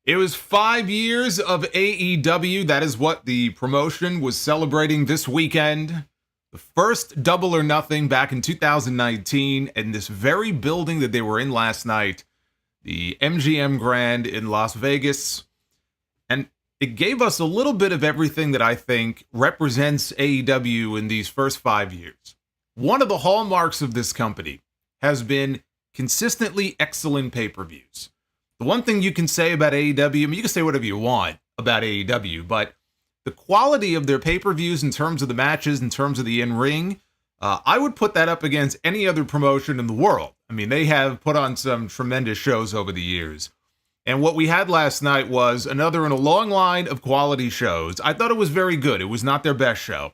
It was 5 years of AEW. That is what the promotion was celebrating this weekend. The first Double or Nothing back in 2019 in this very building that they were in last night, the MGM Grand in Las Vegas. And it gave us a little bit of everything that I think represents AEW in these first 5 years. One of the hallmarks of this company has been consistently excellent pay-per-views. The one thing you can say about AEW, I mean, you can say whatever you want about AEW, but the quality of their pay-per-views in terms of the matches, in terms of the in-ring, I would put that up against any other promotion in the world. I mean, they have put on some tremendous shows over the years. And what we had last night was another in a long line of quality shows. I thought it was very good. It was not their best show,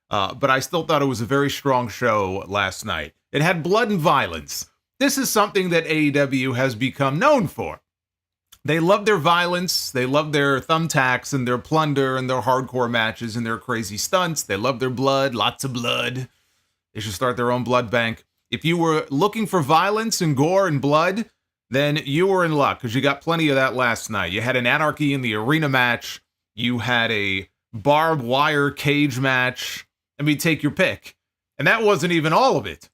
but I still thought it was a very strong show last night. It had blood and violence. This is something that AEW has become known for. They love their violence, they love their thumbtacks and their plunder and their hardcore matches and their crazy stunts. They love their blood, lots of blood. They should start their own blood bank. If you were looking for violence and gore and blood, then you were in luck because you got plenty of that last night. You had an Anarchy in the arena match. You had a barbed wire cage match. I mean, take your pick. And that wasn't even all of it.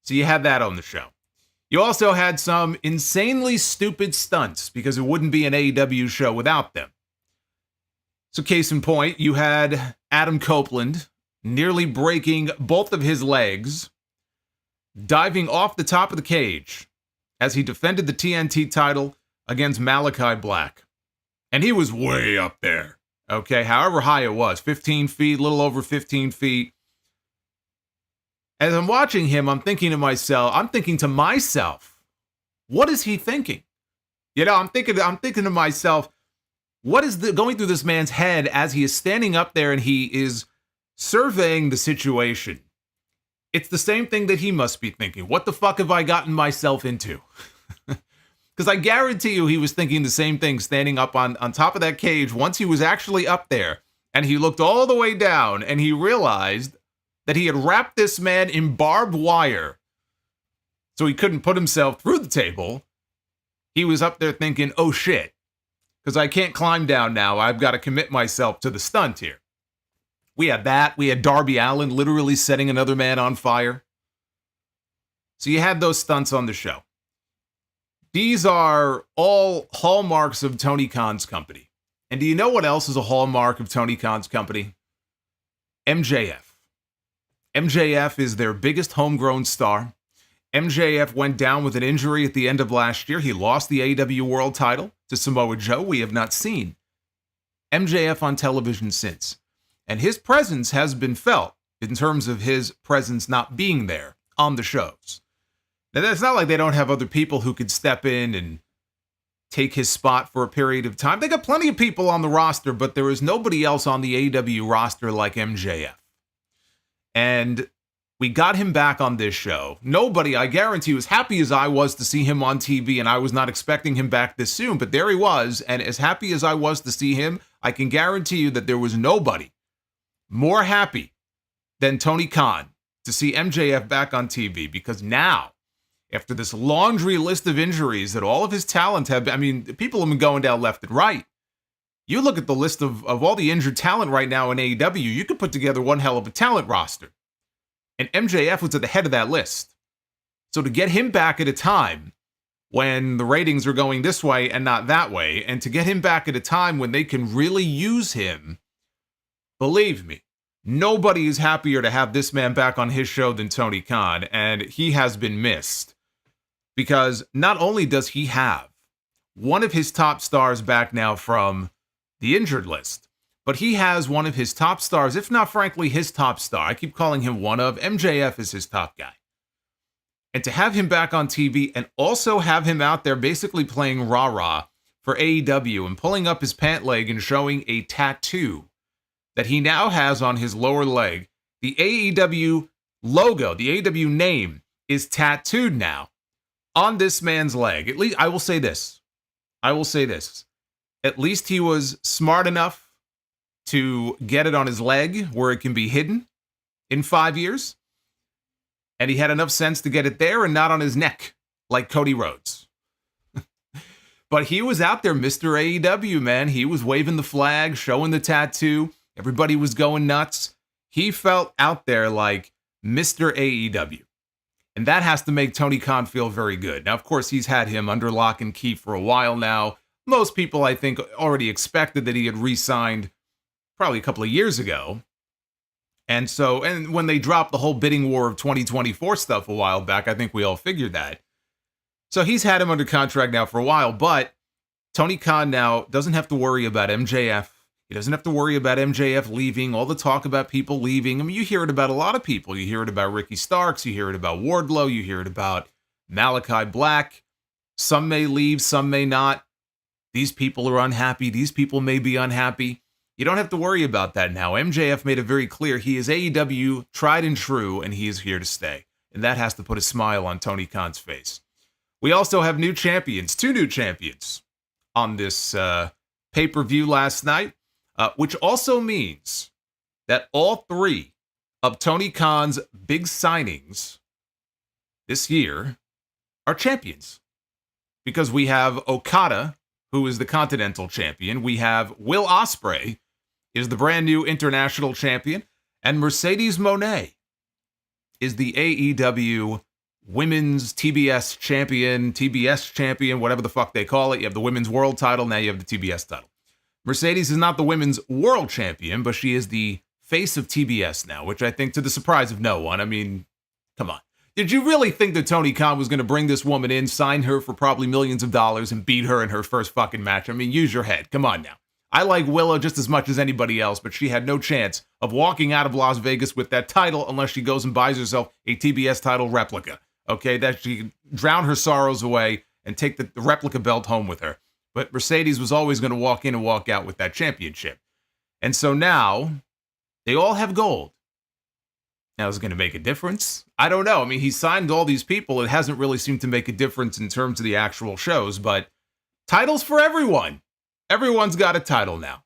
So you had that on the show. You also had some insanely stupid stunts because it wouldn't be an AEW show without them. So case in point, you had Adam Copeland nearly breaking both of his legs, diving off the top of the cage as he defended the TNT title against Malakai Black. And he was way up there, okay? However high it was, 15 feet, a little over 15 feet. As I'm watching him, I'm thinking to myself, what is he thinking? You know, I'm thinking to myself, what is going through this man's head as he is standing up there and he is surveying the situation? It's the same thing that he must be thinking. What the fuck have I gotten myself into? Because I guarantee you he was thinking the same thing standing up on top of that cage once he was actually up there and he looked all the way down and he realized that he had wrapped this man in barbed wire so he couldn't put himself through the table. He was up there thinking, oh shit, because I can't climb down now. I've got to commit myself to the stunt here. We had that. We had Darby Allin literally setting another man on fire. So you had those stunts on the show. These are all hallmarks of Tony Khan's company. And do you know what else is a hallmark of Tony Khan's company? MJF. MJF is their biggest homegrown star. MJF went down with an injury at the end of last year. He lost the AEW World title to Samoa Joe. We have not seen MJF on television since. And his presence has been felt in terms of his presence not being there on the shows. Now, it's not like they don't have other people who could step in and take his spot for a period of time. They got plenty of people on the roster, but there is nobody else on the AEW roster like MJF. And we got him back on this show. Nobody, I guarantee you, as happy as I was to see him on TV, and I was not expecting him back this soon, but there he was, and as happy as I was to see him, I can guarantee you that there was nobody more happy than Tony Khan to see MJF back on TV, because now, after this laundry list of injuries that all of his talent have, I mean, people have been going down left and right. You look at the list of all the injured talent right now in AEW, you could put together one hell of a talent roster. And MJF was at the head of that list. So to get him back at a time when the ratings are going this way and not that way, and to get him back at a time when they can really use him, believe me, nobody is happier to have this man back on his show than Tony Khan, and he has been missed. Because not only does he have one of his top stars back now from the injured list, but he has one of his top stars, if not frankly his top star. I keep calling him one of. MJF is his top guy. And to have him back on TV and also have him out there basically playing rah-rah for AEW and pulling up his pant leg and showing a tattoo that he now has on his lower leg. The AEW logo, the AEW name is tattooed now on this man's leg. At least I will say this. At least he was smart enough to get it on his leg where it can be hidden in 5 years. And he had enough sense to get it there and not on his neck like Cody Rhodes. But he was out there, Mr. AEW, man. He was waving the flag, showing the tattoo. Everybody was going nuts. He felt out there like Mr. AEW. And that has to make Tony Khan feel very good. Now, of course, he's had him under lock and key for a while now. Most people, I think, already expected that he had re-signed probably a couple of years ago. And when they dropped the whole bidding war of 2024 stuff a while back, I think we all figured that. So he's had him under contract now for a while, but Tony Khan now doesn't have to worry about MJF. He doesn't have to worry about MJF leaving, all the talk about people leaving. I mean, you hear it about a lot of people. You hear it about Ricky Starks. You hear it about Wardlow. You hear it about Malakai Black. Some may leave, some may not. These people are unhappy. These people may be unhappy. You don't have to worry about that now. MJF made it very clear he is AEW tried and true, and he is here to stay. And that has to put a smile on Tony Khan's face. We also have new champions, 2 new champions on this pay-per-view last night. Which also means that all 3 of Tony Khan's big signings this year are champions. Because we have Okada, who is the Continental Champion. We have Will Ospreay, is the brand new International Champion. And Mercedes Mone is the AEW Women's TBS Champion, whatever the fuck they call it. You have the Women's World title, now you have the TBS title. Mercedes is not the women's world champion, but she is the face of TBS now, which I think to the surprise of no one. I mean, come on. Did you really think that Tony Khan was going to bring this woman in, sign her for probably millions of dollars, and beat her in her first fucking match? I mean, use your head. Come on now. I like Willow just as much as anybody else, but she had no chance of walking out of Las Vegas with that title unless she goes and buys herself a TBS title replica. Okay, that she can drown her sorrows away and take the replica belt home with her. But Mercedes was always going to walk in and walk out with that championship. And so now, they all have gold. Now, is it going to make a difference? I don't know. I mean, he signed all these people. It hasn't really seemed to make a difference in terms of the actual shows, but titles for everyone. Everyone's got a title now.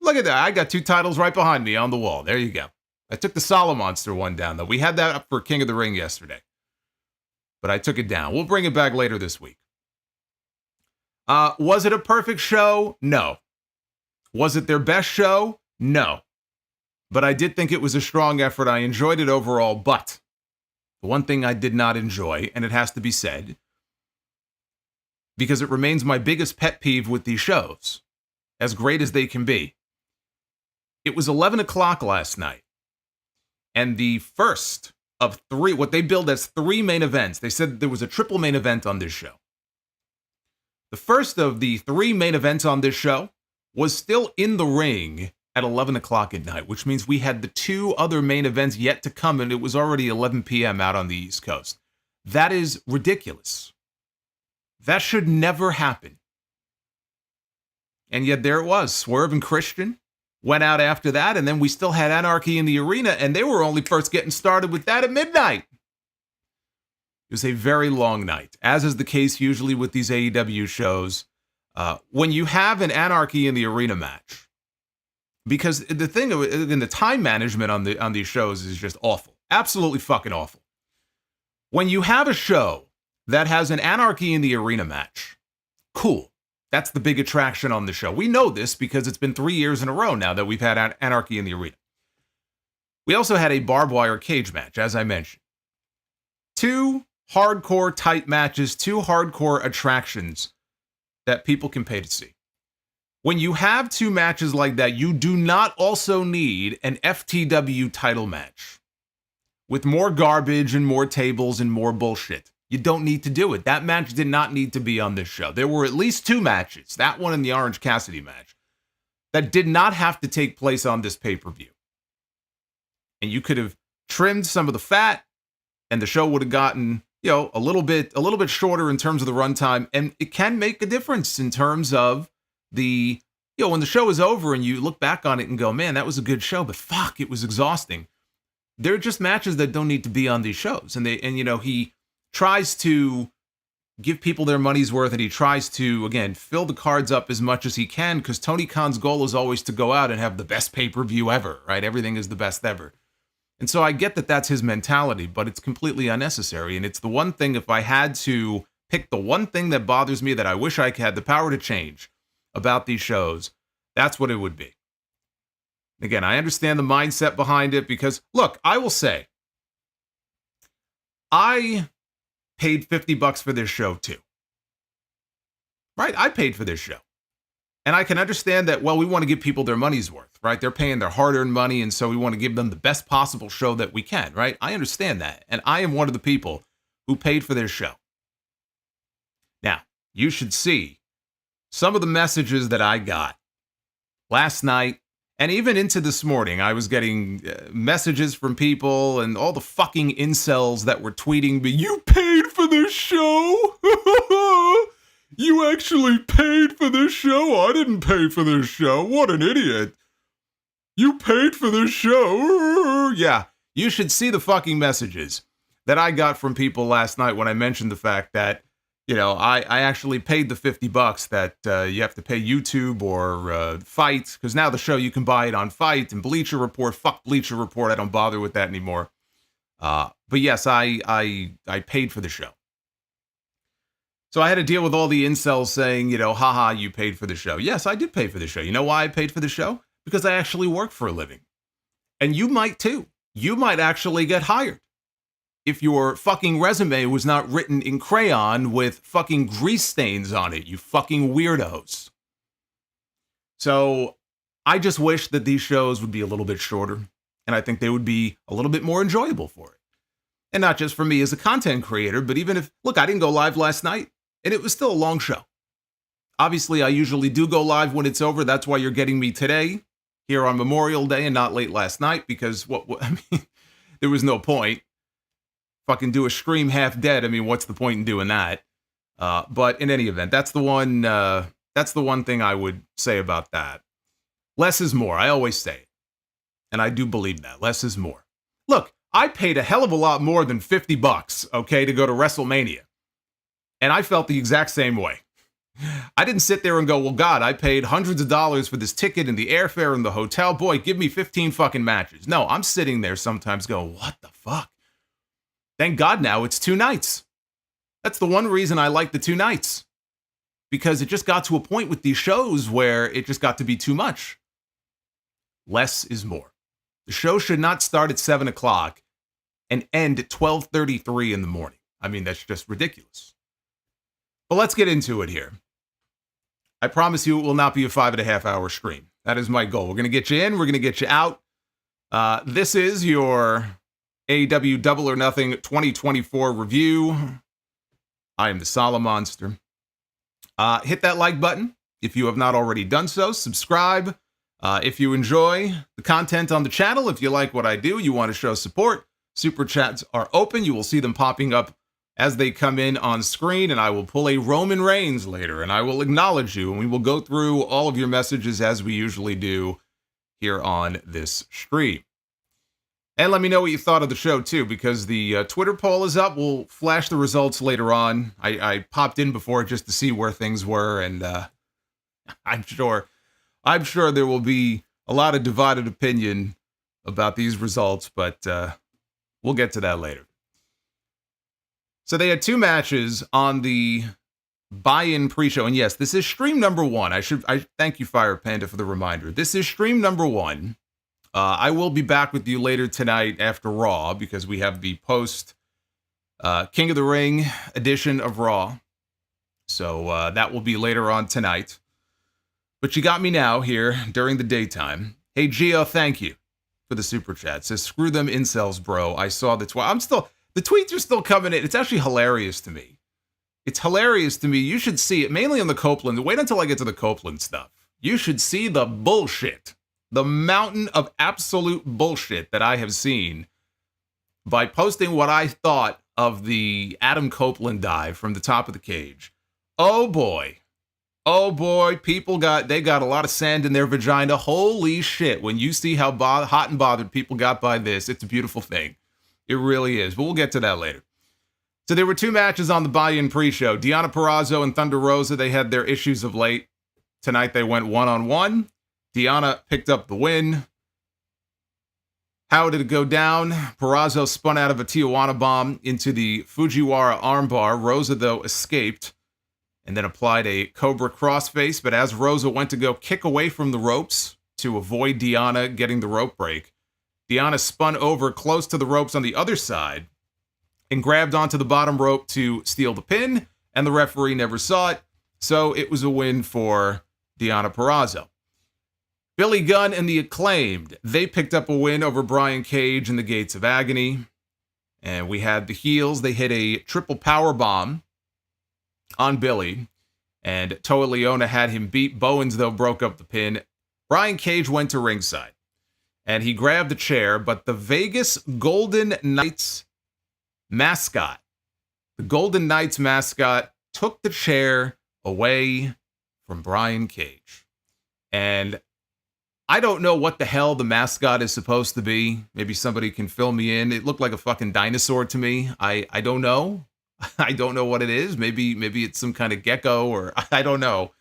Look at that. I got 2 titles right behind me on the wall. There you go. I took the Solomonster one down, though. We had that up for King of the Ring yesterday. But I took it down. We'll bring it back later this week. Was it a perfect show? No. Was it their best show? No. But I did think it was a strong effort. I enjoyed it overall, but the one thing I did not enjoy, and it has to be said, because it remains my biggest pet peeve with these shows, as great as they can be. It was 11 o'clock last night, and the first of 3, what they billed as 3 main events, they said there was a triple main event on this show. The first of the 3 main events on this show was still in the ring at 11 o'clock at night, which means we had the 2 other main events yet to come, and it was already 11 p.m. out on the East Coast. That is ridiculous. That should never happen. And yet there it was. Swerve and Christian went out after that, and then we still had Anarchy in the arena, and they were only first getting started with that at midnight. It was a very long night, as is the case usually with these AEW shows. When you have an Anarchy in the arena match, because the thing in the time management on these shows is just awful, absolutely fucking awful. When you have a show that has an Anarchy in the arena match, cool. That's the big attraction on the show. We know this because it's been 3 years in a row now that we've had Anarchy in the arena. We also had a barbed wire cage match, as I mentioned. 2 hardcore tight matches, 2 hardcore attractions that people can pay to see. When you have 2 matches like that, you do not also need an FTW title match with more garbage and more tables and more bullshit. You don't need to do it. That match did not need to be on this show. There were at least 2 matches, that one and the Orange Cassidy match, that did not have to take place on this pay-per-view. And you could have trimmed some of the fat, and the show would have gotten, a little bit shorter in terms of the runtime, and it can make a difference in terms of the, when the show is over and you look back on it and go, man, that was a good show, but fuck, it was exhausting. They're just matches that don't need to be on these shows, and he tries to give people their money's worth, and he tries to, again, fill the cards up as much as he can, because Tony Khan's goal is always to go out and have the best pay-per-view ever, right? Everything is the best ever. And so I get that that's his mentality, but it's completely unnecessary. And it's the one thing, if I had to pick the one thing that bothers me that I wish I had the power to change about these shows, that's what it would be. Again, I understand the mindset behind it because, look, I will say, I paid $50 for this show too. Right? I paid for this show. And I can understand that, well, we want to give people their money's worth, right? They're paying their hard-earned money, and so we want to give them the best possible show that we can, right? I understand that. And I am one of the people who paid for this show. Now, you should see some of the messages that I got last night and even into this morning. I was getting messages from people and all the fucking incels that were tweeting me, "You paid for this show? You actually paid for this show? I didn't pay for this show. What an idiot. You paid for this show." Yeah, you should see the fucking messages that I got from people last night when I mentioned the fact that, you know, I actually paid the $50 that you have to pay YouTube or Fight, because now the show you can buy it on Fight and Bleacher Report. Fuck Bleacher Report. I don't bother with that anymore. But yes, I paid for the show. So I had to deal with all the incels saying, you know, haha, you paid for the show. Yes, I did pay for the show. You know why I paid for the show? Because I actually work for a living. And you might too. You might actually get hired if your fucking resume was not written in crayon with fucking grease stains on it, you fucking weirdos. So I just wish that these shows would be a little bit shorter, and I think they would be a little bit more enjoyable for it. And not just for me as a content creator, but even if, look, I didn't go live last night, and it was still a long show. Obviously, I usually do go live when it's over. That's why you're getting me today, here on Memorial Day, and not late last night, because I mean, there was no point. Fucking do a stream half dead. I mean, what's the point in doing that? But in any event, that's the one thing I would say about that. Less is more. I always say it. And I do believe that. Less is more. Look, I paid a hell of a lot more than $50, okay, to go to WrestleMania. And I felt the exact same way. I didn't sit there and go, well, God, I paid hundreds of dollars for this ticket and the airfare and the hotel. Boy, give me 15 fucking matches. No, I'm sitting there sometimes going, what the fuck? Thank God now it's 2 nights. That's the one reason I like the 2 nights. Because it just got to a point with these shows where it just got to be too much. Less is more. The show should not start at 7 o'clock and end at 12:33 in the morning. I mean, that's just ridiculous. But let's get into it here. I promise you it will not be a 5.5 hour stream. That is my goal. We're going to get you in. We're going to get you out. This is your AEW Double or Nothing 2024 review. I am the Solomonster. Hit that like button if you have not already done so. Subscribe if you enjoy the content on the channel. If you like what I do, you want to show support, super chats are open. You will see them popping up as they come in on screen, and I will pull a Roman Reigns later, and I will acknowledge you, and we will go through all of your messages as we usually do here on this stream. And let me know what you thought of the show, too, because the Twitter poll is up. We'll flash the results later on. I popped in before just to see where things were, and I'm sure there will be a lot of divided opinion about these results, but we'll get to that later. So they had 2 matches on the buy-in pre-show, and yes, this is stream number 1. I thank you, Fire Panda, for the reminder. This is stream number 1. I will be back with you later tonight after Raw, because we have the post King of the Ring edition of Raw. So that will be later on tonight. But you got me now here during the daytime. Hey, Gio, thank you for the super chat. Says, screw them incels, bro. I saw the the tweets are still coming in. It's actually hilarious to me. It's hilarious to me. You should see it, mainly on the Copeland. Wait until I get to the Copeland stuff. You should see the bullshit. The mountain of absolute bullshit that I have seen by posting what I thought of the Adam Copeland dive from the top of the cage. Oh boy, people got a lot of sand in their vagina. Holy shit, when you see how hot and bothered people got by this, it's a beautiful thing. It really is, but we'll get to that later. So there were 2 matches on the buy-in pre-show. Deonna Purrazzo and Thunder Rosa, they had their issues of late. Tonight they went 1-on-1. Deonna picked up the win. How did it go down? Purrazzo spun out of a Tijuana bomb into the Fujiwara armbar. Rosa, though, escaped and then applied a Cobra crossface. But as Rosa went to go kick away from the ropes to avoid Deonna getting the rope break, Deonna spun over close to the ropes on the other side and grabbed onto the bottom rope to steal the pin, and the referee never saw it, so it was a win for Deonna Purrazzo. Billy Gunn and the Acclaimed, they picked up a win over Brian Cage in the Gates of Agony. And we had the heels. They hit a triple power bomb on Billy. And Toa Leona had him beat. Bowens, though, broke up the pin. Brian Cage went to ringside. And he grabbed the chair. But the Vegas Golden Knights mascot, took the chair away from Brian Cage. And I don't know what the hell the mascot is supposed to be. Maybe somebody can fill me in. It looked like a fucking dinosaur to me. I don't know. I don't know what it is. Maybe it's some kind of gecko, or I don't know.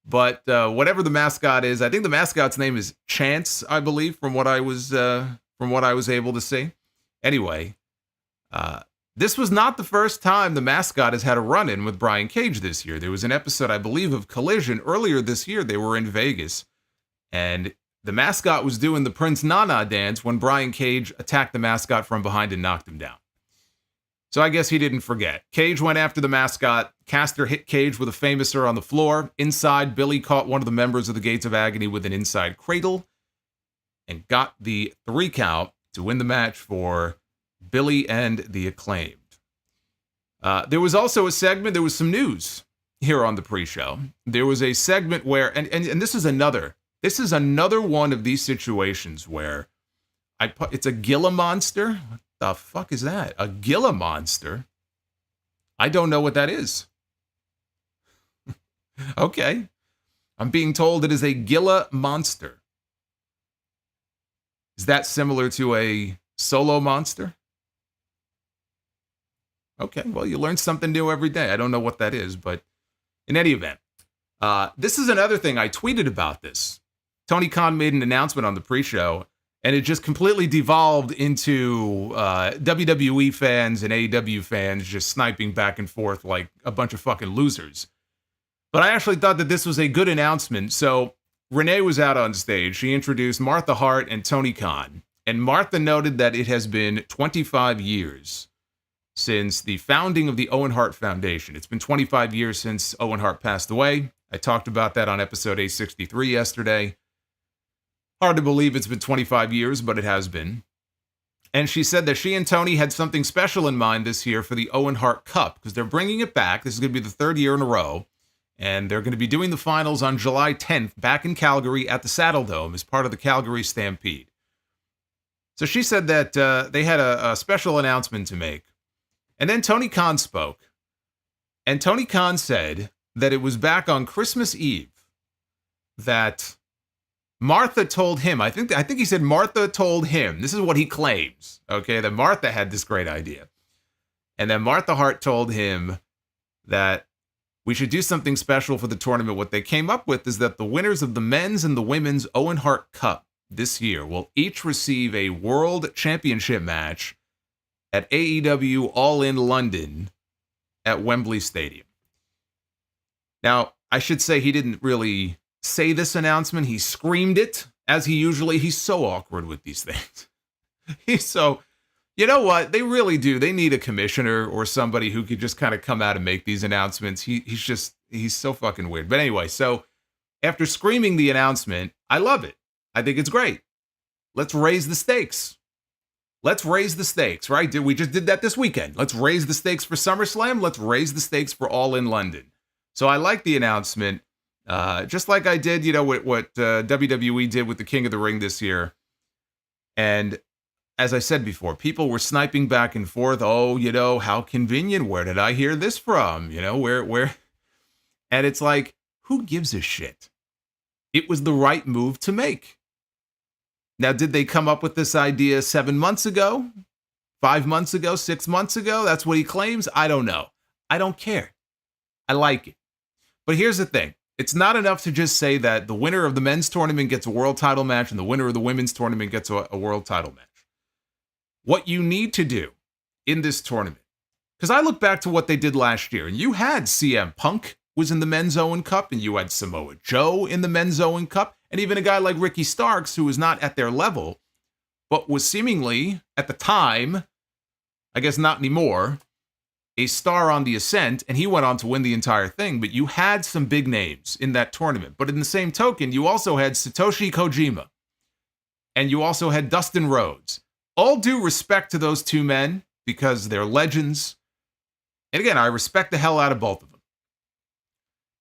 But whatever the mascot is, I think the mascot's name is Chance, I believe, from what I was able to see. Anyway, this was not the first time the mascot has had a run-in with Brian Cage this year. There was an episode, I believe, of Collision earlier this year. They were in Vegas. And the mascot was doing the Prince Nana dance when Brian Cage attacked the mascot from behind and knocked him down. So I guess he didn't forget. Cage went after the mascot. Caster hit Cage with a famouser on the floor. Inside, Billy caught one of the members of the Gates of Agony with an inside cradle and got the 3 count to win the match for Billy and the Acclaimed. There was also a segment, there was some news here on the pre-show. There was a segment where, and this is another one of these situations where it's a Gila monster. What the fuck is that? A Gila monster? I don't know what that is. Okay. I'm being told it is a Gila monster. Is that similar to a solo monster? Okay, well, you learn something new every day. I don't know what that is, but in any event, this is another thing. I tweeted about this. Tony Khan made an announcement on the pre-show, and it just completely devolved into WWE fans and AEW fans just sniping back and forth like a bunch of fucking losers. But I actually thought that this was a good announcement. So Renee was out on stage. She introduced Martha Hart and Tony Khan. And Martha noted that it has been 25 years since the founding of the Owen Hart Foundation. It's been 25 years since Owen Hart passed away. I talked about that on episode 863 yesterday. Hard to believe it's been 25 years, but it has been. And she said that she and Tony had something special in mind this year for the Owen Hart Cup, because they're bringing it back. This is going to be the 3rd year in a row. And they're going to be doing the finals on July 10th back in Calgary at the Saddle Dome as part of the Calgary Stampede. So she said that they had a special announcement to make. And then Tony Khan spoke. And Tony Khan said that it was back on Christmas Eve that Martha told him, I think he said Martha told him, this is what he claims, okay, that Martha had this great idea. And then Martha Hart told him that we should do something special for the tournament. What they came up with is that the winners of the men's and the women's Owen Hart Cup this year will each receive a world championship match at AEW All-In London at Wembley Stadium. Now, I should say he didn't really say this announcement. He screamed it, as he's so awkward with these things. You know what? They really do. They need a commissioner or somebody who could just kind of come out and make these announcements. He's so fucking weird. But anyway, so after screaming the announcement, I love it. I think it's great. Let's raise the stakes. Let's raise the stakes, right? We just did that this weekend. Let's raise the stakes for SummerSlam. Let's raise the stakes for All in London. So I like the announcement, just like I did, what WWE did with the King of the Ring this year. And as I said before, people were sniping back and forth. Oh, how convenient. Where did I hear this from? Where? And it's like, who gives a shit? It was the right move to make. Now, did they come up with this idea 7 months ago? 5 months ago? 6 months ago? That's what he claims? I don't know. I don't care. I like it. But here's the thing. It's not enough to just say that the winner of the men's tournament gets a world title match and the winner of the women's tournament gets a world title match. What you need to do in this tournament, because I look back to what they did last year, and you had CM Punk was in the men's Owen Cup, and you had Samoa Joe in the men's Owen Cup, and even a guy like Ricky Starks, who was not at their level, but was seemingly, at the time, I guess not anymore, a star on the ascent, and he went on to win the entire thing. But you had some big names in that tournament. But in the same token, you also had Satoshi Kojima, and you also had Dustin Rhodes. All due respect to those two men, because they're legends. And again, I respect the hell out of both of them.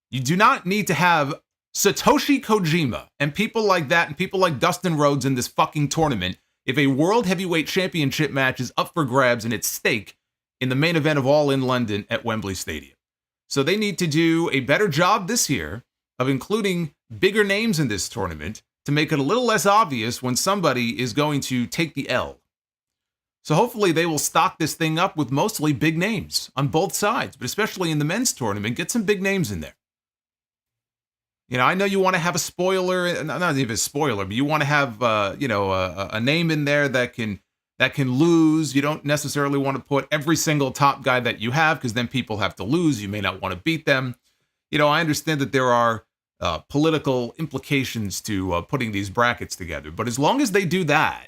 You do not need to have Satoshi Kojima and people like that and people like Dustin Rhodes in this fucking tournament if a World Heavyweight Championship match is up for grabs and it's stake in the main event of All in London at Wembley Stadium. So they need to do a better job this year of including bigger names in this tournament to make it a little less obvious when somebody is going to take the L. So hopefully they will stock this thing up with mostly big names on both sides, but especially in the men's tournament, get some big names in there. You know, I know you want to have a spoiler, not even a spoiler, but you want to have, a name in there that can lose. You don't necessarily want to put every single top guy that you have, because then people have to lose. You may not want to beat them. You know, I understand that there are political implications to putting these brackets together, but as long as they do that,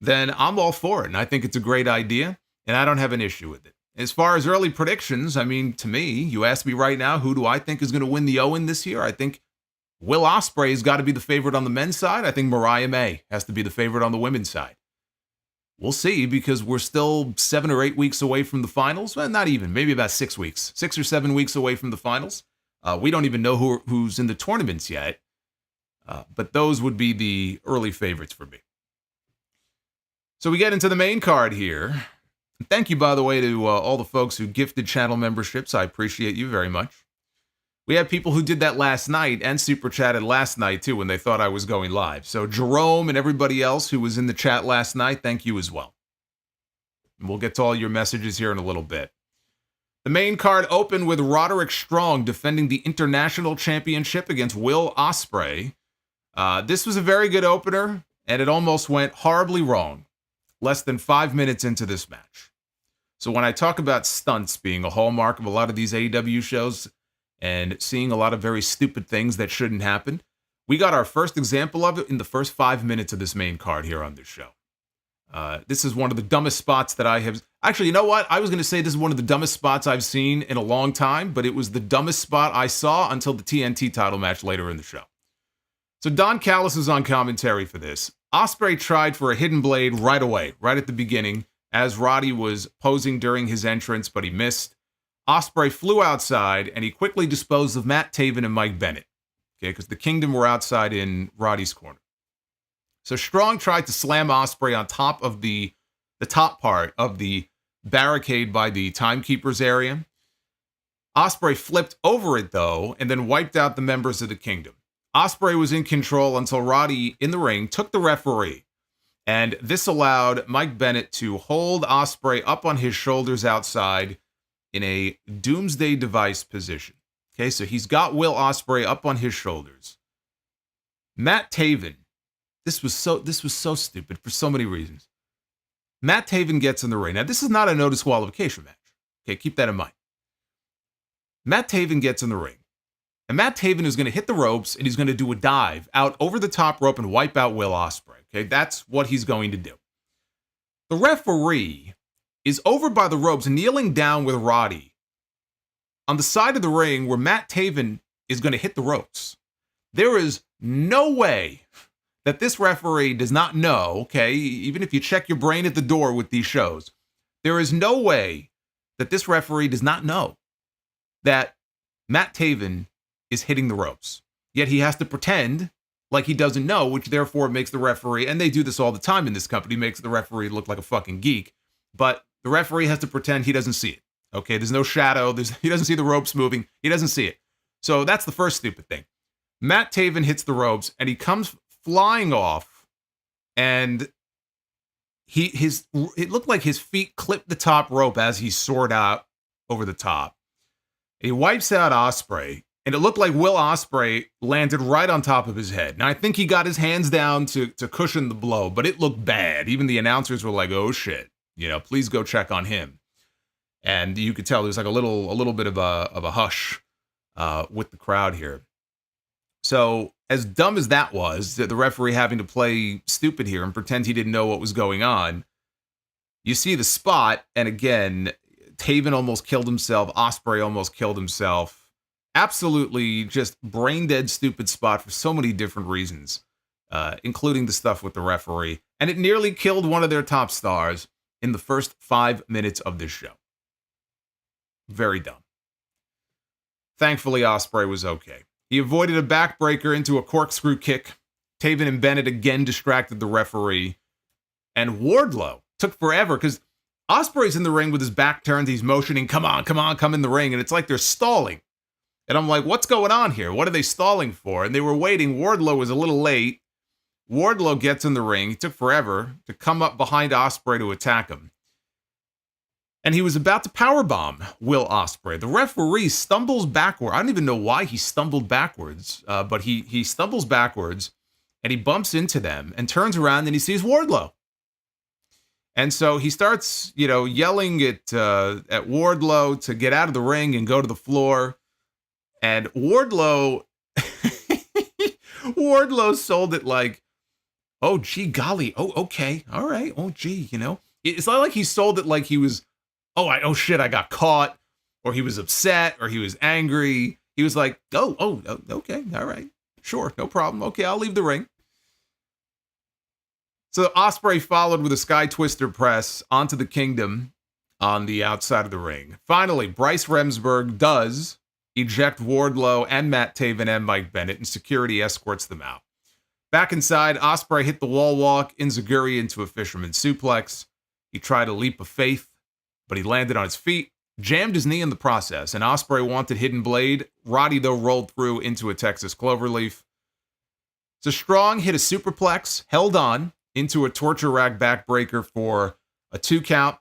then I'm all for it. And I think it's a great idea, and I don't have an issue with it. As far as early predictions, I mean, to me, you ask me right now, who do I think is going to win the Owen this year? I think Will Ospreay has got to be the favorite on the men's side. I think Mariah May has to be the favorite on the women's side. We'll see, because we're still 7 or 8 weeks away from the finals. Well, not even, maybe about 6 weeks. 6 or 7 weeks away from the finals. We don't even know who's in the tournaments yet. But those would be the early favorites for me. So we get into the main card here. Thank you, by the way, to all the folks who gifted channel memberships. I appreciate you very much. We have people who did that last night and super chatted last night, too, when they thought I was going live. So Jerome and everybody else who was in the chat last night, thank you as well. And we'll get to all your messages here in a little bit. The main card opened with Roderick Strong defending the International Championship against Will Ospreay. This was a very good opener, and it almost went horribly wrong less than 5 minutes into this match. So when I talk about stunts being a hallmark of a lot of these AEW shows and seeing a lot of very stupid things that shouldn't happen, we got our first example of it in the first 5 minutes of this main card here on this show. This is one of the dumbest spots that I have... Actually, you know what? I was going to say this is one of the dumbest spots I've seen in a long time, but it was the dumbest spot I saw until the TNT title match later in the show. So Don Callis is on commentary for this. Ospreay tried for a hidden blade right away, right at the beginning, as Roddy was posing during his entrance, but he missed. Ospreay flew outside, and he quickly disposed of Matt Taven and Mike Bennett, okay, because the Kingdom were outside in Roddy's corner. So Strong tried to slam Ospreay on top of the top part of the barricade by the Timekeepers area. Ospreay flipped over it, though, and then wiped out the members of the Kingdom. Ospreay was in control until Roddy, in the ring, took the referee, and this allowed Mike Bennett to hold Ospreay up on his shoulders outside in a Doomsday Device position. Okay, so he's got Will Ospreay up on his shoulders. Matt Taven, this was so stupid for so many reasons. Matt Taven gets in the ring. Now, this is not a no disqualification match. Okay, keep that in mind. Matt Taven gets in the ring. And Matt Taven is going to hit the ropes, and he's going to do a dive out over the top rope and wipe out Will Ospreay. Okay, that's what he's going to do. The referee is over by the ropes, kneeling down with Roddy on the side of the ring where Matt Taven is going to hit the ropes. There is no way that this referee does not know, okay, even if you check your brain at the door with these shows, there is no way that this referee does not know that Matt Taven is hitting the ropes. Yet he has to pretend like he doesn't know, which therefore makes the referee, and they do this all the time in this company, makes the referee look like a fucking geek. But the referee has to pretend he doesn't see it. Okay, there's no shadow. He doesn't see the ropes moving. He doesn't see it. So that's the first stupid thing. Matt Taven hits the ropes, and he comes flying off, and it looked like his feet clipped the top rope as he soared out over the top. And he wipes out Ospreay. And it looked like Will Ospreay landed right on top of his head. Now, I think he got his hands down to cushion the blow, but it looked bad. Even the announcers were like, oh shit, please go check on him. And you could tell there's like a little bit of a hush with the crowd here. So as dumb as that was, the referee having to play stupid here and pretend he didn't know what was going on, you see the spot, and again, Taven almost killed himself. Ospreay almost killed himself. Absolutely just brain dead stupid spot for so many different reasons, including the stuff with the referee. And it nearly killed one of their top stars in the first 5 minutes of this show. Very dumb. Thankfully, Ospreay was okay. He avoided a backbreaker into a corkscrew kick. Taven and Bennett again distracted the referee. And Wardlow took forever because Ospreay's in the ring with his back turned. He's motioning, come on, come in the ring. And it's like they're stalling. And I'm like, what's going on here? What are they stalling for? And they were waiting. Wardlow was a little late. Wardlow gets in the ring. He took forever to come up behind Ospreay to attack him. And he was about to powerbomb Will Ospreay. The referee stumbles backward. I don't even know why he stumbled backwards, but he stumbles backwards and he bumps into them and turns around and he sees Wardlow. And so he starts, yelling at Wardlow to get out of the ring and go to the floor. And Wardlow sold it like, oh, gee, golly. Oh, okay. All right. Oh, gee, It's not like he sold it like he was, oh shit, I got caught, or he was upset, or he was angry. He was like, oh, okay. All right. Sure. No problem. Okay, I'll leave the ring. So Ospreay followed with a Sky Twister press onto the Kingdom on the outside of the ring. Finally, Bryce Remsburg does eject Wardlow and Matt Taven and Mike Bennett, and security escorts them out. Back inside, Ospreay hit the wall walk, Enziguri into a fisherman suplex. He tried a leap of faith, but he landed on his feet, jammed his knee in the process, and Ospreay wanted Hidden Blade. Roddy, though, rolled through into a Texas Cloverleaf. So Strong hit a superplex, held on, into a torture rack backbreaker for a 2 count.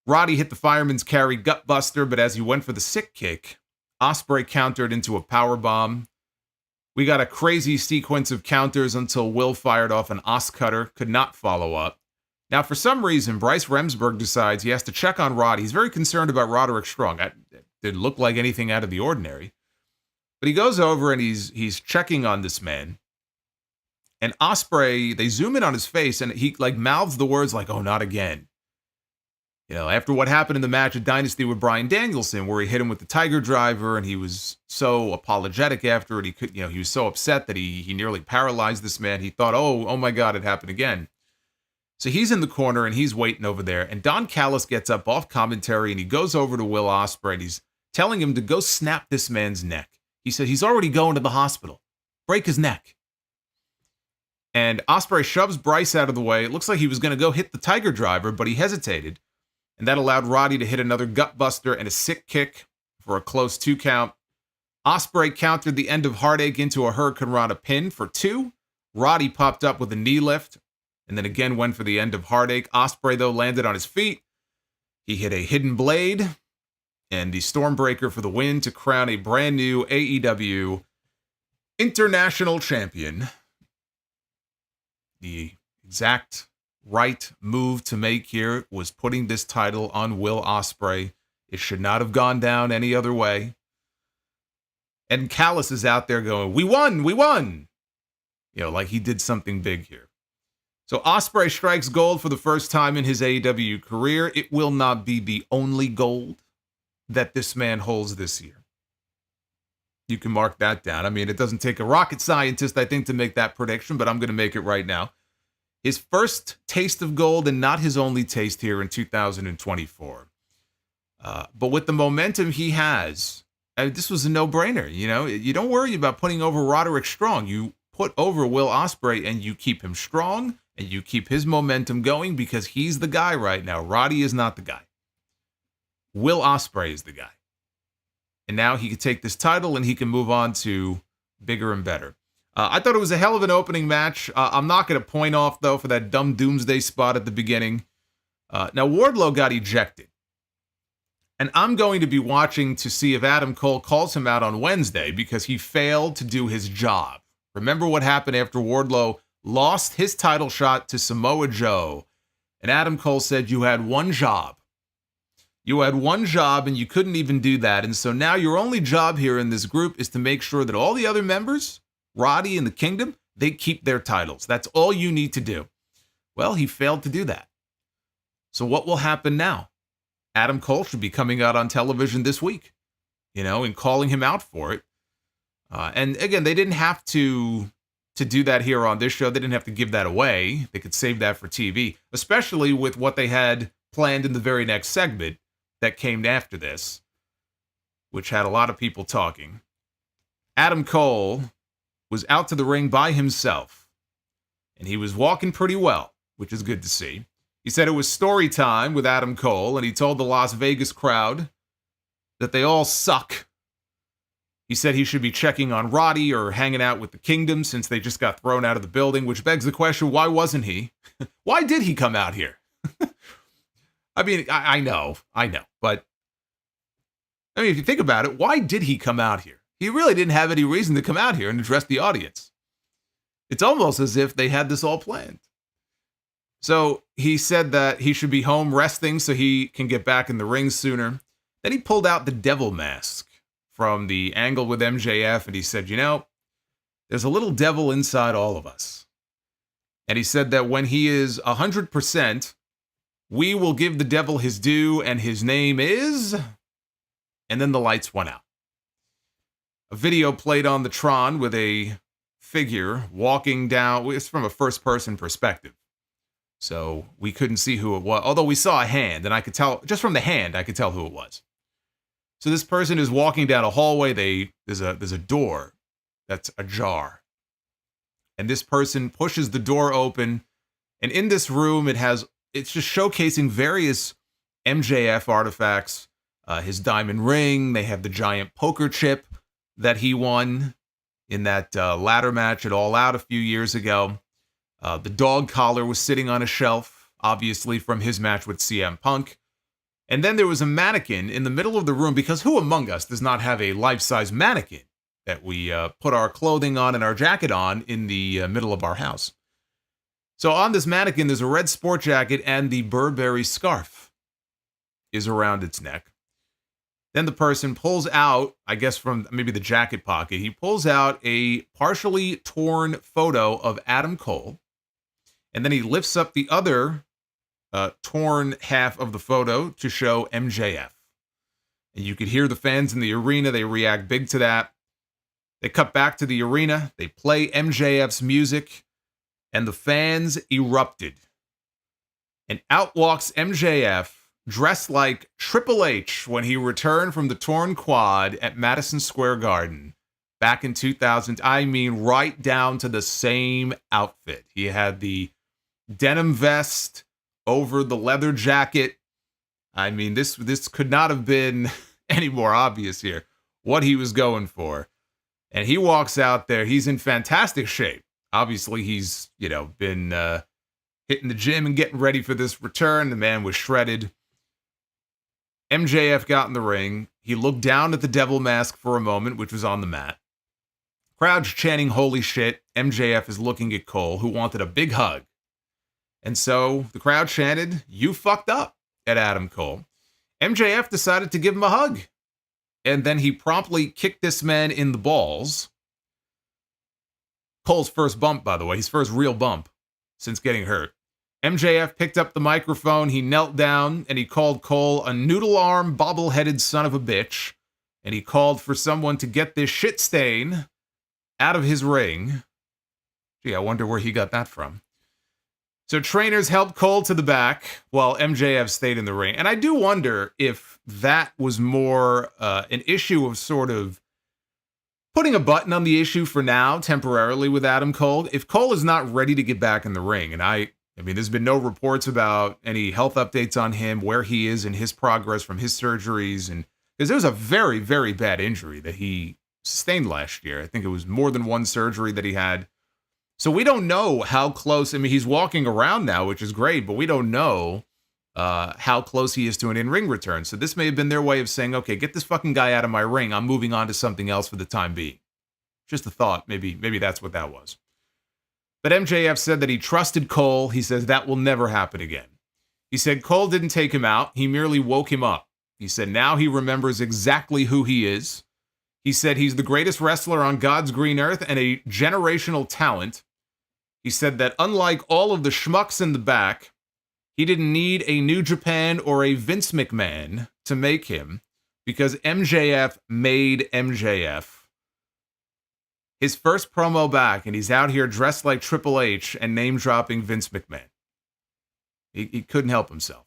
Roddy hit the fireman's carry gutbuster, but as he went for the sick kick, Ospreay countered into a powerbomb. We got a crazy sequence of counters until Will fired off an Os Cutter, could not follow up. Now, for some reason, Bryce Remsburg decides he has to check on Roddy. He's very concerned about Roderick Strong. It didn't look like anything out of the ordinary. But he goes over and he's checking on this man. And Ospreay, they zoom in on his face, and he mouths the words like, oh, not again. After what happened in the match at Dynasty with Bryan Danielson, where he hit him with the Tiger Driver, and he was so apologetic after it, he was so upset that he nearly paralyzed this man. He thought, oh my God, it happened again. So he's in the corner, and he's waiting over there, and Don Callis gets up off commentary, and he goes over to Will Ospreay, and he's telling him to go snap this man's neck. He said, he's already going to the hospital. Break his neck. And Ospreay shoves Bryce out of the way. It looks like he was going to go hit the Tiger Driver, but he hesitated. And that allowed Roddy to hit another gutbuster and a sick kick for a close 2 count. Ospreay countered the end of Heartache into a Hurricane Rana pin for 2. Roddy popped up with a knee lift and then again went for the end of Heartache. Ospreay, though, landed on his feet. He hit a Hidden Blade and the Stormbreaker for the win to crown a brand new AEW International Champion. The exact right move to make here was putting this title on Will Ospreay. It should not have gone down any other way. And Callis is out there going, we won. Like he did something big here. So Ospreay strikes gold for the first time in his AEW career. It will not be the only gold that this man holds this year. You can mark that down. I mean, it doesn't take a rocket scientist, I think, to make that prediction, but I'm going to make it right now. His first taste of gold and not his only taste here in 2024. But with the momentum he has, this was a no-brainer. You don't worry about putting over Roderick Strong. You put over Will Ospreay and you keep him strong and you keep his momentum going because he's the guy right now. Roddy is not the guy. Will Ospreay is the guy. And now he can take this title and he can move on to bigger and better. I thought it was a hell of an opening match. I'm not going to point off, though, for that dumb Doomsday spot at the beginning. Now, Wardlow got ejected. And I'm going to be watching to see if Adam Cole calls him out on Wednesday because he failed to do his job. Remember what happened after Wardlow lost his title shot to Samoa Joe. And Adam Cole said, you had one job. You had one job and you couldn't even do that. And so now your only job here in this group is to make sure that all the other members, Roddy and the Kingdom, they keep their titles. That's all you need to do. Well, he failed to do that. So what will happen now? Adam Cole should be coming out on television this week, and calling him out for it. And again, they didn't have to do that here on this show. They didn't have to give that away. They could save that for TV, especially with what they had planned in the very next segment that came after this, which had a lot of people talking. Adam Cole was out to the ring by himself, and he was walking pretty well, which is good to see. He said it was story time with Adam Cole, and he told the Las Vegas crowd that they all suck. He said he should be checking on Roddy or hanging out with the Kingdom since they just got thrown out of the building, which begs the question, why wasn't he? Why did he come out here? I mean, I know. But, if you think about it, why did he come out here? He really didn't have any reason to come out here and address the audience. It's almost as if they had this all planned. So he said that he should be home resting so he can get back in the ring sooner. Then he pulled out the devil mask from the angle with MJF, and he said, there's a little devil inside all of us. And he said that when he is 100%, we will give the devil his due, and his name is... And then the lights went out. A video played on the Tron with a figure walking down. It's from a first-person perspective. So we couldn't see who it was. Although we saw a hand, and I could tell, just from the hand, I could tell who it was. So this person is walking down a hallway. There's a door that's ajar. And this person pushes the door open. And in this room, it's just showcasing various MJF artifacts. His diamond ring. They have the giant poker chip that he won in that ladder match at All Out a few years ago. The dog collar was sitting on a shelf, obviously from his match with CM Punk. And then there was a mannequin in the middle of the room, because who among us does not have a life-size mannequin that we put our clothing on and our jacket on in the middle of our house? So on this mannequin, there's a red sport jacket, and the Burberry scarf is around its neck. Then the person pulls out, I guess from maybe the jacket pocket, he pulls out a partially torn photo of Adam Cole. And then he lifts up the other torn half of the photo to show MJF. And you could hear the fans in the arena. They react big to that. They cut back to the arena. They play MJF's music. And the fans erupted. And out walks MJF, dressed like Triple H when he returned from the torn quad at Madison Square Garden back in 2000. I mean, right down to the same outfit. He had the denim vest over the leather jacket. I mean, this could not have been any more obvious here what he was going for. And he walks out there. He's in fantastic shape. Obviously, he's, been hitting the gym and getting ready for this return. The man was shredded. MJF got in the ring. He looked down at the devil mask for a moment, which was on the mat. Crowd's chanting, holy shit. MJF is looking at Cole, who wanted a big hug. And so the crowd chanted, you fucked up, at Adam Cole. MJF decided to give him a hug. And then he promptly kicked this man in the balls. Cole's first bump, by the way, his first real bump since getting hurt. MJF picked up the microphone, he knelt down, and he called Cole a noodle arm, bobble-headed son of a bitch. And he called for someone to get this shit stain out of his ring. Gee, I wonder where he got that from. So trainers helped Cole to the back while MJF stayed in the ring. And I do wonder if that was more an issue of sort of putting a button on the issue for now, temporarily, with Adam Cole. If Cole is not ready to get back in the ring, and I mean, there's been no reports about any health updates on him, where he is in his progress from his surgeries. And because there was a very, very bad injury that he sustained last year. I think it was more than one surgery that he had. So we don't know how close. I mean, he's walking around now, which is great, but we don't know how close he is to an in-ring return. So this may have been their way of saying, okay, get this fucking guy out of my ring. I'm moving on to something else for the time being. Just a thought. Maybe that's what that was. But MJF said that he trusted Cole. He says that will never happen again. He said Cole didn't take him out. He merely woke him up. He said now he remembers exactly who he is. He said he's the greatest wrestler on God's green earth and a generational talent. He said that unlike all of the schmucks in the back, he didn't need a New Japan or a Vince McMahon to make him because MJF made MJF. His first promo back, and he's out here dressed like Triple H and name-dropping Vince McMahon. He couldn't help himself.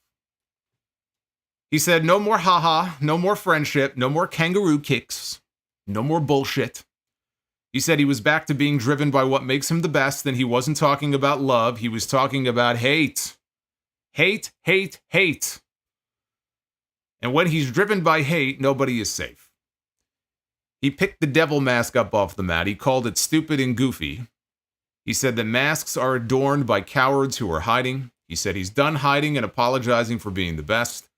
He said, no more haha, no more friendship, no more kangaroo kicks, no more bullshit. He said he was back to being driven by what makes him the best, and he wasn't talking about love, he was talking about hate. Hate, hate, hate. And when he's driven by hate, nobody is safe. He picked the devil mask up off the mat. He called it stupid and goofy. He said that masks are adorned by cowards who are hiding. He said he's done hiding and apologizing for being the best.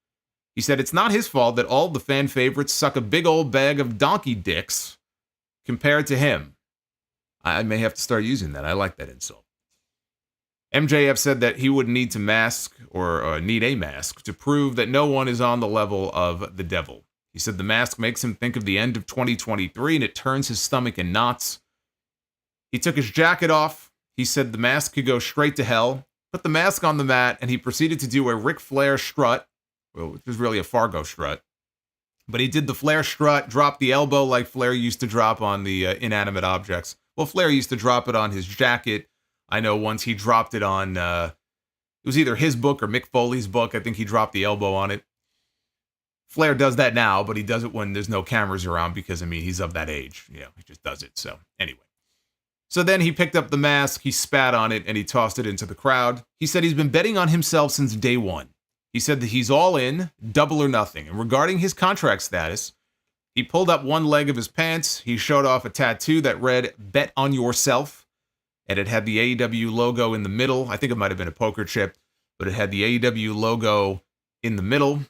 He said it's not his fault that all the fan favorites suck a big old bag of donkey dicks compared to him. I may have to start using that. I like that insult. MJF said that he would need to mask or need a mask to prove that no one is on the level of the devil. He said the mask makes him think of the end of 2023 and it turns his stomach in knots. He took his jacket off. He said the mask could go straight to hell. Put the mask on the mat and he proceeded to do a Ric Flair strut, which was really a Fargo strut. But he did the Flair strut, dropped the elbow like Flair used to drop on the inanimate objects. Well, Flair used to drop it on his jacket. I know once he dropped it on, it was either his book or Mick Foley's book. I think he dropped the elbow on it. Flair does that now, but he does it when there's no cameras around because, I mean, he's of that age. You know, he just does it. So, anyway. So then he picked up the mask, he spat on it, and he tossed it into the crowd. He said he's been betting on himself since day one. He said that he's all in, double or nothing. And regarding his contract status, he pulled up one leg of his pants. He showed off a tattoo that read, "Bet on yourself." And it had the AEW logo in the middle. I think it might have been a poker chip, but it had the AEW logo in the middle.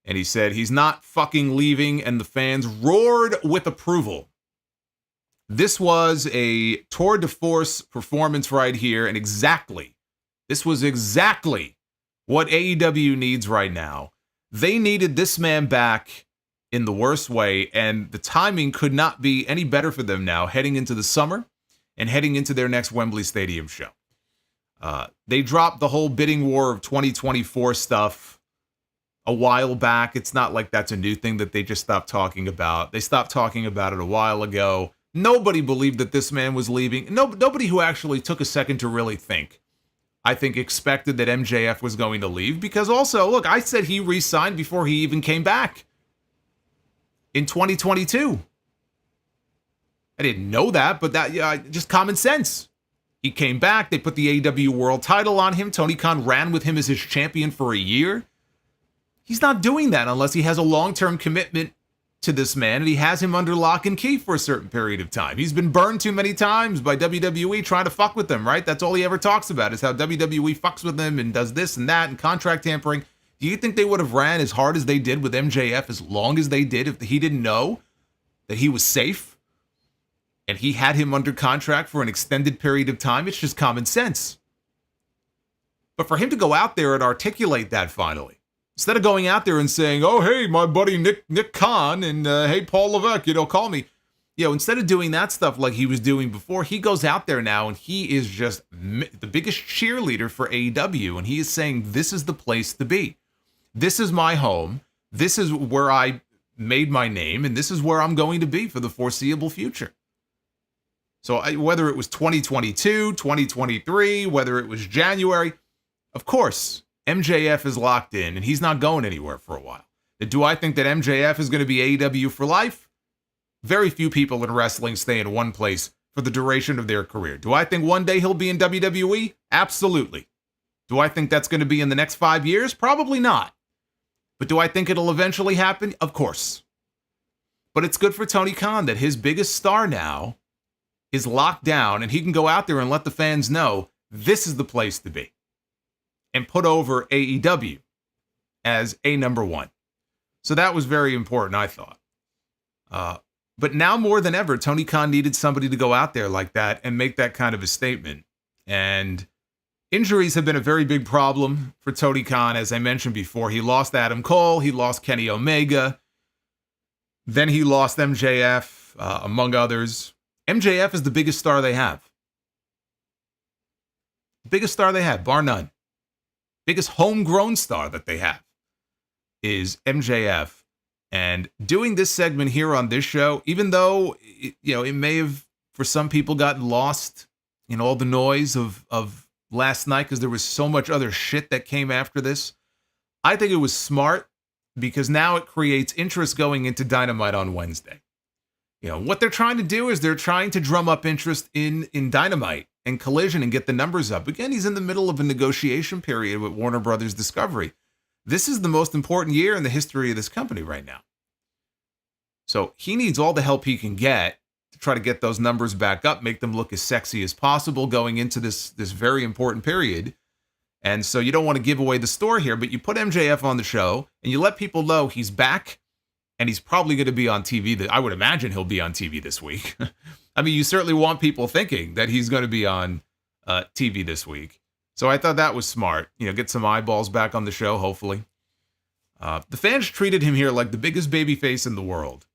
And he said he's not fucking leaving, and the fans roared with approval. This was a tour de force performance right here, and this was exactly what AEW needs right now. They needed this man back in the worst way, and the timing could not be any better for them now, heading into the summer and heading into their next Wembley Stadium show. They dropped the whole bidding war of 2024 stuff a while back. It's not like that's a new thing that they just stopped talking about. They stopped talking about it a while ago. Nobody believed that this man was leaving. Nobody who actually took a second to really think, I think, expected that MJF was going to leave. Because also, look, I said he re-signed before he even came back in 2022. I didn't know that, but that just common sense. He came back. They put the AEW World title on him. Tony Khan ran with him as his champion for a year. He's not doing that unless he has a long-term commitment to this man, and he has him under lock and key for a certain period of time. He's been burned too many times by WWE trying to fuck with him, right? That's all he ever talks about is how WWE fucks with him and does this and that and contract tampering. Do you think they would have ran as hard as they did with MJF as long as they did if he didn't know that he was safe and he had him under contract for an extended period of time? It's just common sense. But for him to go out there and articulate that finally, instead of going out there and saying, oh, hey, my buddy Nick Khan, and hey, Paul Levesque, call me. Instead of doing that stuff like he was doing before, he goes out there now and he is just the biggest cheerleader for AEW. And he is saying, this is the place to be. This is my home. This is where I made my name. And this is where I'm going to be for the foreseeable future. So whether it was 2022, 2023, whether it was January, of course, MJF is locked in, and he's not going anywhere for a while. Do I think that MJF is going to be AEW for life? Very few people in wrestling stay in one place for the duration of their career. Do I think one day he'll be in WWE? Absolutely. Do I think that's going to be in the next 5 years? Probably not. But do I think it'll eventually happen? Of course. But it's good for Tony Khan that his biggest star now is locked down, and he can go out there and let the fans know this is the place to be. and put over AEW as a number one. So that was very important, I thought. But now more than ever, Tony Khan needed somebody to go out there like that and make that kind of a statement. And injuries have been a very big problem for Tony Khan, as I mentioned before. He lost Adam Cole, he lost Kenny Omega, then he lost MJF, among others. MJF is the biggest star they have. Biggest star they have, bar none. Biggest homegrown star that they have is MJF. And doing this segment here on this show, even though, it may have, for some people, gotten lost in all the noise of last night because there was so much other shit that came after this, I think it was smart because now it creates interest going into Dynamite on Wednesday. What they're trying to do is they're trying to drum up interest in Dynamite and Collision and get the numbers up. Again, he's in the middle of a negotiation period with Warner Brothers Discovery. This is the most important year in the history of this company right now. So he needs all the help he can get to try to get those numbers back up, make them look as sexy as possible going into this very important period. And so you don't want to give away the store here, but you put MJF on the show and you let people know he's back and he's probably going to be on TV. I would imagine he'll be on TV this week. I mean, you certainly want people thinking that he's going to be on TV this week. So I thought that was smart. Get some eyeballs back on the show, hopefully. The fans treated him here like the biggest babyface in the world.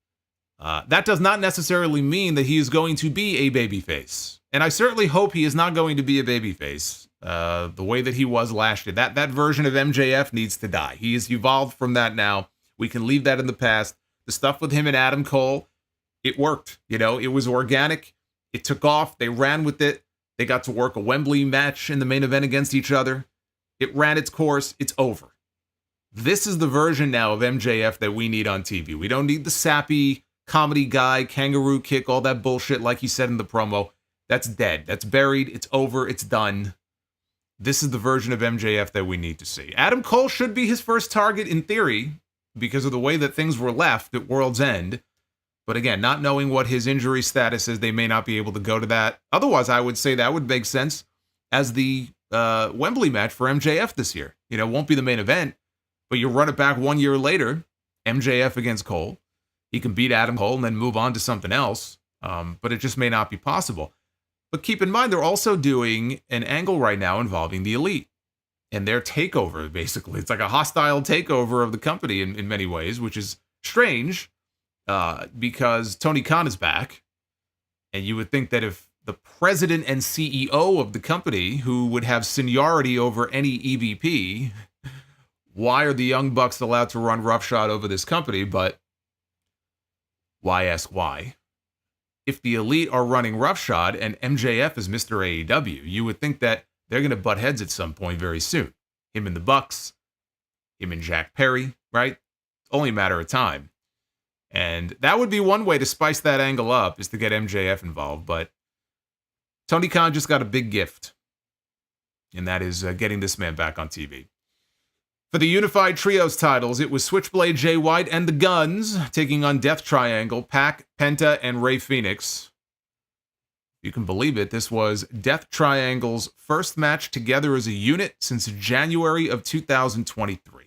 That does not necessarily mean that he is going to be a babyface. And I certainly hope he is not going to be a babyface the way that he was last year. That version of MJF needs to die. He has evolved from that now. We can leave that in the past. The stuff with him and Adam Cole, it worked. It was organic. It took off. They ran with it. They got to work a Wembley match in the main event against each other. It ran its course. It's over. This is the version now of MJF that we need on TV. We don't need the sappy comedy guy, kangaroo kick, all that bullshit like he said in the promo. That's dead. That's buried. It's over. It's done. This is the version of MJF that we need to see. Adam Cole should be his first target in theory because of the way that things were left at World's End. But again, not knowing what his injury status is, they may not be able to go to that. Otherwise, I would say that would make sense as the Wembley match for MJF this year. Won't be the main event, but you run it back 1 year later, MJF against Cole. He can beat Adam Cole and then move on to something else, but it just may not be possible. But keep in mind, they're also doing an angle right now involving the Elite and their takeover, basically. It's like a hostile takeover of the company in many ways, which is strange. Because Tony Khan is back, and you would think that if the president and CEO of the company, who would have seniority over any EVP, why are the Young Bucks allowed to run roughshod over this company? But why ask why? If the Elite are running roughshod and MJF is Mr. AEW, you would think that they're going to butt heads at some point very soon. Him and the Bucks, him and Jack Perry, right? It's only a matter of time. And that would be one way to spice that angle up, is to get MJF involved. But Tony Khan just got a big gift. And that is getting this man back on TV. For the Unified Trios titles, it was Switchblade Jay White and the Guns taking on Death Triangle, Pac, Penta, and Rey Fenix. You can believe it, this was Death Triangle's first match together as a unit since January of 2023.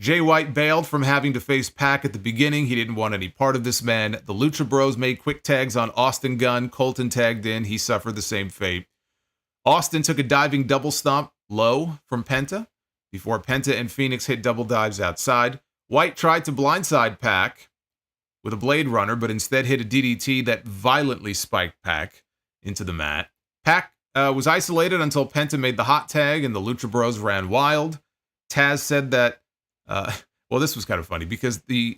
Jay White bailed from having to face Pac at the beginning. He didn't want any part of this man. The Lucha Bros made quick tags on Austin Gunn. Colton tagged in. He suffered the same fate. Austin took a diving double stomp low from Penta before Penta and Phoenix hit double dives outside. White tried to blindside Pac with a Blade Runner, but instead hit a DDT that violently spiked Pac into the mat. Pac was isolated until Penta made the hot tag and the Lucha Bros ran wild. Taz said that well, this was kind of funny because the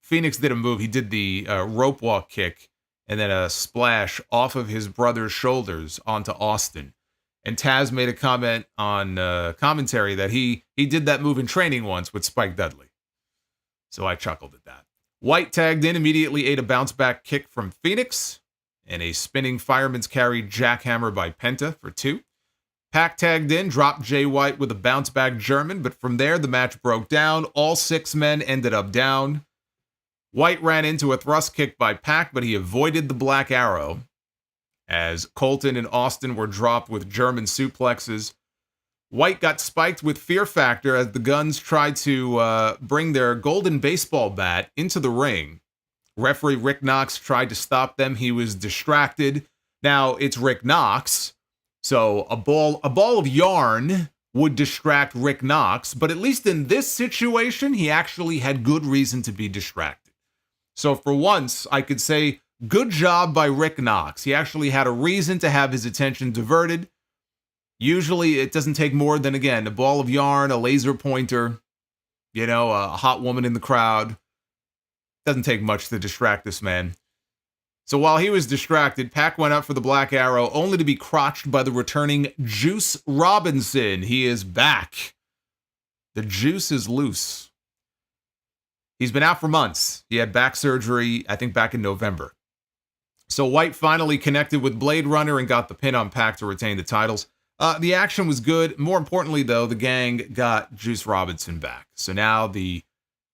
Phoenix did a move. He did the rope walk kick and then a splash off of his brother's shoulders onto Austin. And Taz made a comment on commentary that he did that move in training once with Spike Dudley. So I chuckled at that. White tagged in, immediately ate a bounce back kick from Phoenix and a spinning fireman's carry jackhammer by Penta for 2. Pac tagged in, dropped Jay White with a bounce-back German, but from there, the match broke down. All 6 men ended up down. White ran into a thrust kick by Pac, but he avoided the Black Arrow. as Colton and Austin were dropped with German suplexes. White got spiked with Fear Factor as the Guns tried to bring their golden baseball bat into the ring. Referee Rick Knox tried to stop them. He was distracted. Now, it's Rick Knox, so a ball of yarn would distract Rick Knox, but at least in this situation, he actually had good reason to be distracted. So for once, I could say, good job by Rick Knox. He actually had a reason to have his attention diverted. Usually, it doesn't take more than, again, a ball of yarn, a laser pointer, a hot woman in the crowd. Doesn't take much to distract this man. So while he was distracted, Pac went up for the Black Arrow, only to be crotched by the returning Juice Robinson. He is back. The juice is loose. He's been out for months. He had back surgery, I think, back in November. So White finally connected with Blade Runner and got the pin on Pac to retain the titles. The action was good. More importantly, though, the gang got Juice Robinson back. So now the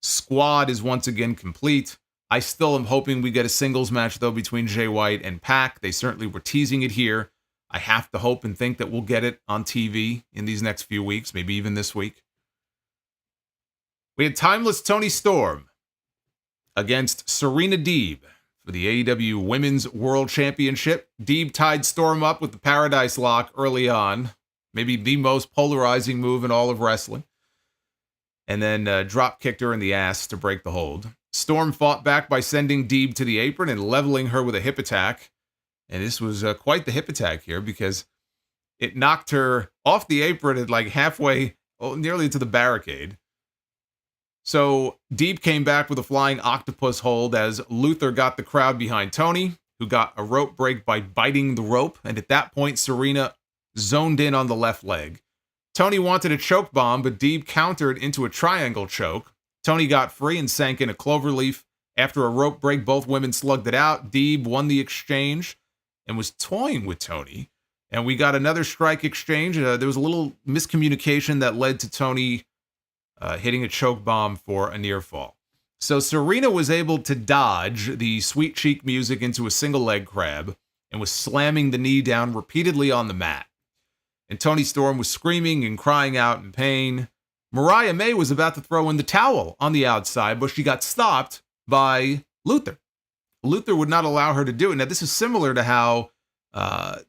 squad is once again complete. I still am hoping we get a singles match, though, between Jay White and Pac. They certainly were teasing it here. I have to hope and think that we'll get it on TV in these next few weeks, maybe even this week. We had Timeless Toni Storm against Serena Deeb for the AEW Women's World Championship. Deeb tied Storm up with the Paradise Lock early on, maybe the most polarizing move in all of wrestling, and then drop-kicked her in the ass to break the hold. Storm fought back by sending Deeb to the apron and leveling her with a hip attack. And this was quite the hip attack here because it knocked her off the apron at like halfway, nearly to the barricade. So Deeb came back with a flying octopus hold as Luther got the crowd behind Toni, who got a rope break by biting the rope. And at that point, Serena zoned in on the left leg. Toni wanted a choke bomb, but Deeb countered into a triangle choke. Toni got free and sank in a cloverleaf. After a rope break, both women slugged it out. Deeb won the exchange and was toying with Toni. And we got another strike exchange. There was a little miscommunication that led to Toni hitting a choke bomb for a near fall. So Serena was able to dodge the Sweet Cheek music into a single leg crab and was slamming the knee down repeatedly on the mat. And Toni Storm was screaming and crying out in pain. Mariah May was about to throw in the towel on the outside, but she got stopped by Luther. Luther would not allow her to do it. Now, this is similar to how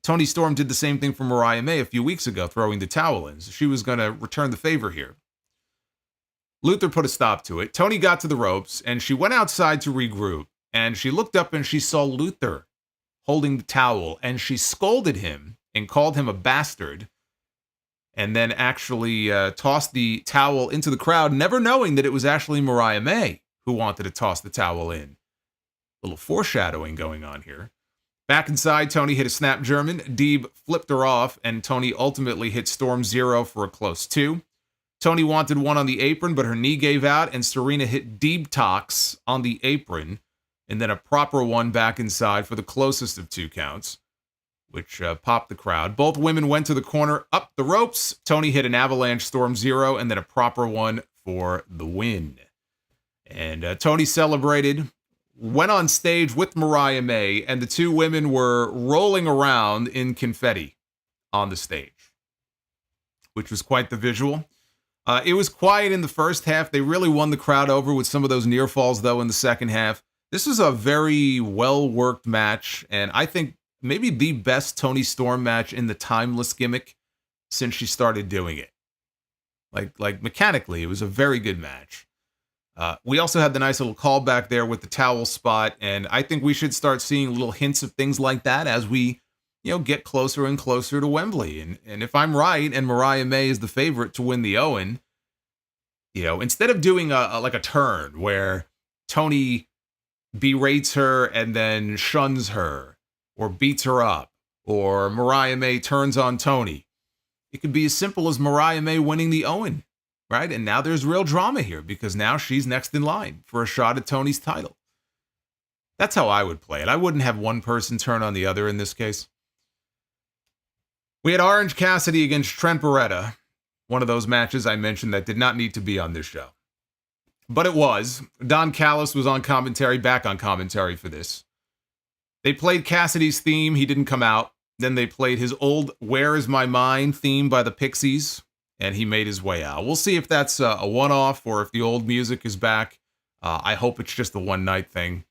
Toni Storm did the same thing for Mariah May a few weeks ago, throwing the towel in. So she was going to return the favor here. Luther put a stop to it. Toni got to the ropes, and she went outside to regroup. And she looked up, and she saw Luther holding the towel, and she scolded him and called him a bastard. And then actually tossed the towel into the crowd, never knowing that it was actually Mariah May who wanted to toss the towel in. A little foreshadowing going on here. Back inside, Toni hit a snap German. Deeb flipped her off, and Toni ultimately hit Storm 0 for a close 2. Toni wanted one on the apron, but her knee gave out, and Serena hit Deeb Tox on the apron, and then a proper one back inside for the closest of 2 counts, which popped the crowd. Both women went to the corner, up the ropes. Toni hit an avalanche Storm 0, and then a proper one for the win. And Toni celebrated, went on stage with Mariah May, and the 2 women were rolling around in confetti on the stage, which was quite the visual. It was quiet in the first half. They really won the crowd over with some of those near falls, though, in the second half. This was a very well-worked match, and I think maybe the best Toni Storm match in the Timeless gimmick since she started doing it. Like mechanically, it was a very good match. We also had the nice little callback there with the towel spot, and I think we should start seeing little hints of things like that as we, get closer and closer to Wembley. And if I'm right, and Mariah May is the favorite to win the Owen, instead of doing a turn where Toni berates her and then shuns her, or beats her up, or Mariah May turns on Toni, it could be as simple as Mariah May winning the Owen, right? And now there's real drama here because now she's next in line for a shot at Toni's title. That's how I would play it. I wouldn't have one person turn on the other in this case. We had Orange Cassidy against Trent Beretta, one of those matches I mentioned that did not need to be on this show. But it was. Don Callis was on commentary, back on commentary for this. They played Cassidy's theme. He didn't come out. Then they played his old Where Is My Mind theme by the Pixies, and he made his way out. We'll see if that's a one-off or if the old music is back. I hope it's just a one-night thing.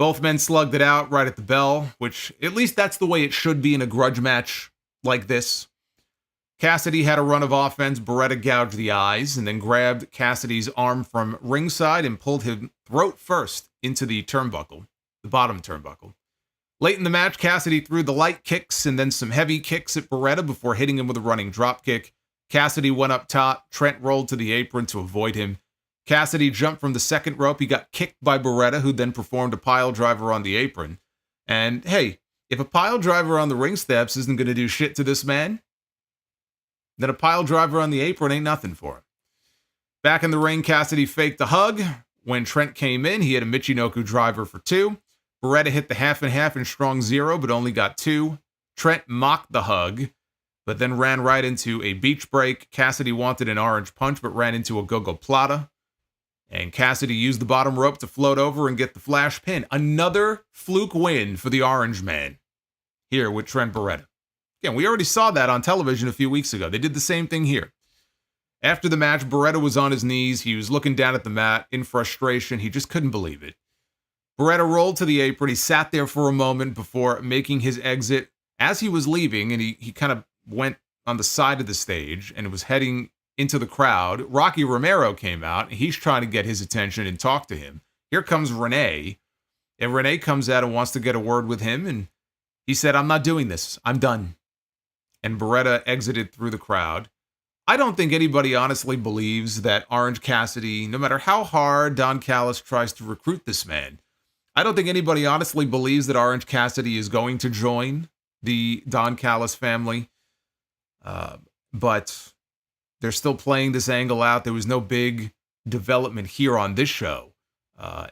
Both men slugged it out right at the bell, which at least that's the way it should be in a grudge match like this. Cassidy had a run of offense. Beretta gouged the eyes and then grabbed Cassidy's arm from ringside and pulled him throat first into the turnbuckle, the bottom turnbuckle. Late in the match, Cassidy threw the light kicks and then some heavy kicks at Beretta before hitting him with a running dropkick. Cassidy went up top. Trent rolled to the apron to avoid him. Cassidy jumped from the second rope. He got kicked by Beretta, who then performed a pile driver on the apron. And hey, if a pile driver on the ring steps isn't going to do shit to this man, then a pile driver on the apron ain't nothing for him. Back in the ring, Cassidy faked a hug. When Trent came in, he had a Michinoku driver for 2. Beretta hit the half and half in strong 0, but only got 2. Trent mocked the hug, but then ran right into a beach break. Cassidy wanted an orange punch, but ran into a go-go plata. And Cassidy used the bottom rope to float over and get the flash pin. Another fluke win for the Orange Man here with Trent Beretta. Again, we already saw that on television a few weeks ago. They did the same thing here. After the match, Beretta was on his knees. He was looking down at the mat in frustration. He just couldn't believe it. Beretta rolled to the apron. He sat there for a moment before making his exit. As he was leaving, and he kind of went on the side of the stage and was heading into the crowd, Rocky Romero came out, and he's trying to get his attention and talk to him. Here comes Renee, and Renee comes out and wants to get a word with him, and he said, "I'm not doing this. I'm done." And Beretta exited through the crowd. I don't think anybody honestly believes that Orange Cassidy, no matter how hard Don Callis tries to recruit this man, I don't think anybody honestly believes that Orange Cassidy is going to join the Don Callis family. But they're still playing this angle out. There was no big development here on this show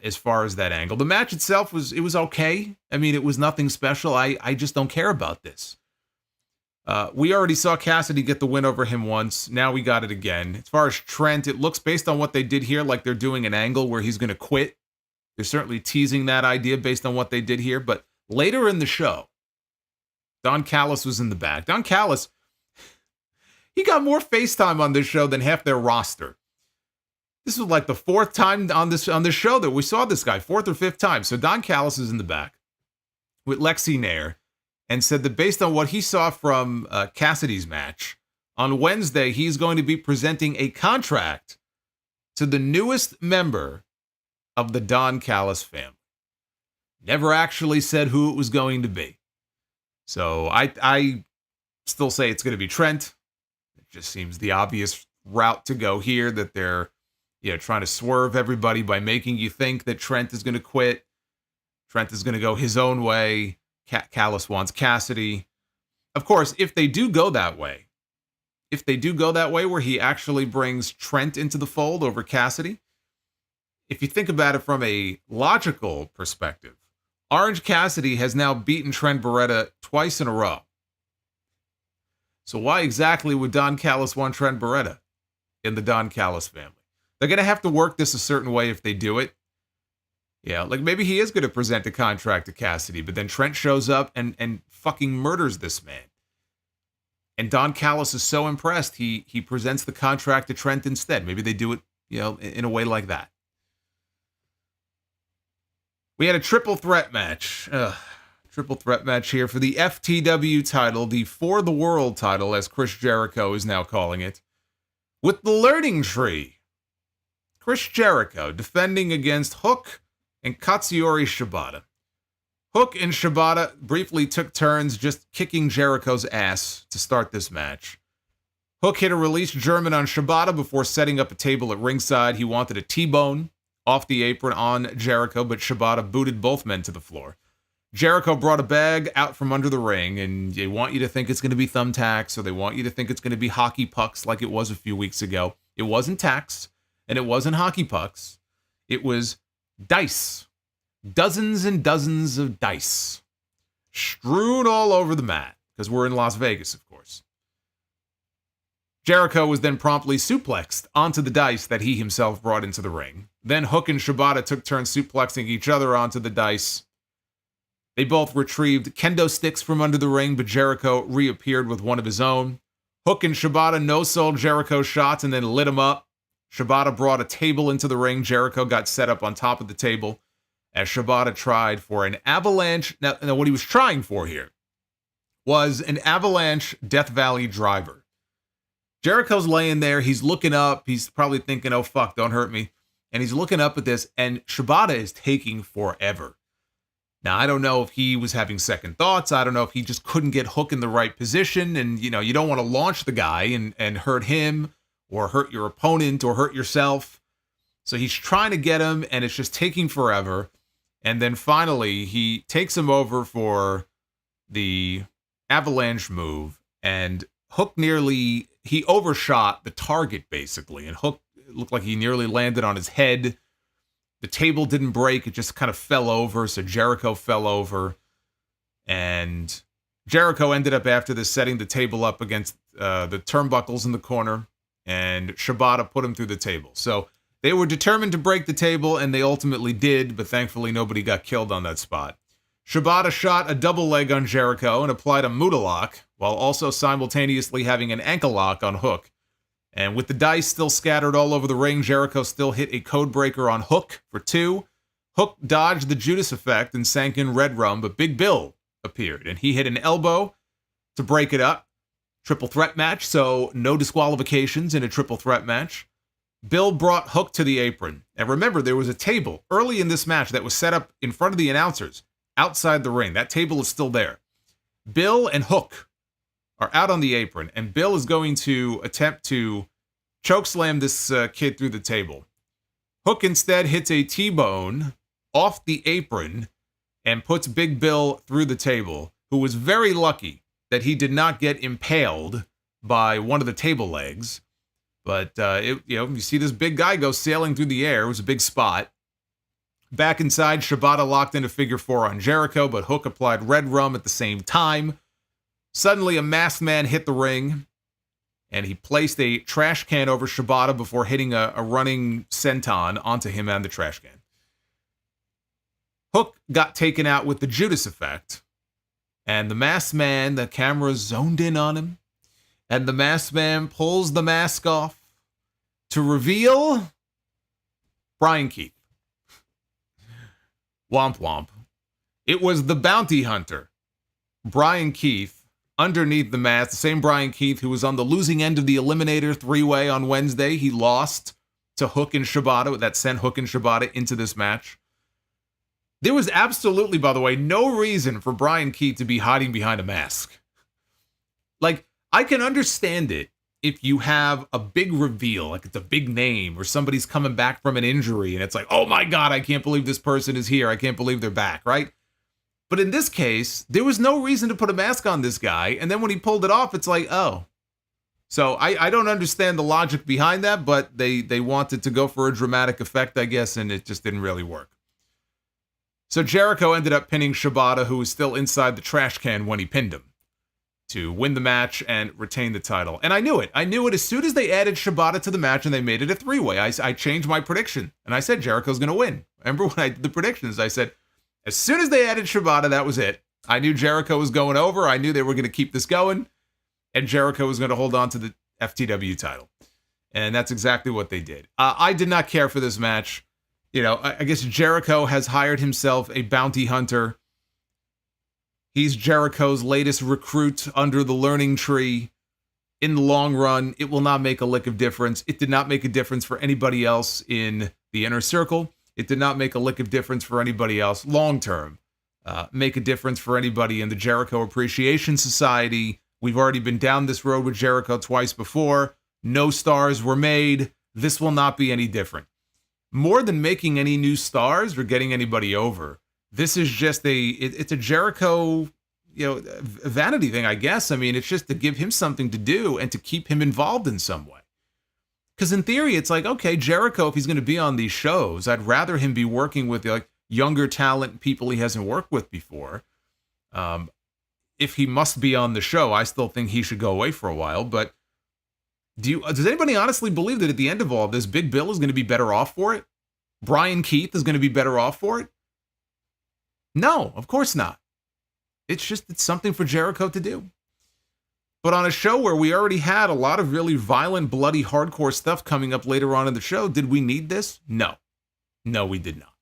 as far as that angle. The match itself was okay. I mean, it was nothing special. I just don't care about this. We already saw Cassidy get the win over him once. Now we got it again. As far as Trent, it looks based on what they did here like they're doing an angle where he's going to quit. They're certainly teasing that idea based on what they did here. But later in the show, Don Callis was in the back. Don Callis, he got more FaceTime on this show than half their roster. This was like the 4th time on this show that we saw this guy, 4th or 5th time. So Don Callis is in the back with Lexi Nair and said that based on what he saw from Cassidy's match, on Wednesday, he's going to be presenting a contract to the newest member of the Don Callis family. Never actually said who it was going to be. So I still say it's going to be Trent. It just seems the obvious route to go here, that they're trying to swerve everybody by making you think that Trent is going to quit. Trent is going to go his own way. Callis wants Cassidy. Of course, if they do go that way where he actually brings Trent into the fold over Cassidy, if you think about it from a logical perspective, Orange Cassidy has now beaten Trent Beretta twice in a row. So why exactly would Don Callis want Trent Beretta in the Don Callis family? They're going to have to work this a certain way if they do it. Yeah, like maybe he is going to present a contract to Cassidy, but then Trent shows up and fucking murders this man. And Don Callis is so impressed, he presents the contract to Trent instead. Maybe they do it, in a way like that. We had a triple threat match. Triple threat match here for the FTW title, the For the World title, as Chris Jericho is now calling it, with the Learning Tree. Chris Jericho defending against Hook and Katsuyori Shibata. Hook and Shibata briefly took turns just kicking Jericho's ass to start this match. Hook hit a release German on Shibata before setting up a table at ringside. He wanted a T-bone off the apron on Jericho, but Shibata booted both men to the floor. Jericho brought a bag out from under the ring, and they want you to think it's going to be thumbtacks, or they want you to think it's going to be hockey pucks like it was a few weeks ago. It wasn't tacks, and it wasn't hockey pucks. It was dice. Dozens and dozens of dice. Strewn all over the mat, because we're in Las Vegas, of course. Jericho was then promptly suplexed onto the dice that he himself brought into the ring. Then Hook and Shibata took turns suplexing each other onto the dice. They both retrieved kendo sticks from under the ring, but Jericho reappeared with one of his own. Hook and Shibata no-sold Jericho shots and then lit him up. Shibata brought a table into the ring. Jericho got set up on top of the table as Shibata tried for an avalanche. Now, what he was trying for here was an avalanche Death Valley driver. Jericho's laying there. He's looking up. He's probably thinking, oh, fuck, don't hurt me. And he's looking up at this, and Shibata is taking forever. Now, I don't know if he was having second thoughts. I don't know if he just couldn't get Hook in the right position. And, you don't want to launch the guy and hurt him or hurt your opponent or hurt yourself. So he's trying to get him, and it's just taking forever. And then finally, he takes him over for the avalanche move. And Hook he overshot the target, basically. And Hook looked like he nearly landed on his head. The table didn't break. It just kind of fell over. So Jericho fell over. And Jericho ended up, after this, setting the table up against the turnbuckles in the corner. And Shibata put him through the table. So they were determined to break the table, and they ultimately did. But thankfully, nobody got killed on that spot. Shibata shot a double leg on Jericho and applied a Muda lock, while also simultaneously having an ankle lock on Hook. And with the dice still scattered all over the ring, Jericho still hit a code breaker on Hook for 2. Hook dodged the Judas effect and sank in Red Rum, but Big Bill appeared, and he hit an elbow to break it up. Triple threat match, so no disqualifications in a triple threat match. Bill brought Hook to the apron. And remember, there was a table early in this match that was set up in front of the announcers outside the ring. That table is still there. Bill and Hook are out on the apron, and Bill is going to attempt to chokeslam this kid through the table. Hook instead hits a T-bone off the apron and puts Big Bill through the table, who was very lucky that he did not get impaled by one of the table legs. But, you see this big guy go sailing through the air. It was a big spot. Back inside, Shibata locked in a figure 4 on Jericho, but Hook applied Red Rum at the same time. Suddenly, a masked man hit the ring, and he placed a trash can over Shibata before hitting a running senton onto him and the trash can. Hook got taken out with the Judas effect, and the masked man, the camera zoned in on him, and the masked man pulls the mask off to reveal Bryan Keith. Womp womp. It was the bounty hunter, Bryan Keith, underneath the mask, the same Bryan Keith who was on the losing end of the Eliminator 3-way on Wednesday. He lost to Hook and Shibata. That sent Hook and Shibata into this match. There was absolutely, by the way, no reason for Bryan Keith to be hiding behind a mask. Like, I can understand it if you have a big reveal, like it's a big name, or somebody's coming back from an injury, and it's like, oh my God, I can't believe this person is here. I can't believe they're back, right? But in this case, there was no reason to put a mask on this guy. And then when he pulled it off, it's like, oh. So I don't understand the logic behind that, but they wanted to go for a dramatic effect, I guess, and it just didn't really work. So Jericho ended up pinning Shibata, who was still inside the trash can when he pinned him, to win the match and retain the title. And I knew it. I knew it as soon as they added Shibata to the match and they made it a 3-way. I changed my prediction, and I said Jericho's going to win. Remember when I did the predictions? I said, as soon as they added Shibata, that was it. I knew Jericho was going over. I knew they were going to keep this going. And Jericho was going to hold on to the FTW title. And that's exactly what they did. I did not care for this match. I guess Jericho has hired himself a bounty hunter. He's Jericho's latest recruit under the learning tree. In the long run, it will not make a lick of difference. It did not make a difference for anybody else in the inner circle. It did not make a lick of difference for anybody else long-term. Make a difference for anybody in the Jericho Appreciation Society. We've already been down this road with Jericho twice before. No stars were made. This will not be any different. More than making any new stars or getting anybody over, this is just it's a Jericho, vanity thing, I guess. I mean, it's just to give him something to do and to keep him involved in some way. Because in theory, it's like, okay, Jericho, if he's going to be on these shows, I'd rather him be working with younger talent, people he hasn't worked with before. If he must be on the show, I still think he should go away for a while. But does anybody honestly believe that at the end of all this, Big Bill is going to be better off for it? Bryan Keith is going to be better off for it? No, of course not. It's something for Jericho to do. But on a show where we already had a lot of really violent, bloody, hardcore stuff coming up later on in the show, did we need this? No. No, we did not.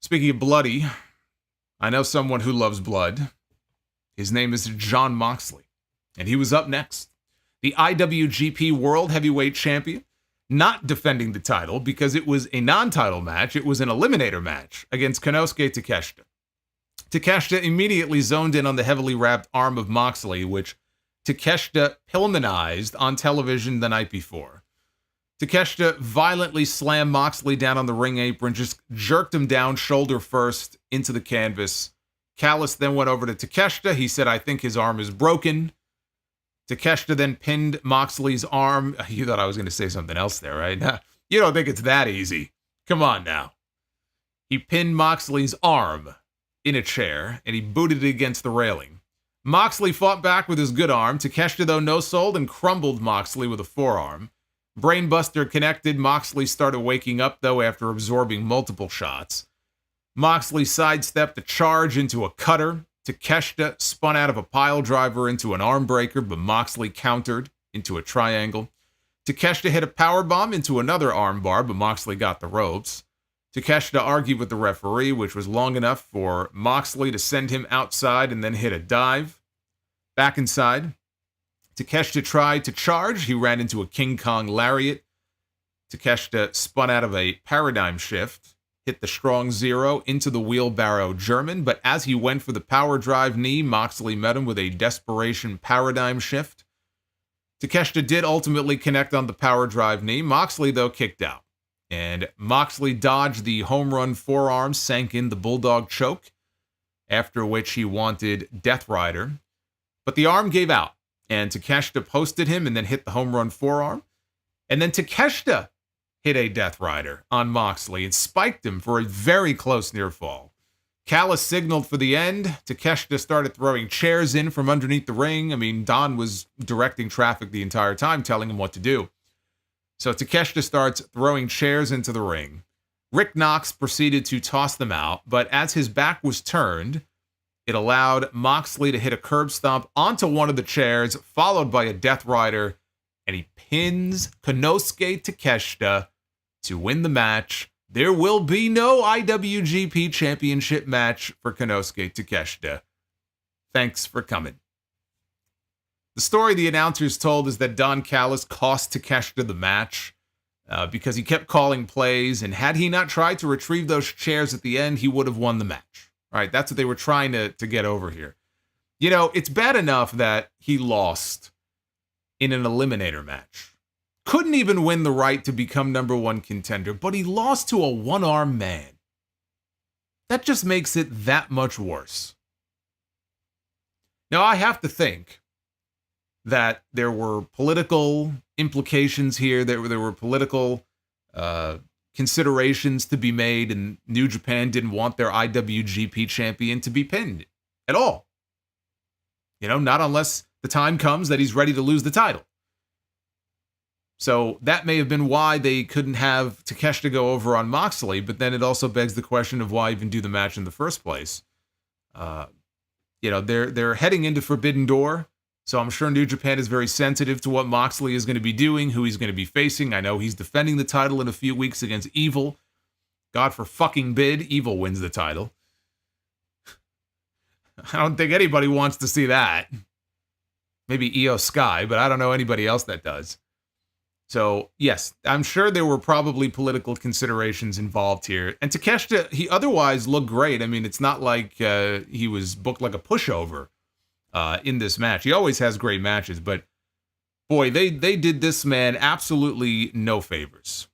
Speaking of bloody, I know someone who loves blood. His name is Jon Moxley, and he was up next. The IWGP World Heavyweight Champion, not defending the title because it was a non-title match. It was an eliminator match against Konosuke Takeshita. Takeshita immediately zoned in on the heavily wrapped arm of Moxley, which Takeshita Pillmanized on television the night before. Takeshita violently slammed Moxley down on the ring apron, just jerked him down shoulder first into the canvas. Callis then went over to Takeshita. He said, "I think his arm is broken." Takeshita then pinned Moxley's arm. You thought I was going to say something else there, right? You don't think it's that easy. Come on now. He pinned Moxley's arm in a chair, and he booted it against the railing. Moxley fought back with his good arm. Takeshita, though, no-sold and crumbled Moxley with a forearm. Brainbuster connected. Moxley started waking up, though, after absorbing multiple shots. Moxley sidestepped a charge into a cutter. Takeshita spun out of a pile driver into an arm breaker, but Moxley countered into a triangle. Takeshita hit a powerbomb into another arm bar, but Moxley got the ropes. Takeshita argued with the referee, which was long enough for Moxley to send him outside and then hit a dive. Back inside, Takeshita tried to charge. He ran into a King Kong lariat. Takeshita spun out of a paradigm shift, hit the strong zero into the wheelbarrow German, but as he went for the power drive knee, Moxley met him with a desperation paradigm shift. Takeshita did ultimately connect on the power drive knee. Moxley, though, kicked out. And Moxley dodged the home run forearm, sank in the bulldog choke, after which he wanted Death Rider. But the arm gave out, and Takeshita posted him and then hit the home run forearm. And then Takeshita hit a Death Rider on Moxley and spiked him for a very close near fall. Callis signaled for the end. Takeshita started throwing chairs in from underneath the ring. I mean, Don was directing traffic the entire time, telling him what to do. So Takeshita starts throwing chairs into the ring. Rick Knox proceeded to toss them out, but as his back was turned, it allowed Moxley to hit a curb stomp onto one of the chairs, followed by a Death Rider, and he pins Konosuke Takeshita to win the match. There will be no IWGP Championship match for Konosuke Takeshita. Thanks for coming. The story the announcers told is that Don Callis cost Takeshita the match because he kept calling plays, and had he not tried to retrieve those chairs at the end, he would have won the match. All right, that's what they were trying to get over here. You know, it's bad enough that he lost in an eliminator match. Couldn't even win the right to become number one contender, but he lost to a one-armed man. That just makes it that much worse. Now, I have to think that there were political implications here, there were political considerations to be made, and New Japan didn't want their IWGP champion to be pinned at all. You know, not unless the time comes that he's ready to lose the title. So that may have been why they couldn't have Takeshita go over on Moxley, but then it also begs the question of why even do the match in the first place. You know, they're heading into Forbidden Door, so I'm sure New Japan is very sensitive to what Moxley is going to be doing, who he's going to be facing. I know he's defending the title in a few weeks against Evil. God for fucking bid, Evil wins the title. I don't think anybody wants to see that. Maybe Io Sky, but I don't know anybody else that does. So, yes, I'm sure there were probably political considerations involved here. And Takeshita, he otherwise looked great. I mean, it's not like he was booked like a pushover in this match. He always has great matches, but boy, they did this man absolutely no favors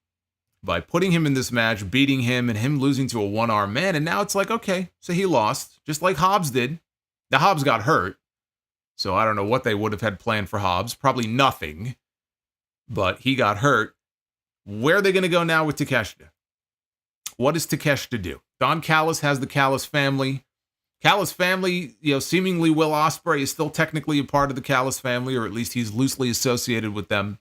by putting him in this match, beating him, and him losing to a one-armed man. And now it's like, okay, so he lost, just like Hobbs did. Now, Hobbs got hurt, so I don't know what they would have had planned for Hobbs. Probably nothing. But he got hurt. Where are they going to go now with Takeshita? What does Takeshita do? Don Callis has the Callis family. Callis family, you know, seemingly Will Ospreay is still technically a part of the Callis family, or at least he's loosely associated with them.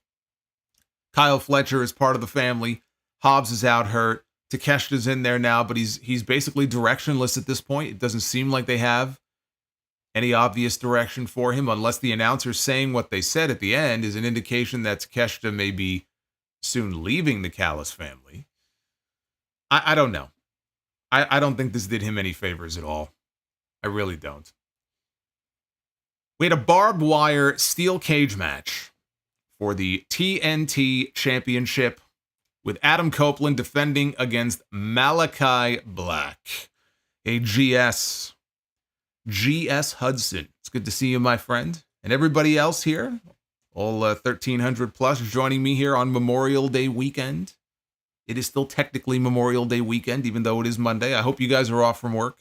Kyle Fletcher is part of the family. Hobbs is out hurt. Takeshita's in there now, but he's basically directionless at this point. It doesn't seem like they have any obvious direction for him, unless the announcer saying what they said at the end is an indication that Takeshita may be soon leaving the Callis family. I don't know. I don't think this did him any favors at all. I really don't. We had a barbed wire steel cage match for the TNT Championship, with Adam Copeland defending against Malakai Black, a GS Hudson. It's good to see you, my friend. And everybody else here, all 1,300 plus, joining me here on Memorial Day weekend. It is still technically Memorial Day weekend, even though it is Monday. I hope you guys are off from work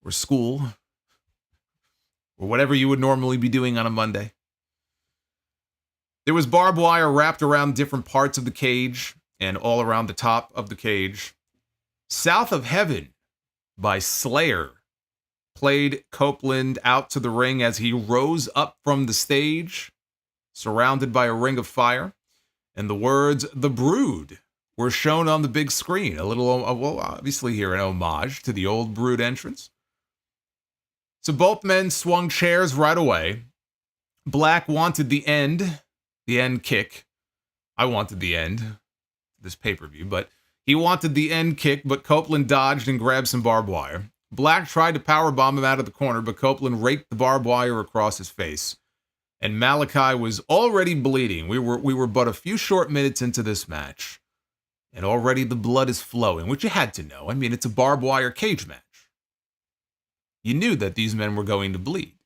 or school or whatever you would normally be doing on a Monday. There was barbed wire wrapped around different parts of the cage and all around the top of the cage. South of Heaven by Slayer played Copeland out to the ring as he rose up from the stage, surrounded by a ring of fire. And the words, "The Brood," were shown on the big screen. A little, well, obviously here, an homage to the old Brood entrance. So both men swung chairs right away. Black wanted the end kick. I wanted the end, this pay-per-view, but he wanted the end kick, but Copeland dodged and grabbed some barbed wire. Black tried to powerbomb him out of the corner, but Copeland raked the barbed wire across his face. And Malakai was already bleeding. We were but a few short minutes into this match, and already the blood is flowing, which you had to know. I mean, it's a barbed wire cage match. You knew that these men were going to bleed.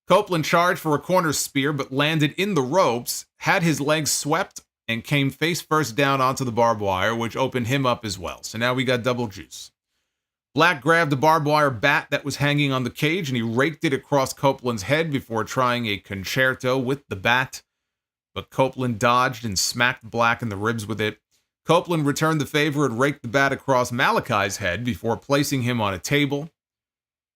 Copeland charged for a corner spear, but landed in the ropes, had his legs swept, and came face first down onto the barbed wire, which opened him up as well. So now we got double juice. Black grabbed the barbed wire bat that was hanging on the cage, and he raked it across Copeland's head before trying a concerto with the bat. But Copeland dodged and smacked Black in the ribs with it. Copeland returned the favor and raked the bat across Malakai's head before placing him on a table.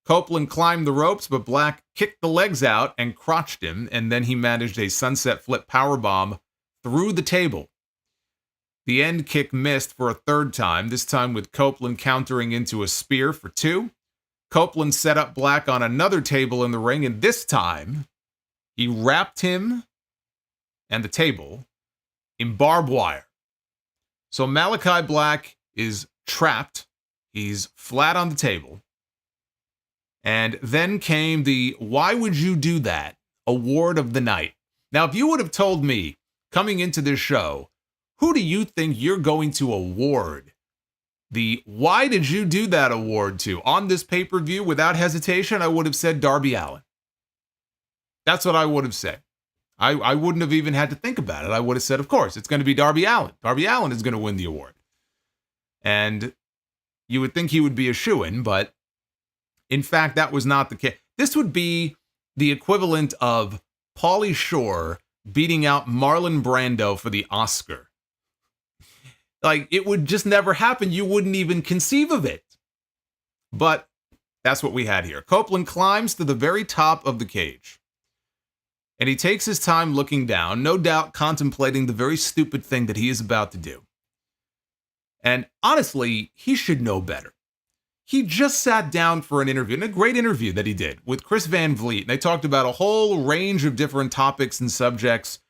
Copeland climbed the ropes, but Black kicked the legs out and crotched him, and then he managed a sunset flip powerbomb through the table. The end kick missed for a third time, this time with Copeland countering into a spear for 2. Copeland set up Black on another table in the ring, and this time he wrapped him and the table in barbed wire. So Malakai Black is trapped. He's flat on the table. And then came the "Why would you do that?" award of the night. Now, if you would have told me coming into this show, who do you think you're going to award the "Why did you do that" award to on this pay-per-view, without hesitation, I would have said Darby Allin. That's what I would have said. I wouldn't have even had to think about it. I would have said, of course, it's going to be Darby Allin. Darby Allin is going to win the award. And you would think he would be a shoo-in, but in fact, that was not the case. This would be the equivalent of Pauly Shore beating out Marlon Brando for the Oscar. Like, it would just never happen. You wouldn't even conceive of it. But that's what we had here. Copeland climbs to the very top of the cage. And he takes his time looking down, no doubt contemplating the very stupid thing that he is about to do. And honestly, he should know better. He just sat down for an interview, and a great interview that he did with Chris Van Vliet. And they talked about a whole range of different topics and subjects.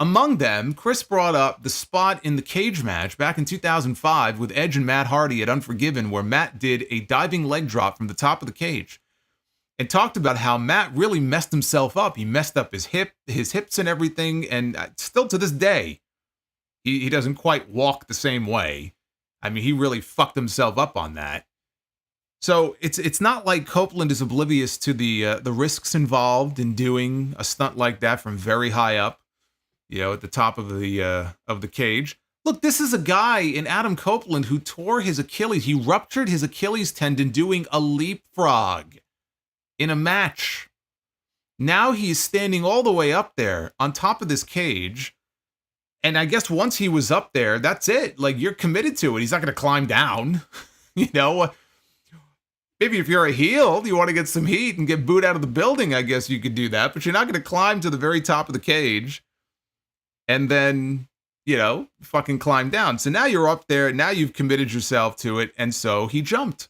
Among them, Chris brought up the spot in the cage match back in 2005 with Edge and Matt Hardy at Unforgiven, where Matt did a diving leg drop from the top of the cage, and talked about how Matt really messed himself up. He messed up his hips and everything, and still to this day, he doesn't quite walk the same way. I mean, he really fucked himself up on that. So it's not like Copeland is oblivious to the risks involved in doing a stunt like that from very high up, at the top of the cage. Look, this is a guy in Adam Copeland who tore his Achilles. He ruptured his Achilles tendon doing a leapfrog in a match. Now he's standing all the way up there on top of this cage. And I guess once he was up there, that's it. Like, you're committed to it. He's not going to climb down, Maybe if you're a heel, you want to get some heat and get booed out of the building, I guess you could do that. But you're not going to climb to the very top of the cage and then fucking climb down. So now you're up there. Now you've committed yourself to it. And so he jumped.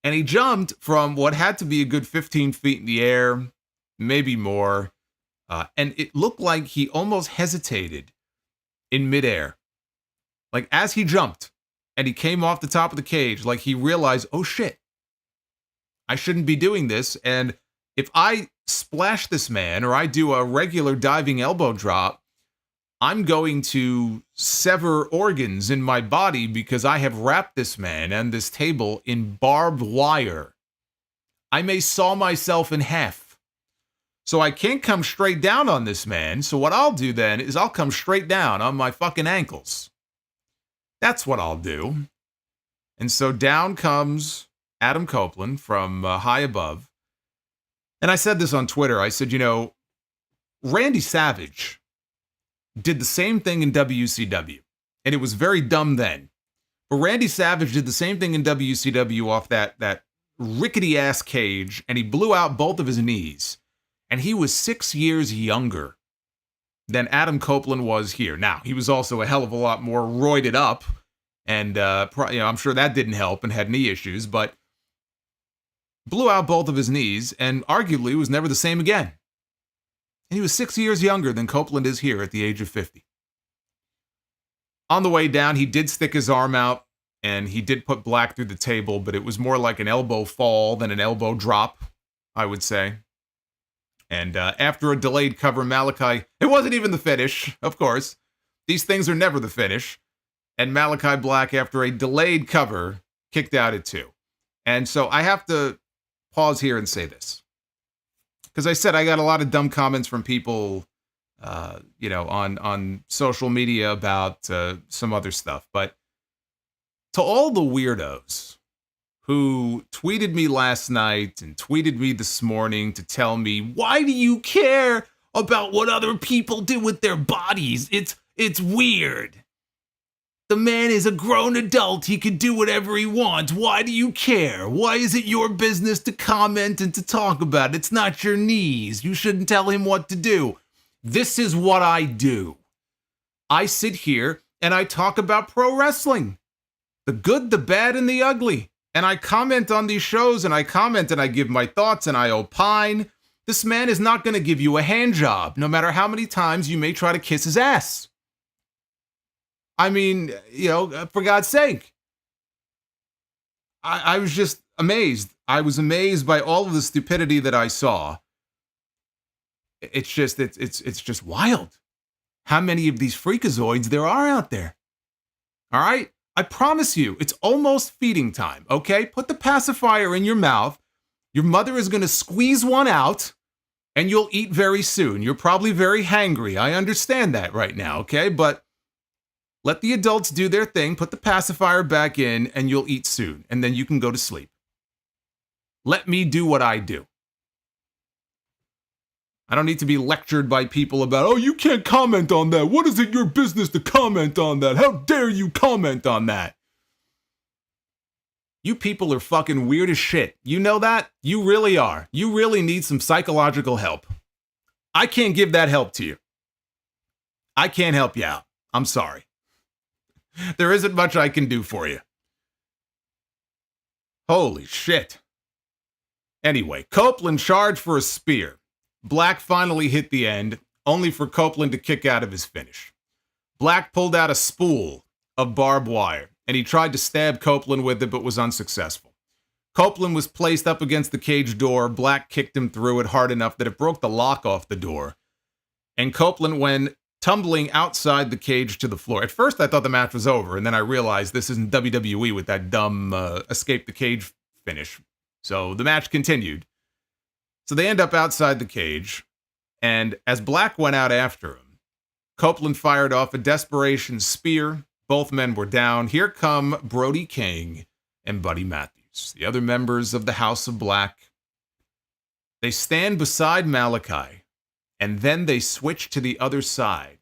And he jumped from what had to be a good 15 feet in the air, maybe more. And it looked like he almost hesitated in midair. Like as he jumped and he came off the top of the cage, like he realized, oh shit, I shouldn't be doing this. And if I splash this man or I do a regular diving elbow drop, I'm going to sever organs in my body because I have wrapped this man and this table in barbed wire. I may saw myself in half. So I can't come straight down on this man. So what I'll do then is I'll come straight down on my fucking ankles. That's what I'll do. And so down comes Adam Copeland from high above. And I said this on Twitter. I said, Randy Savage did the same thing in WCW. And it was very dumb then. But Randy Savage did the same thing in WCW off that rickety-ass cage, and he blew out both of his knees. And he was 6 years younger than Adam Copeland was here. Now, he was also a hell of a lot more roided up, and I'm sure that didn't help and had knee issues, but blew out both of his knees and arguably was never the same again. And he was 6 years younger than Copeland is here at the age of 50. On the way down, he did stick his arm out, and he did put Black through the table, but it was more like an elbow fall than an elbow drop, I would say. And after a delayed cover, Malakai, it wasn't even the finish, of course. These things are never the finish. And Malakai Black, after a delayed cover, kicked out at 2. And so I have to pause here and say this. Because I said I got a lot of dumb comments from people, on social media about some other stuff. But to all the weirdos who tweeted me last night and tweeted me this morning to tell me, why do you care about what other people do with their bodies? It's weird. The man is a grown adult. He can do whatever he wants. Why do you care? Why is it your business to comment and to talk about it? It's not your knees. You shouldn't tell him what to do. This is what I do. I sit here and I talk about pro wrestling. The good, the bad, and the ugly. And I comment on these shows and I comment and I give my thoughts and I opine. This man is not going to give you a hand job, no matter how many times you may try to kiss his ass. I mean, for God's sake. I was just amazed. I was amazed by all of the stupidity that I saw. It's just wild how many of these freakazoids there are out there. All right? I promise you, it's almost feeding time, okay? Put the pacifier in your mouth. Your mother is going to squeeze one out, and you'll eat very soon. You're probably very hangry. I understand that right now, okay? But let the adults do their thing, put the pacifier back in, and you'll eat soon, and then you can go to sleep. Let me do what I do. I don't need to be lectured by people about, oh, you can't comment on that. What is it your business to comment on that? How dare you comment on that? You people are fucking weird as shit. You know that? You really are. You really need some psychological help. I can't give that help to you. I can't help you out. I'm sorry. There isn't much I can do for you. Holy shit. Anyway, Copeland charged for a spear. Black finally hit the end, only for Copeland to kick out of his finish. Black pulled out a spool of barbed wire, and he tried to stab Copeland with it, but was unsuccessful. Copeland was placed up against the cage door. Black kicked him through it hard enough that it broke the lock off the door. And Copeland went tumbling outside the cage to the floor. At first, I thought the match was over, and then I realized this isn't WWE with that dumb escape the cage finish. So the match continued. So they end up outside the cage, and as Black went out after him, Copeland fired off a desperation spear. Both men were down. Here come Brody King and Buddy Matthews, the other members of the House of Black. They stand beside Malakai, and then they switch to the other side,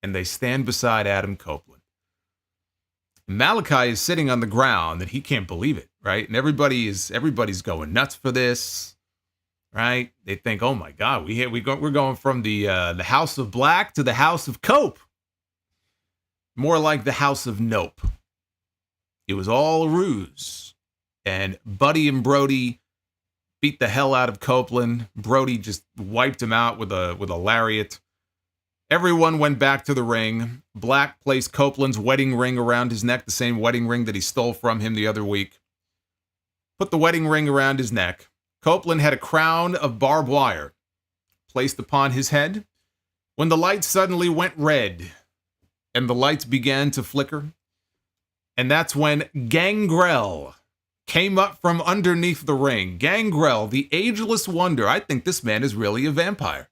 and they stand beside Adam Copeland. Malakai is sitting on the ground, and he can't believe it, right? And everybody's going nuts for this. Right? They think, oh my God, we're going from the House of Black to the House of Cope. more like the House of Nope. It was all a ruse. And Buddy and Brody beat the hell out of Copeland. Brody just wiped him out with a lariat. Everyone went back to the ring. Black placed Copeland's wedding ring around his neck, the same wedding ring that he stole from him the other week. Put the wedding ring around his neck. Copeland had a crown of barbed wire placed upon his head. When the lights suddenly went red and the lights began to flicker, and that's when Gangrel came up from underneath the ring. Gangrel, the ageless wonder. I think this man is really a vampire.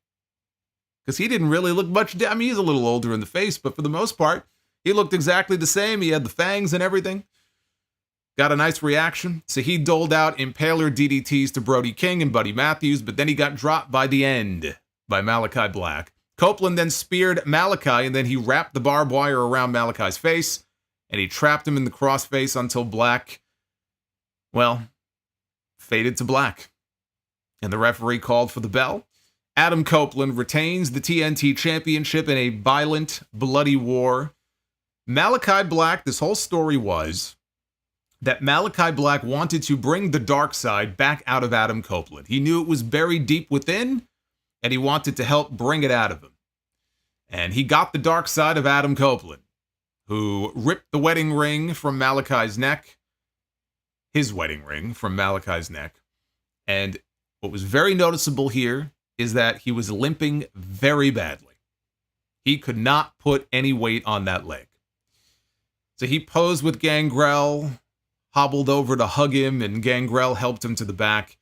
Because he didn't really look much. I mean, he's a little older in the face, but for the most part, he looked exactly the same. He had the fangs and everything. Got a nice reaction. So he doled out impaler DDTs to Brody King and Buddy Matthews, but then he got dropped by the end by Malakai Black. Copeland then speared Malakai, and then he wrapped the barbed wire around Malakai's face, and he trapped him in the crossface until Black, well, faded to black. And the referee called for the bell. Adam Copeland retains the TNT Championship in a violent, bloody war. Malakai Black, this whole story was that Malakai Black wanted to bring the dark side back out of Adam Copeland. He knew it was buried deep within, and he wanted to help bring it out of him. And he got the dark side of Adam Copeland, who ripped the wedding ring from Malakai's neck, his wedding ring from Malakai's neck. And what was very noticeable here is that he was limping very badly. He could not put any weight on that leg. So he posed with Gangrel, hobbled over to hug him, and Gangrel helped him to the back.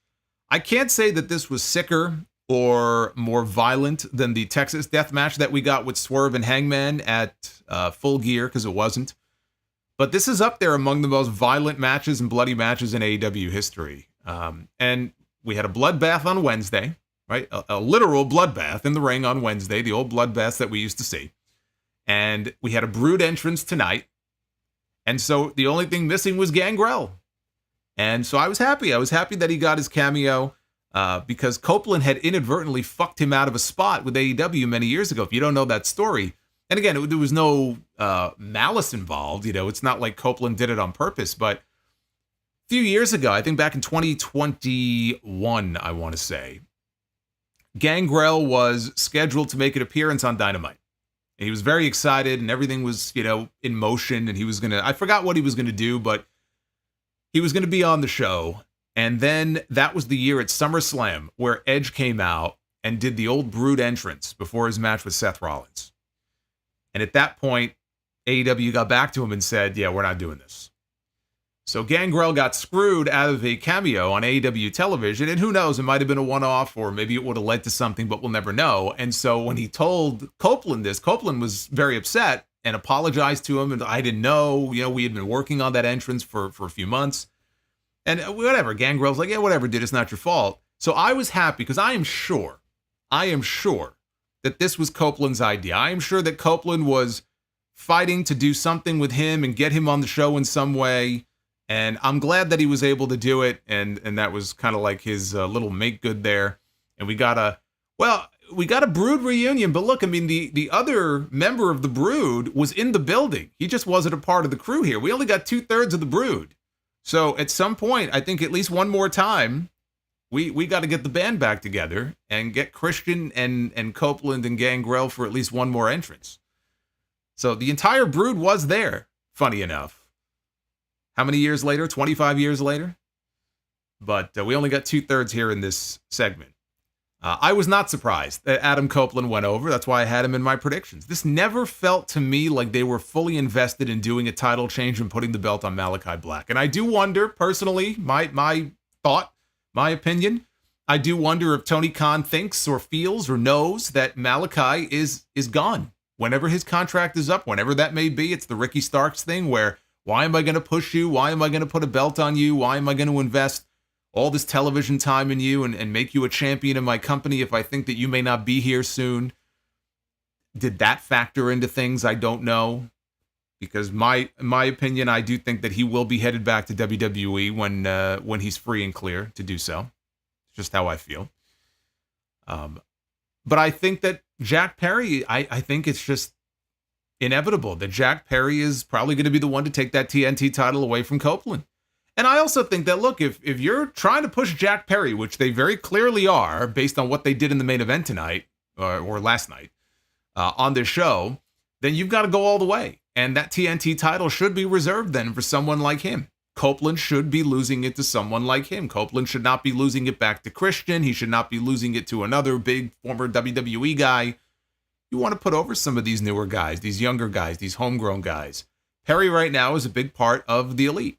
I can't say that this was sicker or more violent than the Texas death match that we got with Swerve and Hangman at Full Gear, because it wasn't. But this is up there among the most violent matches and bloody matches in AEW history. And we had a bloodbath on Wednesday. Right? A literal bloodbath in the ring on Wednesday, the old bloodbaths that we used to see. And we had a Brood entrance tonight. And so the only thing missing was Gangrel. And so I was happy. I was happy that he got his cameo because Copeland had inadvertently fucked him out of a spot with AEW many years ago. If you don't know that story. And again, there was no malice involved. You know, it's not like Copeland did it on purpose. But a few years ago, I think back in 2021, I want to say, Gangrel was scheduled to make an appearance on Dynamite. And he was very excited and everything was, you know, in motion. And he was going to, I forgot what he was going to do, but he was going to be on the show. And then that was the year at SummerSlam where Edge came out and did the old Brood entrance before his match with Seth Rollins. And at that point, AEW got back to him and said, yeah, we're not doing this. So Gangrel got screwed out of a cameo on AEW television, and who knows, it might have been a one-off, or maybe it would have led to something, but we'll never know. And so when he told Copeland this, Copeland was very upset and apologized to him, and I didn't know, you know, we had been working on that entrance for a few months. And whatever, Gangrel's like, yeah, whatever, dude, it's not your fault. So I was happy, because I am sure that this was Copeland's idea. I am sure that Copeland was fighting to do something with him and get him on the show in some way. And I'm glad that he was able to do it, and that was kind of like his little make good there. And we got a Brood reunion, but look, I mean, the other member of the Brood was in the building. He just wasn't a part of the crew here. We only got 2/3 of the Brood. So at some point, I think at least one more time, we got to get the band back together and get Christian and Copeland and Gangrel for at least one more entrance. So the entire Brood was there, funny enough. How many years later? 25 years later? But we only got 2/3 here in this segment. I was not surprised that Adam Copeland went over. That's why I had him in my predictions. This never felt to me like they were fully invested in doing a title change and putting the belt on Malakai Black. And I do wonder, personally, my thought, my opinion, I do wonder if Tony Khan thinks or feels or knows that Malakai is gone. Whenever his contract is up, whenever that may be, it's the Ricky Starks thing where, why am I going to push you? Why am I going to put a belt on you? Why am I going to invest all this television time in you and make you a champion in my company if I think that you may not be here soon? Did that factor into things? I don't know. Because my opinion, I do think that he will be headed back to WWE when he's free and clear to do so. It's just how I feel. But I think that Jack Perry, I think it's just inevitable that Jack Perry is probably going to be the one to take that TNT title away from Copeland. And I also think that, look, if you're trying to push Jack Perry, which they very clearly are, based on what they did in the main event tonight, or last night, on this show, then you've got to go all the way. And that TNT title should be reserved then for someone like him. Copeland should be losing it to someone like him. Copeland should not be losing it back to Christian. He should not be losing it to another big former WWE guy. You want to put over some of these newer guys, these younger guys, these homegrown guys. Perry right now is a big part of the Elite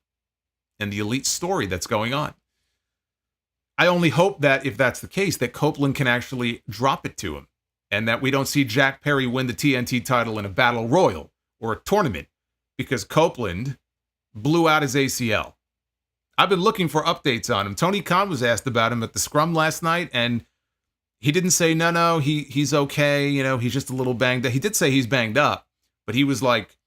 and the Elite story that's going on. I only hope that if that's the case, that Copeland can actually drop it to him and that we don't see Jack Perry win the TNT title in a battle royal or a tournament because Copeland blew out his ACL. I've been looking for updates on him. Tony Khan was asked about him at the scrum last night, and he didn't say, no, he's okay. He's just a little banged up. He did say he's banged up, but he was like,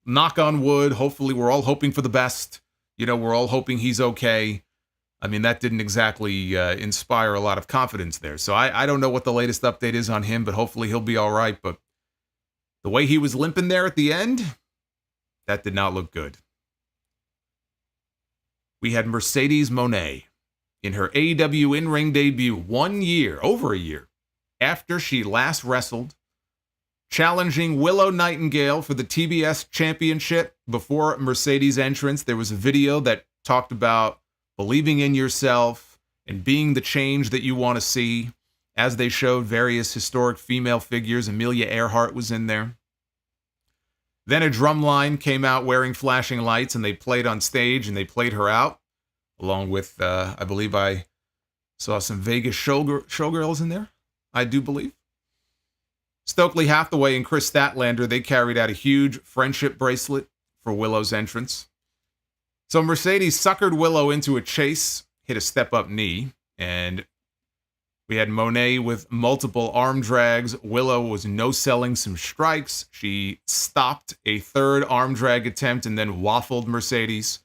knock on wood. Hopefully we're all hoping for the best. We're all hoping he's okay. I mean, that didn't exactly inspire a lot of confidence there. So I don't know what the latest update is on him, but hopefully he'll be all right. But the way he was limping there at the end, that did not look good. We had Mercedes Mone in her AEW in-ring debut over a year, after she last wrestled, challenging Willow Nightingale for the TBS Championship. Before Mercedes' entrance, there was a video that talked about believing in yourself and being the change that you want to see, as they showed various historic female figures. Amelia Earhart was in there. Then a drum line came out wearing flashing lights, and they played on stage, and they played her out, along with, I believe I saw some Vegas showgirls in there, I do believe. Stokely Hathaway and Chris Statlander, they carried out a huge friendship bracelet for Willow's entrance. So Mercedes suckered Willow into a chase, hit a step-up knee, and we had Monet with multiple arm drags. Willow was no-selling some strikes. She stopped a third arm drag attempt and then waffled Mercedes.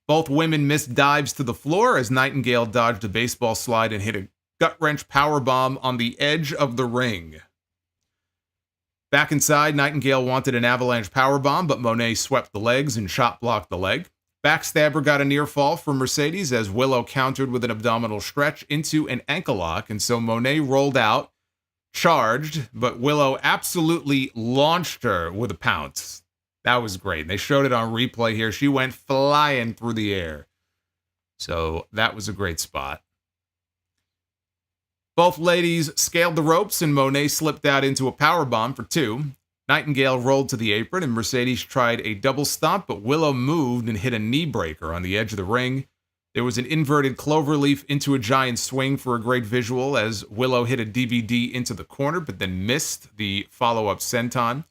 Both women missed dives to the floor as Nightingale dodged a baseball slide and hit a gut-wrench powerbomb on the edge of the ring. Back inside, Nightingale wanted an avalanche powerbomb, but Monet swept the legs and shot-blocked the leg. Backstabber got a near fall from Mercedes as Willow countered with an abdominal stretch into an ankle lock, and so Monet rolled out, charged, but Willow absolutely launched her with a pounce. That was great. They showed it on replay here. She went flying through the air. So that was a great spot. Both ladies scaled the ropes, and Monet slipped out into a powerbomb for two. Nightingale rolled to the apron, and Mercedes tried a double stomp, but Willow moved and hit a knee breaker on the edge of the ring. There was an inverted cloverleaf into a giant swing for a great visual as Willow hit a DVD into the corner, but then missed the follow-up senton.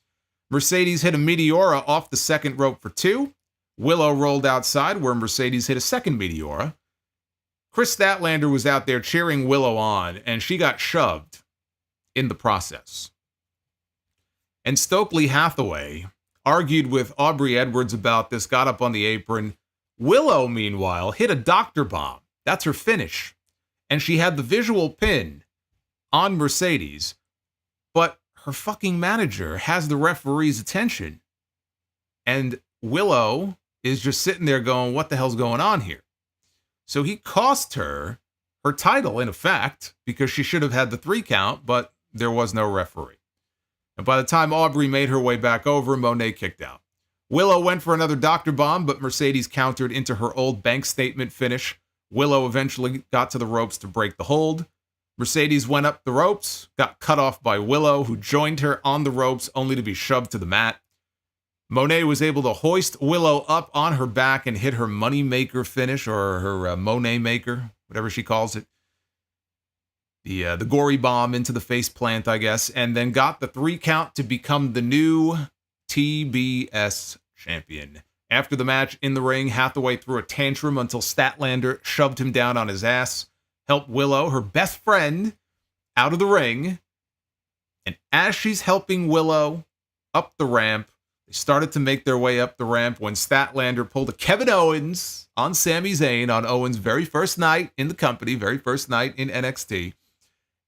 Mercedes hit a Meteora off the second rope for two. Willow rolled outside where Mercedes hit a second Meteora. Chris Statlander was out there cheering Willow on, and she got shoved in the process. And Stokely Hathaway argued with Aubrey Edwards about this, got up on the apron. Willow, meanwhile, hit a doctor bomb. That's her finish. And she had the visual pin on Mercedes, but her fucking manager has the referee's attention. And Willow is just sitting there going, what the hell's going on here? So he cost her title, in effect, because she should have had the 3 count, but there was no referee. And by the time Aubrey made her way back over, Monet kicked out. Willow went for another doctor bomb, but Mercedes countered into her old bank statement finish. Willow eventually got to the ropes to break the hold. Mercedes went up the ropes, got cut off by Willow, who joined her on the ropes only to be shoved to the mat. Monet was able to hoist Willow up on her back and hit her money maker finish, or her Monet maker, whatever she calls it. The gory bomb into the face plant, I guess, and then got the 3 count to become the new TBS champion. After the match in the ring, Hathaway threw a tantrum until Statlander shoved him down on his ass, helped Willow, her best friend, out of the ring. And as she's helping Willow up the ramp, they started to make their way up the ramp when Statlander pulled a Kevin Owens on Sami Zayn on Owens' very first night in the company, very first night in NXT.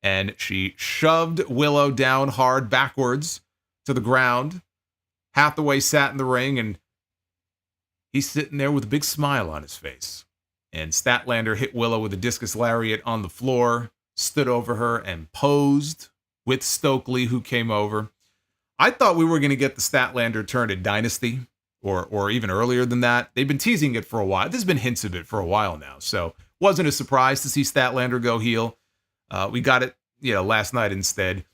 And she shoved Willow down hard backwards to the ground. Hathaway sat in the ring, and he's sitting there with a big smile on his face. And Statlander hit Willow with a discus lariat on the floor, stood over her, and posed with Stokely, who came over. I thought we were going to get the Statlander turn at Dynasty, or even earlier than that. They've been teasing it for a while. There's been hints of it for a while now, so wasn't a surprise to see Statlander go heel. We got it, last night instead.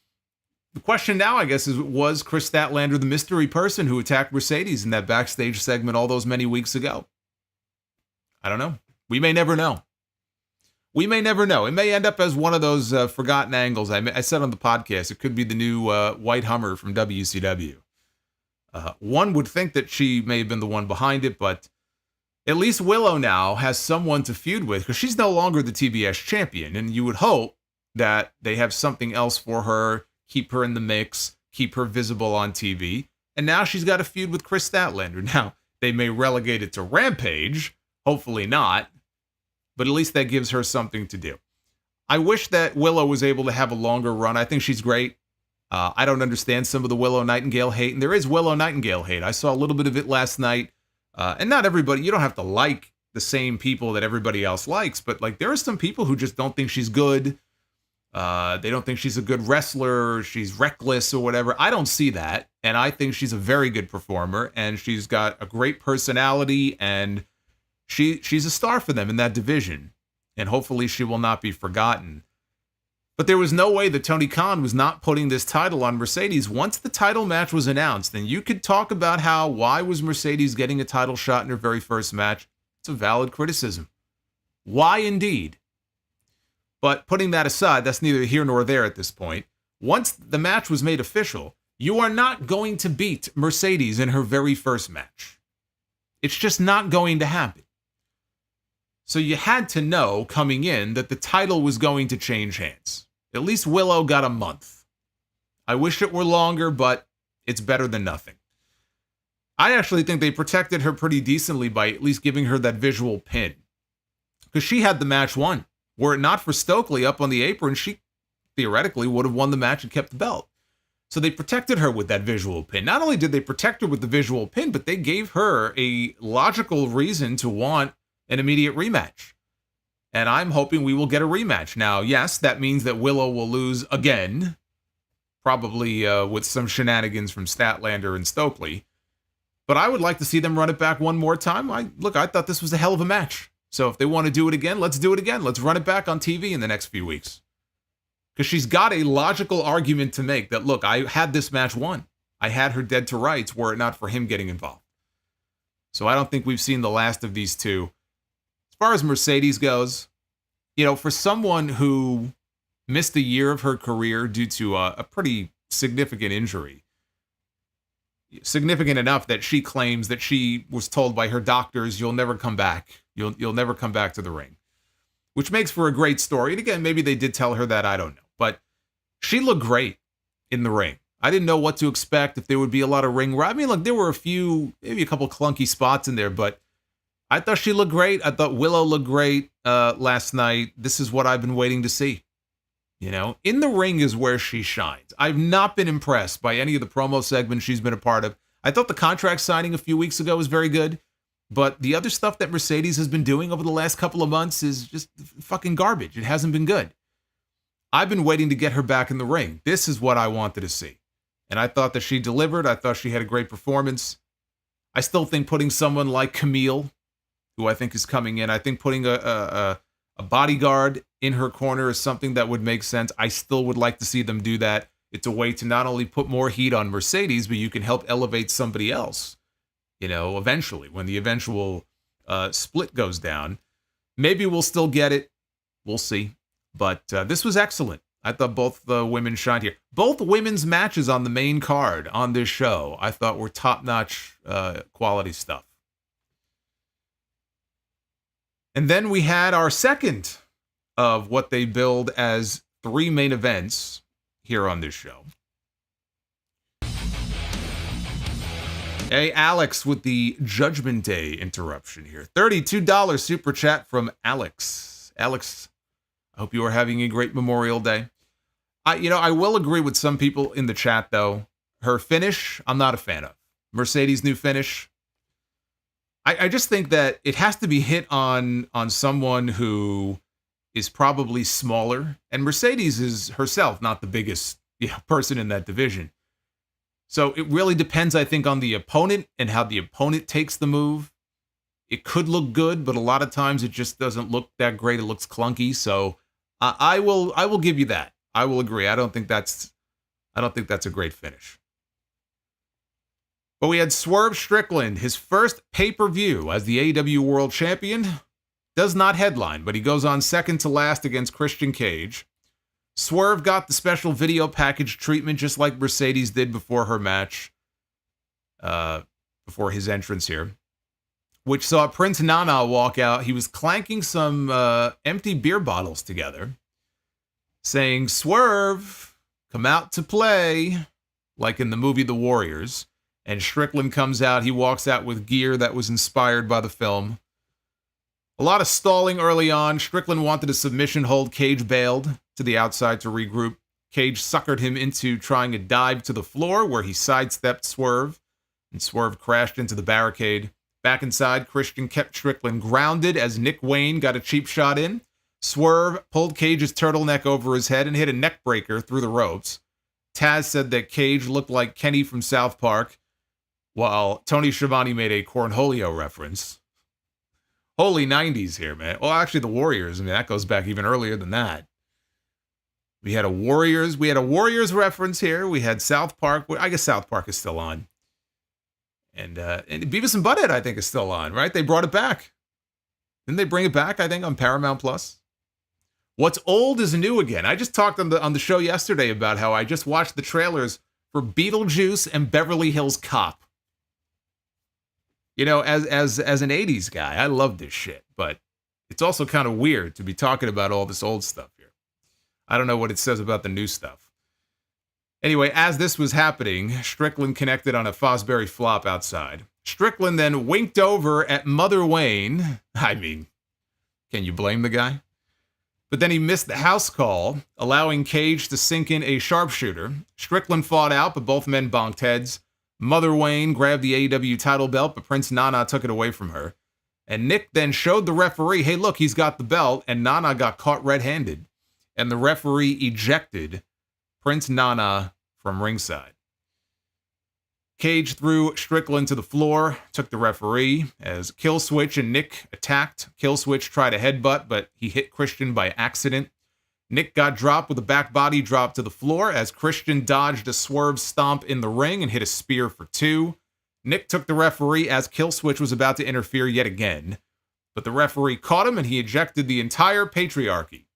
The question now, I guess, is, was Chris Statlander the mystery person who attacked Mercedes in that backstage segment all those many weeks ago? I don't know. We may never know. We may never know. It may end up as one of those forgotten angles. I said on the podcast, it could be the new White Hummer from WCW. One would think that she may have been the one behind it, but at least Willow now has someone to feud with, because she's no longer the TBS champion, and you would hope that they have something else for her, keep her in the mix, keep her visible on TV, and now she's got a feud with Chris Statlander. Now, they may relegate it to Rampage, hopefully not, but at least that gives her something to do. I wish that Willow was able to have a longer run. I think she's great. I don't understand some of the Willow Nightingale hate, and there is Willow Nightingale hate. I saw a little bit of it last night, and not everybody, you don't have to like the same people that everybody else likes, but there are some people who just don't think she's good. They don't think she's a good wrestler, she's reckless or whatever. I don't see that, and I think she's a very good performer, and she's got a great personality, and she's a star for them in that division, and hopefully she will not be forgotten. But there was no way that Tony Khan was not putting this title on Mercedes once the title match was announced. And you could talk about why was Mercedes getting a title shot in her very first match? It's a valid criticism. Why indeed? But putting that aside, that's neither here nor there at this point. Once the match was made official, you are not going to beat Mercedes in her very first match. It's just not going to happen. So you had to know coming in that the title was going to change hands. At least Willow got a month. I wish it were longer, but it's better than nothing. I actually think they protected her pretty decently by at least giving her that visual pin. Because she had the match won. Were it not for Stokely up on the apron, she theoretically would have won the match and kept the belt. So they protected her with that visual pin. Not only did they protect her with the visual pin, but they gave her a logical reason to want an immediate rematch. And I'm hoping we will get a rematch. Now, yes, that means that Willow will lose again, probably with some shenanigans from Statlander and Stokely. But I would like to see them run it back one more time. I thought this was a hell of a match. So if they want to do it again, let's do it again. Let's run it back on TV in the next few weeks. Because she's got a logical argument to make that, look, I had this match won. I had her dead to rights were it not for him getting involved. So I don't think we've seen the last of these two. As far as Mercedes goes, for someone who missed a year of her career due to a pretty significant injury, significant enough that she claims that she was told by her doctors, you'll never come back. You'll never come back to the ring, which makes for a great story. And again, maybe they did tell her that, I don't know. But she looked great in the ring. I didn't know what to expect, if there would be a lot of ring. I mean, look, there were maybe a couple clunky spots in there, but I thought she looked great. I thought Willow looked great last night. This is what I've been waiting to see. In the ring is where she shines. I've not been impressed by any of the promo segments she's been a part of. I thought the contract signing a few weeks ago was very good, but the other stuff that Mercedes has been doing over the last couple of months is just fucking garbage. It hasn't been good. I've been waiting to get her back in the ring. This is what I wanted to see. And I thought that she delivered. I thought she had a great performance. I still think putting someone like Camille, who I think is coming in, I think putting a bodyguard in her corner is something that would make sense. I still would like to see them do that. It's a way to not only put more heat on Mercedes, but you can help elevate somebody else, eventually, when the eventual split goes down. Maybe we'll still get it. We'll see. But this was excellent. I thought both the women shined here. Both women's matches on the main card on this show, I thought were top-notch quality stuff. And then we had our second of what they build as 3 main events here on this show. Hey, Alex with the Judgment Day interruption here. $32 super chat from Alex. Alex, I hope you are having a great Memorial Day. I will agree with some people in the chat, though. Her finish, I'm not a fan of. Mercedes' new finish. I just think that it has to be hit on someone who is probably smaller, and Mercedes is herself not the biggest person in that division. So it really depends, I think, on the opponent and how the opponent takes the move. It could look good, but a lot of times it just doesn't look that great. It looks clunky. So I will give you that. I will agree. I don't think that's a great finish. But we had Swerve Strickland, his first pay-per-view as the AEW World Champion. Does not headline, but he goes on second to last against Christian Cage. Swerve got the special video package treatment just like Mercedes did before her match, before his entrance here, which saw Prince Nana walk out. He was clanking some empty beer bottles together, saying, "Swerve, come out to play," like in the movie The Warriors. And Strickland comes out. He walks out with gear that was inspired by the film. A lot of stalling early on. Strickland wanted a submission hold. Cage bailed to the outside to regroup. Cage suckered him into trying a dive to the floor where he sidestepped Swerve, and Swerve crashed into the barricade. Back inside, Christian kept Strickland grounded as Nick Wayne got a cheap shot in. Swerve pulled Cage's turtleneck over his head and hit a neck breaker through the ropes. Taz said that Cage looked like Kenny from South Park, while Tony Schiavone made a Cornholio reference. Holy 90s here, man. Well, actually, the Warriors. I mean, that goes back even earlier than that. We had a Warriors reference here. We had South Park. I guess South Park is still on. And Beavis and Butthead, I think, is still on, right? They brought it back. Didn't they bring it back, I think, on Paramount Plus? What's old is new again. I just talked on the show yesterday about how I just watched the trailers for Beetlejuice and Beverly Hills Cop. You know, as an 80s guy, I love this shit, but it's also kind of weird to be talking about all this old stuff here. I don't know what it says about the new stuff. Anyway, as this was happening, Strickland connected on a Fosbury flop outside. Strickland then winked over at Mother Wayne. I mean, can you blame the guy? But then he missed the house call, allowing Cage to sink in a sharpshooter. Strickland fought out, but both men bonked heads. Mother Wayne grabbed the AEW title belt, but Prince Nana took it away from her. And Nick then showed the referee, hey, look, he's got the belt, and Nana got caught red-handed. And the referee ejected Prince Nana from ringside. Cage threw Strickland to the floor, took the referee, as Killswitch and Nick attacked. Killswitch tried a headbutt, but he hit Christian by accident. Nick got dropped with a back body drop to the floor as Christian dodged a swerve stomp in the ring and hit a spear for 2. Nick took the referee as Killswitch was about to interfere yet again, but the referee caught him and he ejected the entire patriarchy.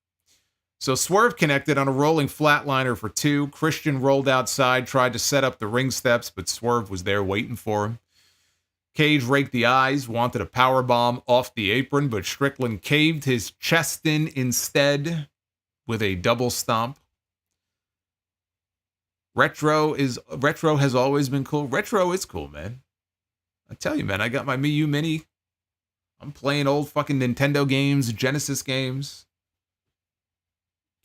So Swerve connected on a rolling flatliner for 2. Christian rolled outside, tried to set up the ring steps, but Swerve was there waiting for him. Cage raked the eyes, wanted a powerbomb off the apron, but Strickland caved his chest in instead with a double stomp. Retro has always been cool. Retro is cool, man. I tell you, man, I got my Miu Mini. I'm playing old fucking Nintendo games, Genesis games.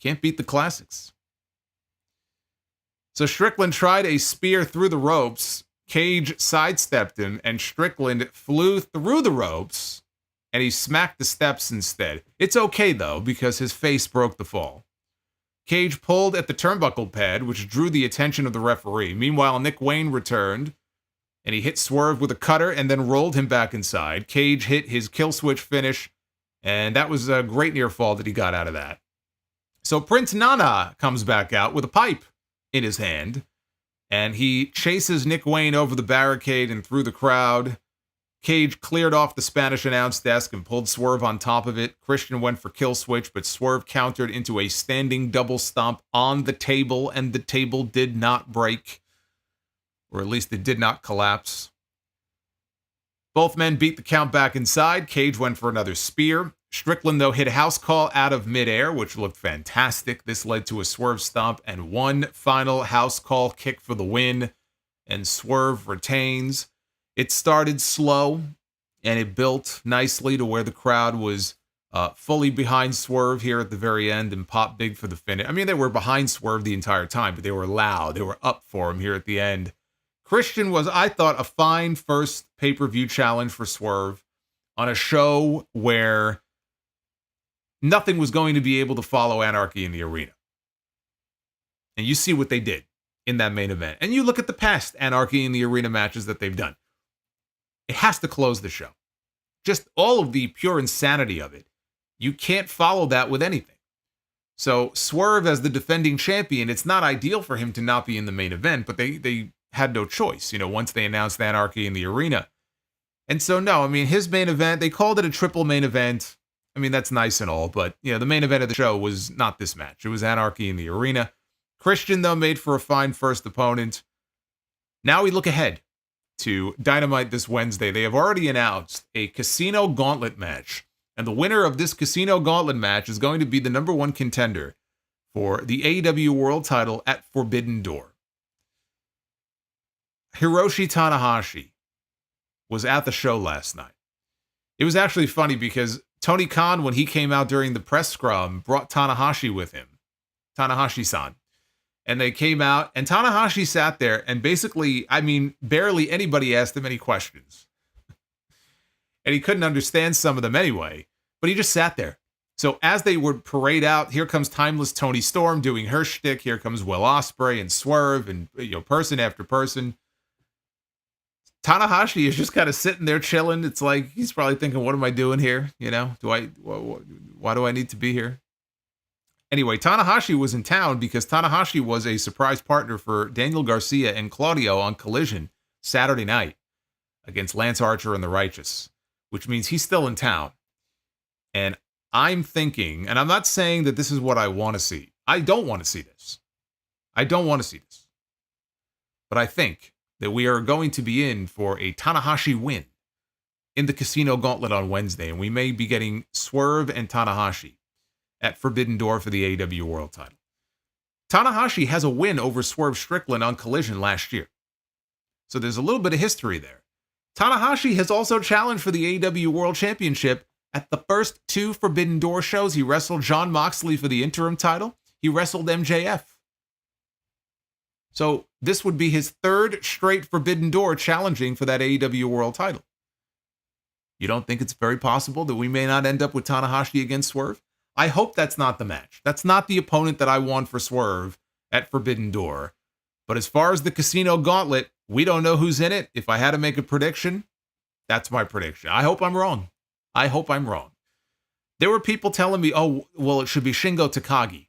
Can't beat the classics. So Strickland tried a spear through the ropes. Cage sidestepped him, and Strickland flew through the ropes, and he smacked the steps instead. It's okay, though, because his face broke the fall. Cage pulled at the turnbuckle pad, which drew the attention of the referee. Meanwhile, Nick Wayne returned, and he hit Swerve with a cutter and then rolled him back inside. Cage hit his Killswitch finish, and that was a great near fall that he got out of that. So Prince Nana comes back out with a pipe in his hand, and he chases Nick Wayne over the barricade and through the crowd. Cage cleared off the Spanish announce desk and pulled Swerve on top of it. Christian went for Killswitch, but Swerve countered into a standing double stomp on the table, and the table did not break. Or at least it did not collapse. Both men beat the count back inside. Cage went for another spear. Strickland, though, hit a house call out of midair, which looked fantastic. This led to a Swerve stomp and one final house call kick for the win, and Swerve retains. It started slow, and it built nicely to where the crowd was fully behind Swerve here at the very end and popped big for the finish. I mean, they were behind Swerve the entire time, but they were loud. They were up for him here at the end. Christian was, I thought, a fine first pay-per-view challenge for Swerve on a show where nothing was going to be able to follow Anarchy in the arena. And you see what they did in that main event. And you look at the past Anarchy in the arena matches that they've done. It has to close the show. Just all of the pure insanity of it. You can't follow that with anything. So Swerve, as the defending champion, it's not ideal for him to not be in the main event, but they had no choice, once they announced Anarchy in the arena. And so, no, his main event, they called it a triple main event. That's nice and all, but, the main event of the show was not this match. It was Anarchy in the arena. Christian, though, made for a fine first opponent. Now we look ahead to Dynamite this Wednesday. They have already announced a Casino Gauntlet match. And the winner of this Casino Gauntlet match is going to be the number one contender for the AEW World title at Forbidden Door. Hiroshi Tanahashi was at the show last night. It was actually funny because Tony Khan, when he came out during the press scrum, brought Tanahashi with him. Tanahashi-san. And they came out, and Tanahashi sat there, and basically, barely anybody asked him any questions. And he couldn't understand some of them anyway, but he just sat there. So as they would parade out, here comes Timeless Toni Storm doing her shtick, here comes Will Ospreay and Swerve, and person after person. Tanahashi is just kind of sitting there chilling. It's like he's probably thinking, what am I doing here? Why do I need to be here? Anyway, Tanahashi was in town because Tanahashi was a surprise partner for Daniel Garcia and Claudio on Collision Saturday night against Lance Archer and the Righteous, which means he's still in town. And I'm thinking, and I'm not saying that this is what I want to see. I don't want to see this. But I think that we are going to be in for a Tanahashi win in the Casino Gauntlet on Wednesday, and we may be getting Swerve and Tanahashi at Forbidden Door for the AEW World title. Tanahashi has a win over Swerve Strickland on Collision last year. So there's a little bit of history there. Tanahashi has also challenged for the AEW World Championship at the first two Forbidden Door shows. He wrestled Jon Moxley for the interim title. He wrestled MJF. So this would be his third straight Forbidden Door challenging for that AEW World title. You don't think it's very possible that we may not end up with Tanahashi against Swerve? I hope that's not the match. That's not the opponent that I want for Swerve at Forbidden Door. But as far as the Casino Gauntlet, we don't know who's in it. If I had to make a prediction, that's my prediction. I hope I'm wrong. There were people telling me, oh, well, it should be Shingo Takagi.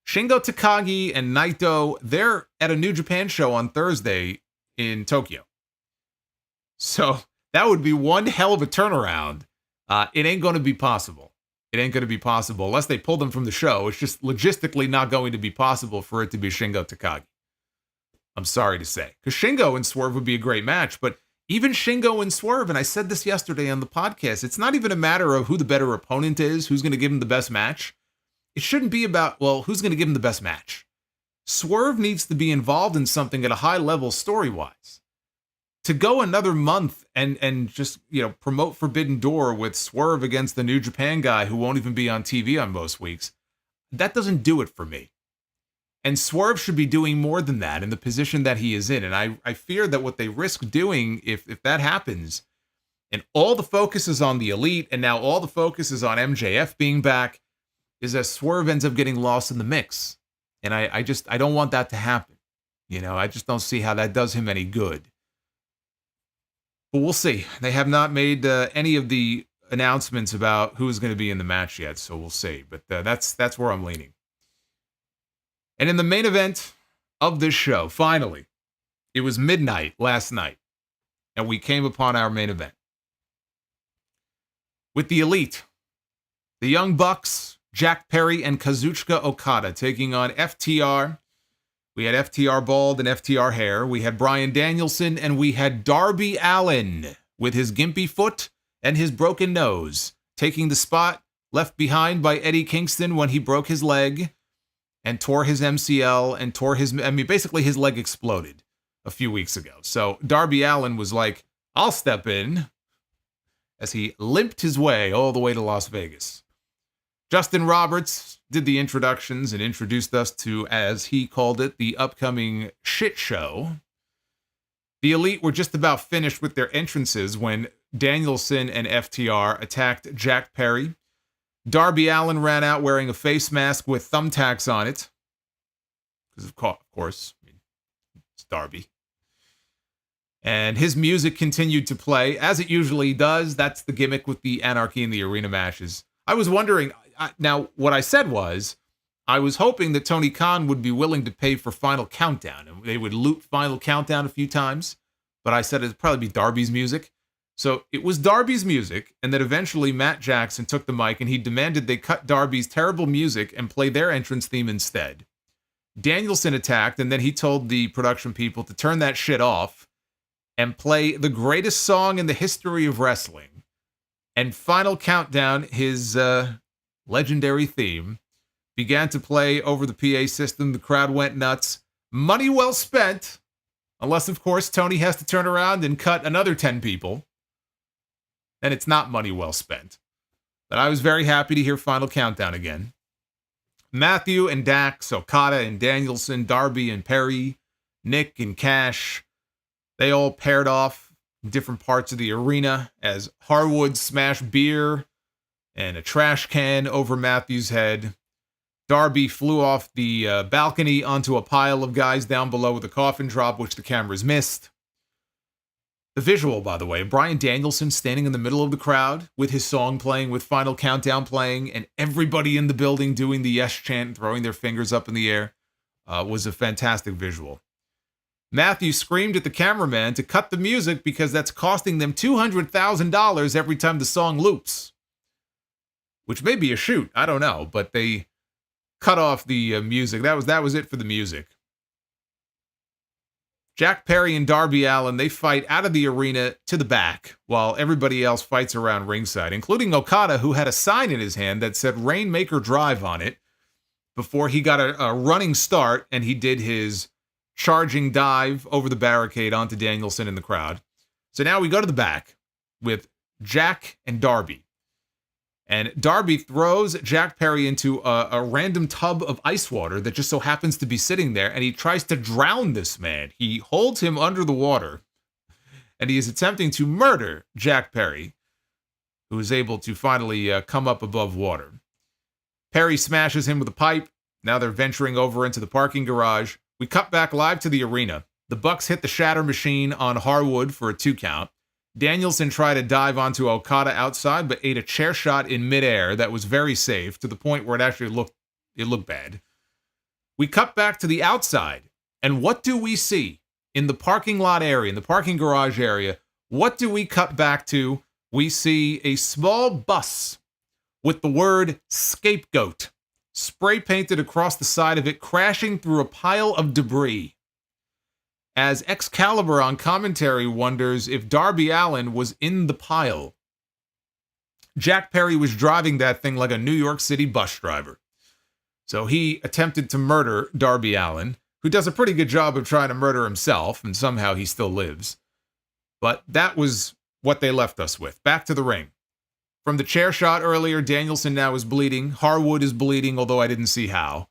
Shingo Takagi and Naito, they're at a New Japan show on Thursday in Tokyo. So that would be one hell of a turnaround. It ain't going to be possible. Unless they pull them from the show. It's just logistically not going to be possible for it to be Shingo Takagi. I'm sorry to say. Because Shingo and Swerve would be a great match, but even Shingo and Swerve, and I said this yesterday on the podcast, it's not even a matter of who the better opponent is, who's going to give him the best match. It shouldn't be about, who's going to give him the best match. Swerve needs to be involved in something at a high level story-wise. To go another month and just, promote Forbidden Door with Swerve against the New Japan guy who won't even be on TV on most weeks, that doesn't do it for me. And Swerve should be doing more than that in the position that he is in. And I fear that what they risk doing, if that happens, and all the focus is on the Elite, and now all the focus is on MJF being back, is that Swerve ends up getting lost in the mix. And I don't want that to happen. I just don't see how that does him any good. But we'll see. They have not made any of the announcements about who's going to be in the match yet, so we'll see. But that's where I'm leaning. And in the main event of this show, finally, it was midnight last night, and we came upon our main event. With the Elite, the Young Bucks, Jack Perry, and Kazuchika Okada taking on FTR. We had FTR bald and FTR hair. We had Bryan Danielson, and we had Darby Allin with his gimpy foot and his broken nose, taking the spot left behind by Eddie Kingston when he broke his leg and tore his MCL and basically his leg exploded a few weeks ago. So Darby Allin was like, I'll step in, as he limped his way all the way to Las Vegas. Justin Roberts did the introductions and introduced us to, as he called it, the upcoming shit show. The Elite were just about finished with their entrances when Danielson and FTR attacked Jack Perry. Darby Allin ran out wearing a face mask with thumbtacks on it. Because, of course, it's Darby. And his music continued to play, as it usually does. That's the gimmick with the Anarchy in the Arena matches. I was wondering, now, what I said was, I was hoping that Tony Khan would be willing to pay for Final Countdown, and they would loop Final Countdown a few times, but I said it'd probably be Darby's music. So it was Darby's music, and then eventually Matt Jackson took the mic, and he demanded they cut Darby's terrible music and play their entrance theme instead. Danielson attacked, and then he told the production people to turn that shit off and play the greatest song in the history of wrestling. And Final Countdown, his legendary theme, began to play over the PA system. The crowd went nuts. Money well spent. Unless, of course, Tony has to turn around and cut another 10 people. And it's not money well spent. But I was very happy to hear Final Countdown again. Matthew and Dax, Okada and Danielson, Darby and Perry, Nick and Cash, they all paired off in different parts of the arena as Harwood smashed beer and a trash can over Matthew's head. Darby flew off the balcony onto a pile of guys down below with a coffin drop, which the cameras missed. The visual, by the way, Bryan Danielson standing in the middle of the crowd with his song playing, with Final Countdown playing, and everybody in the building doing the yes chant and throwing their fingers up in the air, was a fantastic visual. Matthew screamed at the cameraman to cut the music because that's costing them $200,000 every time the song loops. Which may be a shoot, I don't know, but they cut off the music. That was it for the music. Jack Perry and Darby Allin, they fight out of the arena to the back, while everybody else fights around ringside, including Okada, who had a sign in his hand that said Rainmaker Drive on it, before he got a running start, and he did his charging dive over the barricade onto Danielson in the crowd. So now we go to the back with Jack and Darby. And Darby throws Jack Perry into a random tub of ice water that just so happens to be sitting there, and he tries to drown this man. He holds him under the water, and he is attempting to murder Jack Perry, who is able to finally come up above water. Perry smashes him with a pipe. Now they're venturing over into the parking garage. We cut back live to the arena. The Bucks hit the Shatter Machine on Harwood for a 2 count. Danielson tried to dive onto Okada outside, but ate a chair shot in midair that was very safe, to the point where it actually looked bad. We cut back to the outside, and what do we see? In the parking lot area, in the parking garage area, what do we cut back to? We see a small bus with the word scapegoat spray painted across the side of it, crashing through a pile of debris. As Excalibur on commentary wonders if Darby Allin was in the pile. Jack Perry was driving that thing like a New York City bus driver. So he attempted to murder Darby Allin, who does a pretty good job of trying to murder himself, and somehow he still lives. But that was what they left us with. Back to the ring. From the chair shot earlier, Danielson now is bleeding. Harwood is bleeding, although I didn't see how.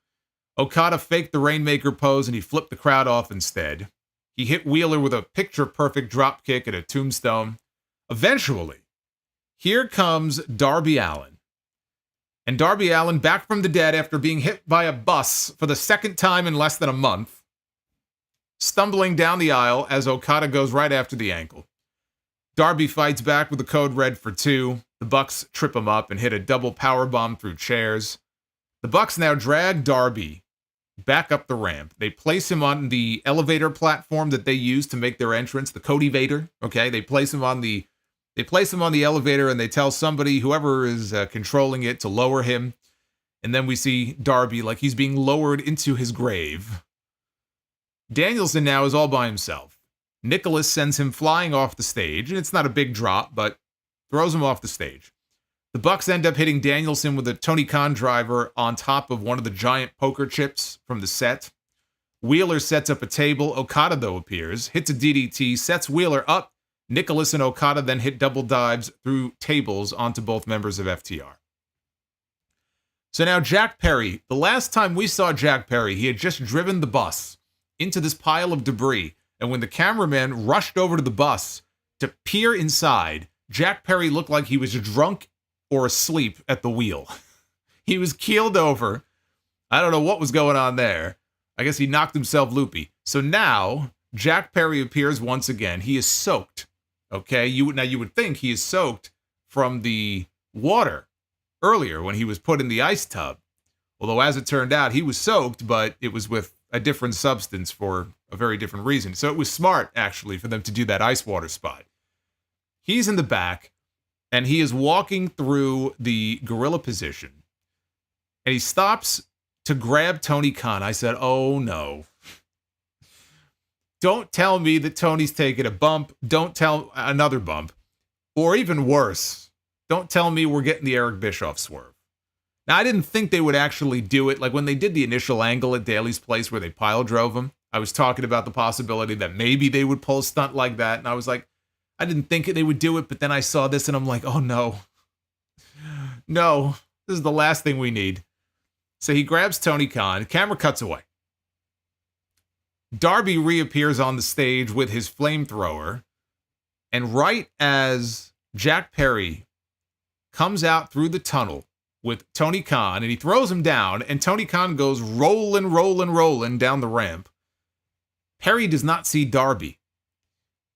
Okada faked the Rainmaker pose, and he flipped the crowd off instead. He hit Wheeler with a picture-perfect dropkick and a tombstone. Eventually, here comes Darby Allin. And Darby Allin, back from the dead after being hit by a bus for the second time in less than a month, stumbling down the aisle as Okada goes right after the ankle. Darby fights back with a code red for 2. The Bucks trip him up and hit a double powerbomb through chairs. The Bucks now drag Darby back up the ramp. They place him on the elevator platform that they use to make their entrance, the Codevator. Okay, they place him on the elevator, and they tell somebody, whoever is controlling it, to lower him. And then we see Darby like he's being lowered into his grave. Danielson now is all by himself. Nicholas sends him flying off the stage, and it's not a big drop, but throws him off the stage. The Bucks end up hitting Danielson with a Tony Khan driver on top of one of the giant poker chips from the set. Wheeler sets up a table. Okada, though, appears, hits a DDT, sets Wheeler up. Nicholas and Okada then hit double dives through tables onto both members of FTR. So now Jack Perry, the last time we saw Jack Perry, he had just driven the bus into this pile of debris. And when the cameraman rushed over to the bus to peer inside, Jack Perry looked like he was drunk or asleep at the wheel. He was keeled over. I don't know what was going on there. I guess he knocked himself loopy. So now, Jack Perry appears once again. He is soaked. Okay? You would think he is soaked from the water earlier when he was put in the ice tub. Although, as it turned out, he was soaked, but it was with a different substance for a very different reason. So it was smart, actually, for them to do that ice water spot. He's in the back, and he is walking through the gorilla position. And he stops to grab Tony Khan. I said, oh, no. Don't tell me that Tony's taking a bump. Don't tell another bump. Or even worse, don't tell me we're getting the Eric Bischoff swerve. Now, I didn't think they would actually do it. Like when they did the initial angle at Daly's place where they pile drove him, I was talking about the possibility that maybe they would pull a stunt like that. And I was like, I didn't think they would do it. But then I saw this and I'm like, oh, no. No, this is the last thing we need. So he grabs Tony Khan. Camera cuts away. Darby reappears on the stage with his flamethrower. And right as Jack Perry comes out through the tunnel with Tony Khan, and he throws him down, and Tony Khan goes rolling down the ramp, Perry does not see Darby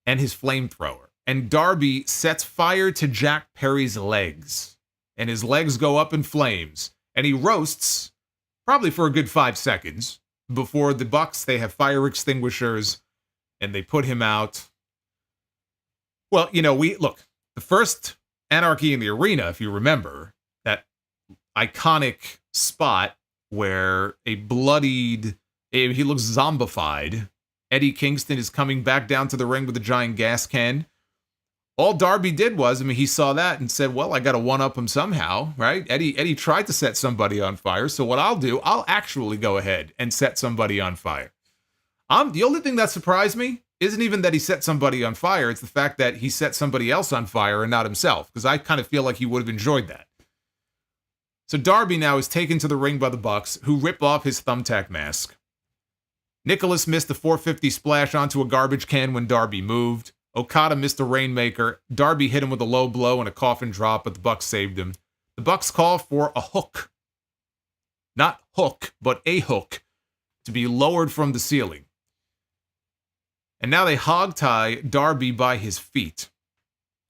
and his flamethrower. And Darby sets fire to Jack Perry's legs. And his legs go up in flames. And he roasts, probably for a good 5 seconds, before the Bucks, they have fire extinguishers, and they put him out. Well, the first Anarchy in the Arena, if you remember, that iconic spot where he looks zombified. Eddie Kingston is coming back down to the ring with a giant gas can. All Darby did was, he saw that and said, well, I got to one-up him somehow, right? Eddie tried to set somebody on fire, so what I'll do, I'll actually go ahead and set somebody on fire. The only thing that surprised me isn't even that he set somebody on fire, it's the fact that he set somebody else on fire and not himself, because I kind of feel like he would have enjoyed that. So Darby now is taken to the ring by the Bucks, who rip off his thumbtack mask. Nicholas missed a 450 splash onto a garbage can when Darby moved. Okada missed a Rainmaker. Darby hit him with a low blow and a coffin drop, but the Bucks saved him. The Bucks call for a hook. Not hook, but a hook, to be lowered from the ceiling. And now they hog-tie Darby by his feet.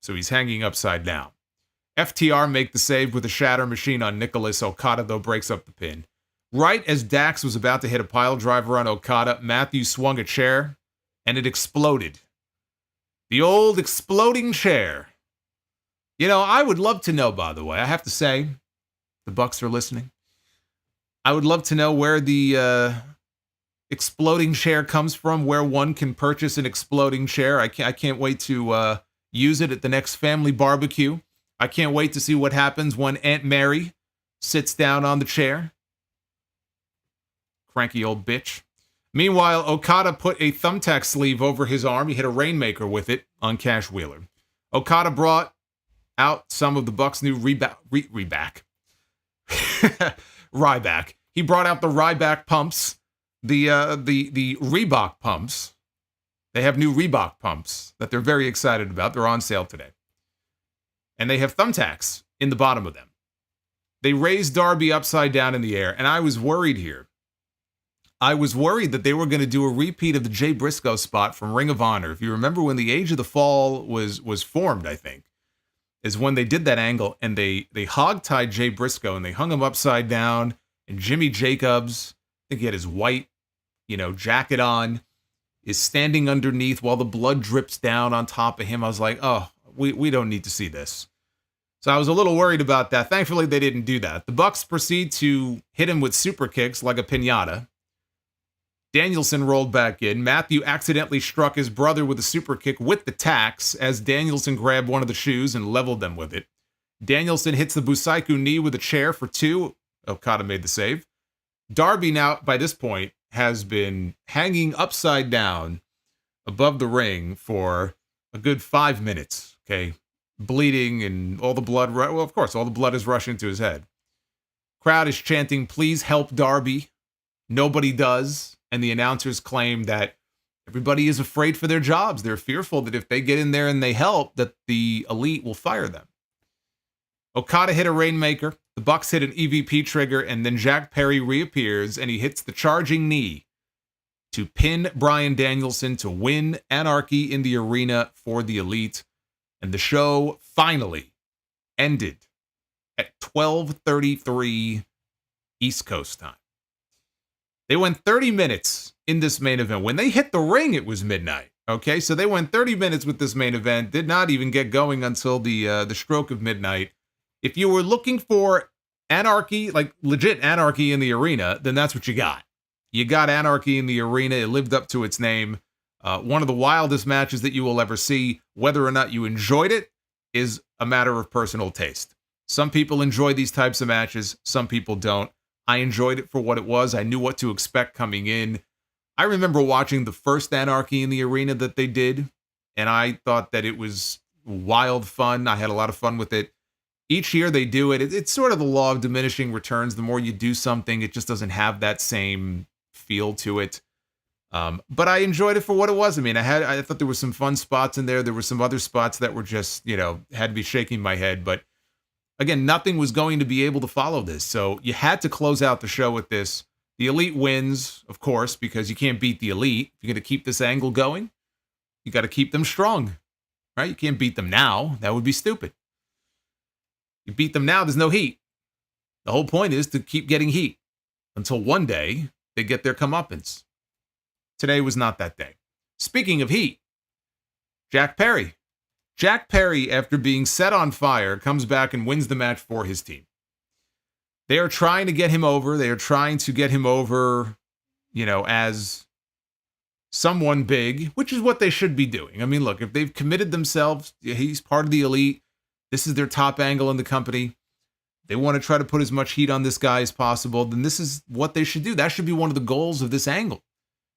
So he's hanging upside down. FTR make the save with a shatter machine on Nicholas. Okada, though, breaks up the pin. Right as Dax was about to hit a pile driver on Okada, Matthew swung a chair, and it exploded. The old exploding chair. I would love to know, by the way, I have to say, the Bucks are listening. I would love to know where the exploding chair comes from, where one can purchase an exploding chair. I can't wait to use it at the next family barbecue. I can't wait to see what happens when Aunt Mary sits down on the chair. Cranky old bitch. Meanwhile, Okada put a thumbtack sleeve over his arm. He hit a Rainmaker with it on Cash Wheeler. Okada brought out some of the Bucks' new Ryback. He brought out the Ryback pumps, the Reebok pumps. They have new Reebok pumps that they're very excited about. They're on sale today. And they have thumbtacks in the bottom of them. They raised Darby upside down in the air, and I was worried here. I was worried that they were going to do a repeat of the Jay Briscoe spot from Ring of Honor. If you remember when the Age of the Fall was formed, I think, is when they did that angle, and they hog-tied Jay Briscoe, and they hung him upside down, and Jimmy Jacobs, I think he had his white, jacket on, is standing underneath while the blood drips down on top of him. I was like, oh, we don't need to see this. So I was a little worried about that. Thankfully, they didn't do that. The Bucks proceed to hit him with super kicks like a piñata. Danielson rolled back in. Matthew accidentally struck his brother with a super kick with the tacks as Danielson grabbed one of the shoes and leveled them with it. Danielson hits the Busaiku knee with a chair for 2. Okada made the save. Darby now, by this point, has been hanging upside down above the ring for a good 5 minutes, okay? Bleeding and all the blood, well, of course, all the blood is rushing to his head. Crowd is chanting, please help Darby. Nobody does. And the announcers claim that Everybody is afraid for their jobs. They're fearful that if they get in there and they help, that the Elite will fire them. Okada hit a Rainmaker, the Bucks hit an EVP trigger, and then Jack Perry reappears and he hits the charging knee to pin Bryan Danielson to win Anarchy in the Arena for the Elite. And the show finally ended at 12:33 East Coast time. They went 30 minutes in this main event. When they hit the ring, it was midnight. Okay, so they went 30 minutes with this main event, did not even get going until the stroke of midnight. If you were looking for Anarchy, like legit Anarchy in the Arena, then that's what you got. You got Anarchy in the Arena. It lived up to its name. One of the wildest matches that you will ever see. Whether or not you enjoyed it is a matter of personal taste. Some people enjoy these types of matches. Some people don't. I enjoyed it for what it was. I knew what to expect coming in. I remember watching the first Anarchy in the Arena that they did, and I thought that it was wild fun. I had a lot of fun with it. Each year they do it. It's sort of the law of diminishing returns. The more you do something, it just doesn't have that same feel to it. But I enjoyed it for what it was. I mean, I thought there were some fun spots in there. There were some other spots that were just, had me shaking my head. But again, nothing was going to be able to follow this. So you had to close out the show with this. The Elite wins, of course, because you can't beat the Elite. If you're going to keep this angle going, you got to keep them strong, right? You can't beat them now. That would be stupid. You beat them now, there's no heat. The whole point is to keep getting heat until one day they get their comeuppance. Today was not that day. Speaking of heat, Jack Perry. Jack Perry, after being set on fire, comes back and wins the match for his team. They are trying to get him over. They are trying to get him over, as someone big, which is what they should be doing. I mean, look, if they've committed themselves, he's part of the Elite. This is their top angle in the company. They want to try to put as much heat on this guy as possible. Then this is what they should do. That should be one of the goals of this angle,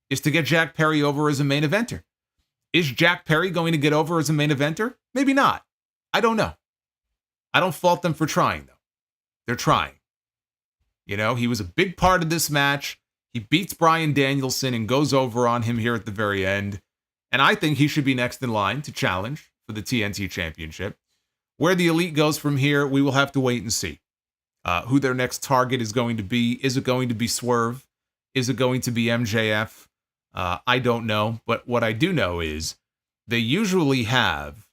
is to get Jack Perry over as a main eventer. Is Jack Perry going to get over as a main eventer? Maybe not. I don't know. I don't fault them for trying, though. They're trying. He was a big part of this match. He beats Bryan Danielson and goes over on him here at the very end. And I think he should be next in line to challenge for the TNT Championship. Where the Elite goes from here, we will have to wait and see. Who their next target is going to be. Is it going to be Swerve? Is it going to be MJF? I don't know. But what I do know is they usually have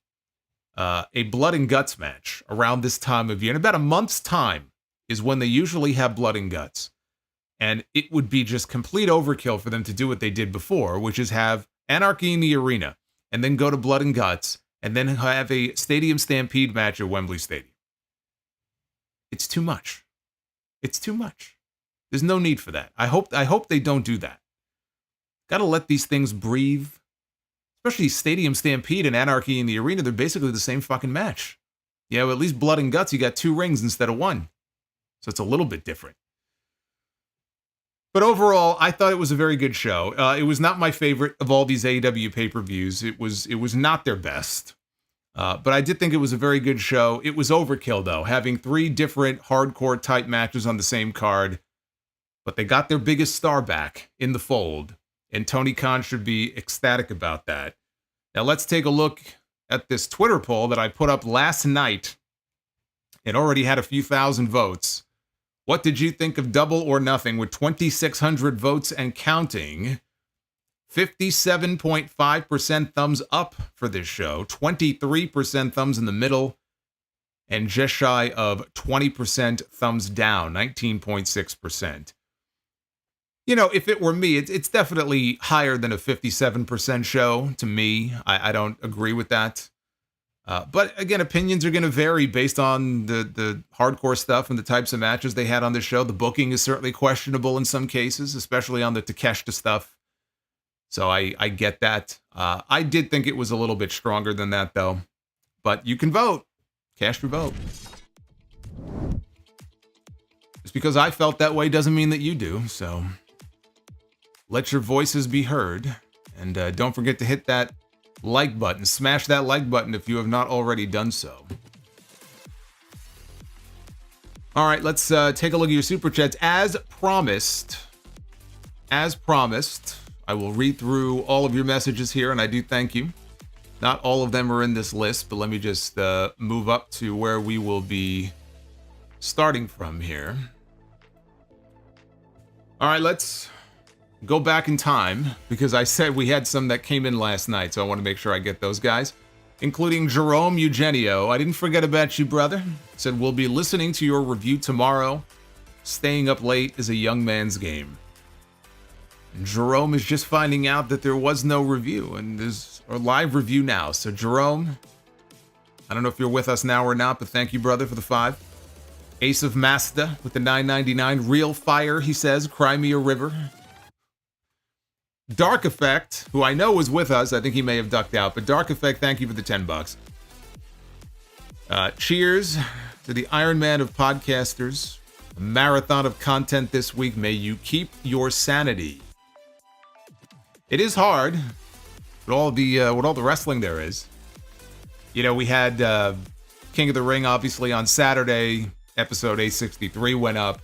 a blood and guts match around this time of year. In about a month's time is when they usually have blood and guts. And it would be just complete overkill for them to do what they did before, which is have Anarchy in the Arena and then go to blood and guts and then have a Stadium Stampede match at Wembley Stadium. It's too much. It's too much. There's no need for that. I hope they don't do that. Got to let these things breathe. Especially Stadium Stampede and Anarchy in the Arena, they're basically the same fucking match. At least blood and guts, you got 2 rings instead of 1. So it's a little bit different. But overall, I thought it was a very good show. It was not my favorite of all these AEW pay-per-views. It was not their best. But I did think it was a very good show. It was overkill, though, having 3 different hardcore-type matches on the same card. But they got their biggest star back in the fold, and Tony Khan should be ecstatic about that. Now let's take a look at this Twitter poll that I put up last night. It already had a few thousand votes. What did you think of Double or Nothing with 2,600 votes and counting? 57.5% thumbs up for this show, 23% thumbs in the middle, and just shy of 20% thumbs down, 19.6%. If it were me, it's definitely higher than a 57% show to me. I don't agree with that. But again, opinions are going to vary based on the hardcore stuff and the types of matches they had on the show. The booking is certainly questionable in some cases, especially on the Takeshita stuff. So I get that. I did think it was a little bit stronger than that, though. But you can vote. Cast your vote. Just because I felt that way doesn't mean that you do. So let your voices be heard. And don't forget to hit that like button. Smash that like button if you have not already done so. All right, let's take a look at your super chats. As promised, I will read through all of your messages here, and I do thank you. Not all of them are in this list, but let me just move up to where we will be starting from here. All right, let's go back in time, because I said we had some that came in last night, so I want to make sure I get those guys, including Jerome Eugenio. I didn't forget about you, brother. Said, we'll be listening to your review tomorrow. Staying up late is a young man's game. And Jerome is just finding out that there was no review, and there's a live review now. So Jerome, I don't know if you're with us now or not, but thank you, brother, for the 5. Ace of Mazda with the $9.99. Real fire, he says. Cry me a river. Dark Effect, who I know was with us. I think he may have ducked out, but Dark Effect, thank you for the $10. Cheers to the Iron Man of podcasters. A marathon of content this week. May you keep your sanity. It is hard with all the wrestling there is. You know, we had King of the Ring obviously on Saturday. Episode 863 went up.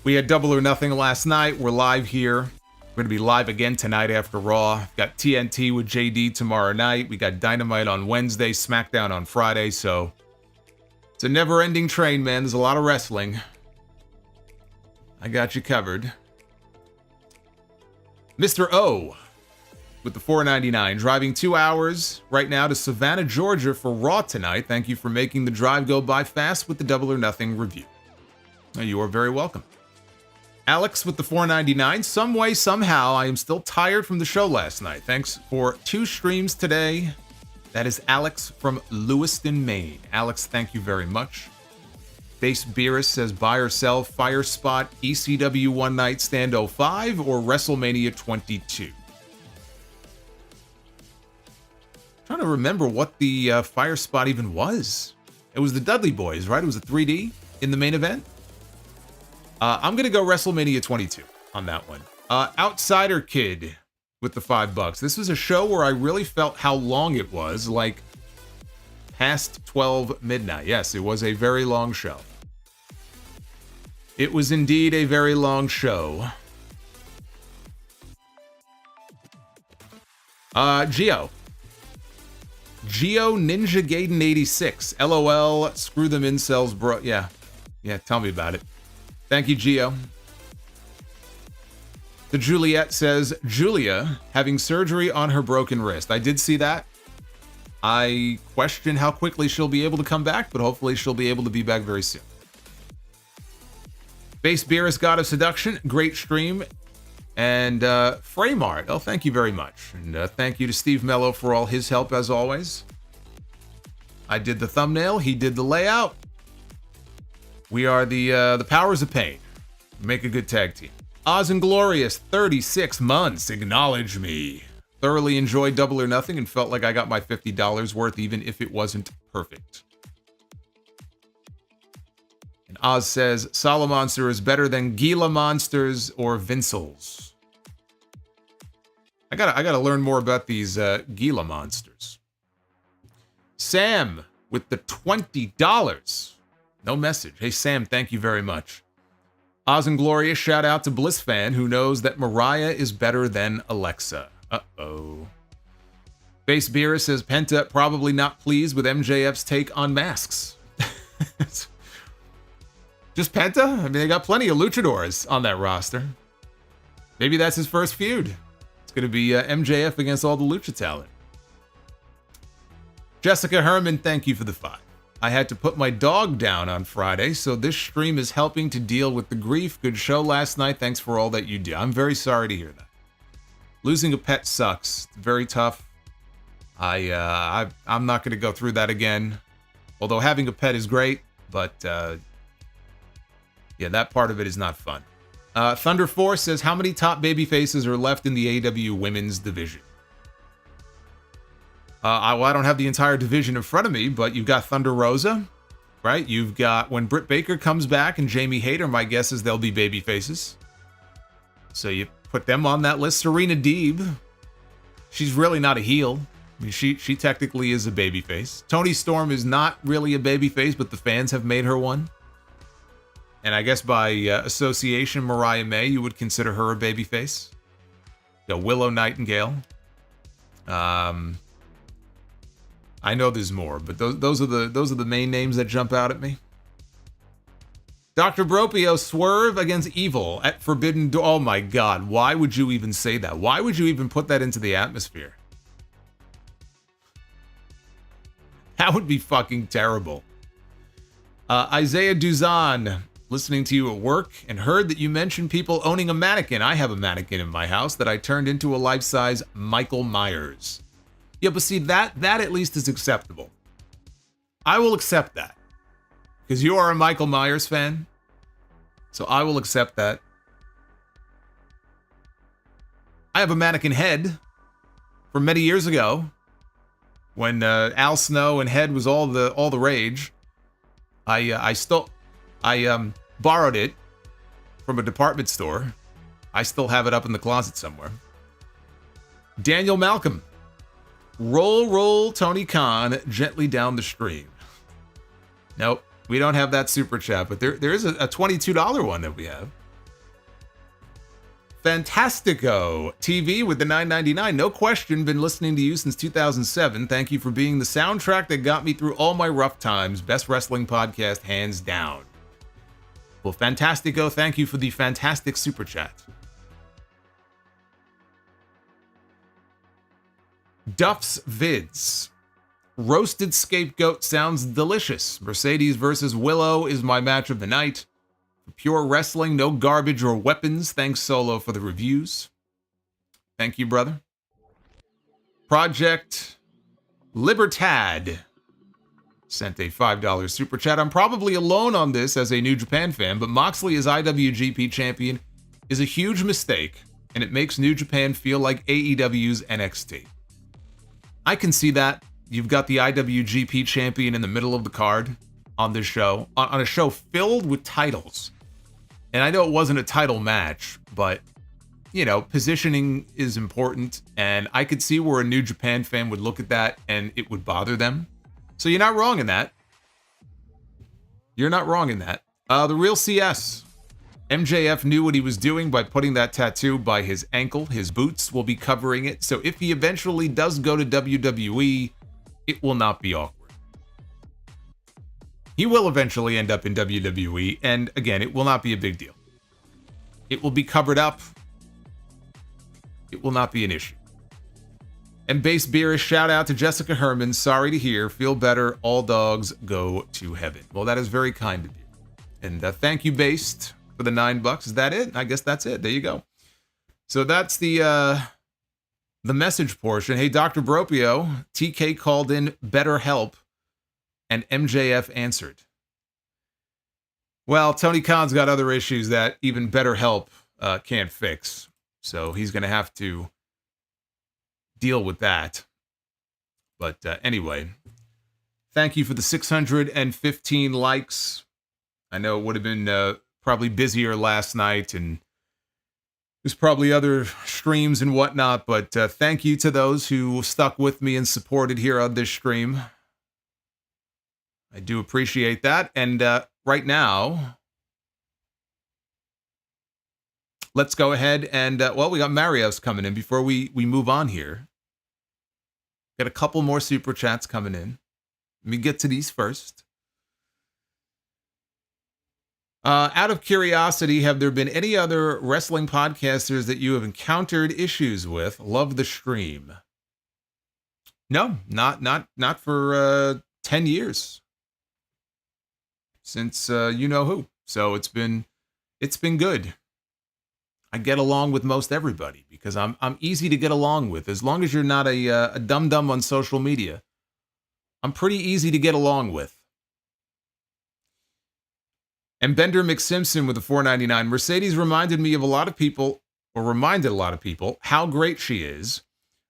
We had Double or Nothing last night. We're live here. We're going to be live again tonight after Raw. Got TNT with JD tomorrow night. We got Dynamite on Wednesday, SmackDown on Friday. So it's a never-ending train, man. There's a lot of wrestling. I got you covered. Mr. O with the $4.99. Driving 2 hours right now to Savannah, Georgia for Raw tonight. Thank you for making the drive go by fast with the Double or Nothing review. You are very welcome. Alex with the $4.99. Some way, somehow, I am still tired from the show last night. Thanks for 2 streams today. That is Alex from Lewiston, Maine. Alex, thank you very much. Base Beerus says, buy or sell Fire Spot ECW One Night Stand 05 or WrestleMania 22. Trying to remember what the Fire Spot even was. It was the Dudley Boys, right? It was a 3D in the main event. I'm going to go WrestleMania 22 on that one. Outsider Kid with the $5. This was a show where I really felt how long it was, like past 12 midnight. Yes, it was a very long show. It was indeed a very long show. Geo Ninja Gaiden 86. LOL, screw them incels, bro. Yeah, tell me about it. Thank you, Geo. The Juliet says, Julia having surgery on her broken wrist. I did see that. I question how quickly she'll be able to come back, but hopefully she'll be able to be back very soon. Base Beerus God of Seduction, great stream. And Frame Art, oh, thank you very much. And thank you to Steve Mello for all his help, as always. I did the thumbnail, he did the layout. We are the Powers of Pain. Make a good tag team. Oz and Glorious, 36 months, acknowledge me. Thoroughly enjoyed Double or Nothing and felt like I got my $50 worth, even if it wasn't perfect. And Oz says, Solomonster is better than Gila Monsters or Vincels. I gotta learn more about these Gila Monsters. Sam with the $20. No message. Hey, Sam, thank you very much. Oz and Gloria, shout out to Bliss Fan, who knows that Mariah is better than Alexa. Uh-oh. Base Beer says, Penta probably not pleased with MJF's take on masks. Just Penta? I mean, they got plenty of luchadors on that roster. Maybe that's his first feud. It's going to be MJF against all the lucha talent. Jessica Herman, thank you for the 5. I had to put my dog down on Friday, so this stream is helping to deal with the grief. Good show last night. Thanks for all that you do. I'm very sorry to hear that. Losing a pet sucks. It's very tough. I'm not going to go through that again. Although having a pet is great, but yeah, that part of it is not fun. Thunder Force says, how many top baby faces are left in the AEW women's division? I don't have the entire division in front of me, but you've got Thunder Rosa, right? You've got, when Britt Baker comes back and Jamie Hayter, my guess is they'll be baby faces. So you put them on that list. Serena Deeb, she's really not a heel. I mean, she technically is a babyface. Toni Storm is not really a babyface, but the fans have made her one. And I guess by association, Mariah May, you would consider her a babyface. The Willow Nightingale. I know there's more, but those are the main names that jump out at me. Dr. Bropio, Swerve against Evil at Forbidden Door. Oh my God, why would you even say that? Why would you even put that into the atmosphere? That would be fucking terrible. Isaiah Duzan, listening to you at work and heard that you mentioned people owning a mannequin. I have a mannequin in my house that I turned into a life-size Michael Myers. Yeah, but see, that at least is acceptable. I will accept that. Because you are a Michael Myers fan. So I will accept that. I have a mannequin head from many years ago. When Al Snow and Head was all the rage. I borrowed it from a department store. I still have it up in the closet somewhere. Daniel Malcolm. Roll, Tony Khan gently down the stream. Nope, we don't have that super chat, but there is a $22 one that we have. Fantastico TV with the $9.99. No question, been listening to you since 2007. Thank you for being the soundtrack that got me through all my rough times. Best wrestling podcast, hands down. Well, Fantastico, thank you for the fantastic super chat. Duff's Vids. Roasted Scapegoat sounds delicious. Mercedes versus Willow is my match of the night. For pure wrestling, no garbage or weapons. Thanks, Solo, for the reviews. Thank you, brother. Project Libertad sent a $5 super chat. I'm probably alone on this as a New Japan fan, but Moxley as IWGP champion is a huge mistake, and it makes New Japan feel like AEW's NXT. I can see that. You've got the IWGP champion in the middle of the card on this show, on a show filled with titles. And I know it wasn't a title match, but, you know, positioning is important, and I could see where a New Japan fan would look at that and it would bother them. So you're not wrong in that. You're not wrong in that. The real CS. MJF knew what he was doing by putting that tattoo by his ankle. His boots will be covering it. So if he eventually does go to WWE, it will not be awkward. He will eventually end up in WWE, and again, it will not be a big deal. It will be covered up. It will not be an issue. And Base Beerish, shout out to Jessica Herman. Sorry to hear. Feel better. All dogs go to heaven. Well, that is very kind of you. And thank you, Based, for the $9. Is that it? I guess that's it. There you go. So that's the message portion. Hey, Dr. Bropio, TK called in better help, and MJF answered. Well, Tony Khan's got other issues that even better help can't fix. So he's going to have to deal with that. But anyway, thank you for the 615 likes. I know it would have been probably busier last night, and there's probably other streams and whatnot, but thank you to those who stuck with me and supported here on this stream. I do appreciate that. And right now, let's go ahead and, well, we got Marios coming in before we move on here. Got a couple more super chats coming in. Let me get to these first. Out of curiosity, have there been any other wrestling podcasters that you have encountered issues with? Love the stream. No, not for 10 years. Since you know who. So it's been good. I get along with most everybody because I'm easy to get along with. As long as you're not a dum-dum on social media, I'm pretty easy to get along with. And Bender McSimpson with the $4.99. Mercedes reminded a lot of people how great she is.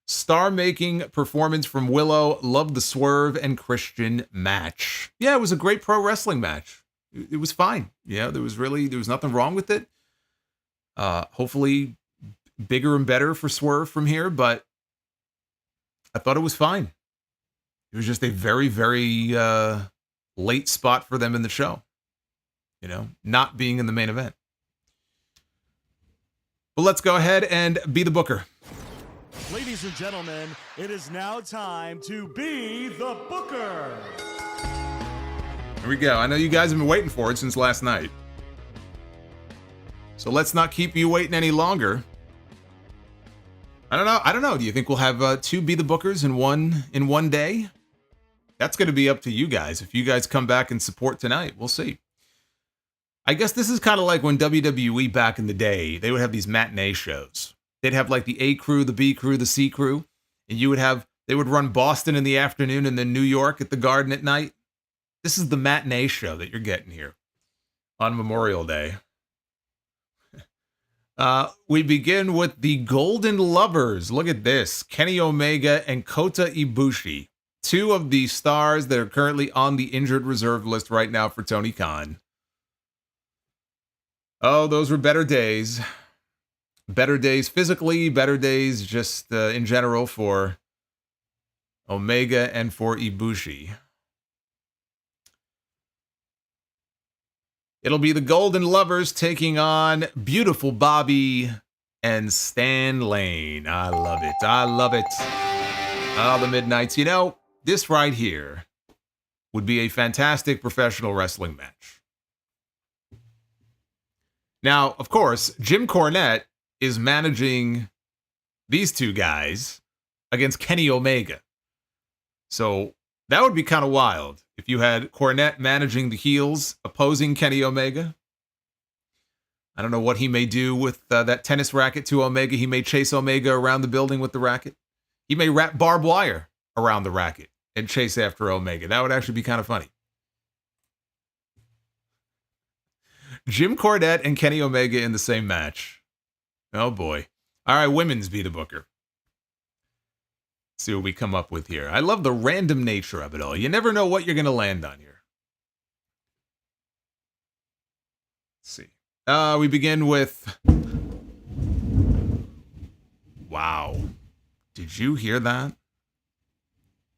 Star-making performance from Willow. Loved the Swerve and Christian match. Yeah, it was a great pro wrestling match. It was fine. Yeah, there was nothing wrong with it. Hopefully bigger and better for Swerve from here, but I thought it was fine. It was just a very, very late spot for them in the show. You know, not being in the main event. But let's go ahead and be the booker. Ladies and gentlemen, it is now time to be the Booker. Here we go. I know you guys have been waiting for it since last night. So let's not keep you waiting any longer. I don't know. Do you think we'll have 2 Be the Bookers in one day? That's going to be up to you guys. If you guys come back and support tonight, we'll see. I guess this is kind of like when WWE back in the day, they would have these matinee shows. They'd have like the A crew, the B crew, the C crew, and they would run Boston in the afternoon and then New York at the Garden at night. This is the matinee show that you're getting here on Memorial Day. We begin with the Golden Lovers. Look at this. Kenny Omega and Kota Ibushi. 2 of the stars that are currently on the injured reserve list right now for Tony Khan. Oh, those were better days. Better days physically, better days just in general for Omega and for Ibushi. It'll be the Golden Lovers taking on Beautiful Bobby and Stan Lane. I love it. I love it. Oh, the Midnights. You know, this right here would be a fantastic professional wrestling match. Now, of course, Jim Cornette is managing these 2 guys against Kenny Omega. So that would be kind of wild if you had Cornette managing the heels opposing Kenny Omega. I don't know what he may do with that tennis racket to Omega. He may chase Omega around the building with the racket. He may wrap barbed wire around the racket and chase after Omega. That would actually be kind of funny. Jim Cornette and Kenny Omega in the same match. Oh boy. All right, women's Be the Booker. Let's see what we come up with here. I love the random nature of it all. You never know what you're going to land on here. Let's see. We begin with... Wow. Did you hear that?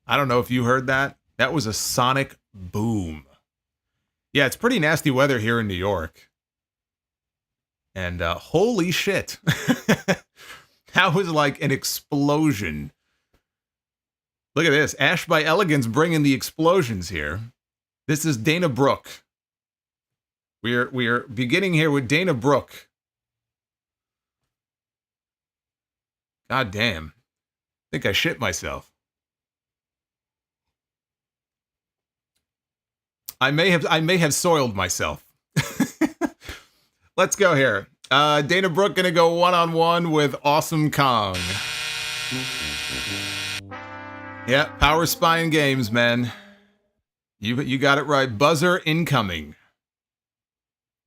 I don't know if you heard that. That was a sonic boom. Yeah, it's pretty nasty weather here in New York. And holy shit. That was like an explosion. Look at this. Ash by Elegance bringing the explosions here. This is Dana Brooke. We are beginning here with Dana Brooke. God damn. I think I shit myself. I may have soiled myself. Let's go here. Dana Brooke gonna go one-on-one with Awesome Kong. Yeah, Power Spine Games, man. You got it right. Buzzer incoming.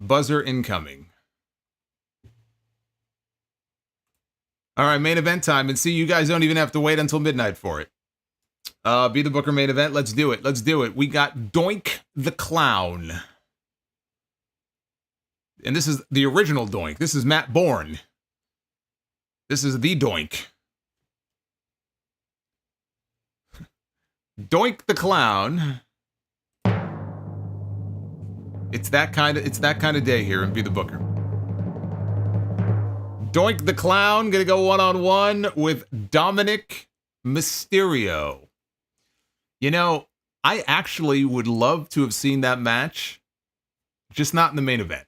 Buzzer incoming. All right, main event time. And see, you guys don't even have to wait until midnight for it. Be the Booker main event. Let's do it. Let's do it. We got Doink the Clown. And this is the original Doink. This is Matt Bourne. This is the Doink. Doink the Clown. It's that kind of day here in Be the Booker. Doink the Clown gonna go one-on-one with Dominic Mysterio. You know, I actually would love to have seen that match, just not in the main event.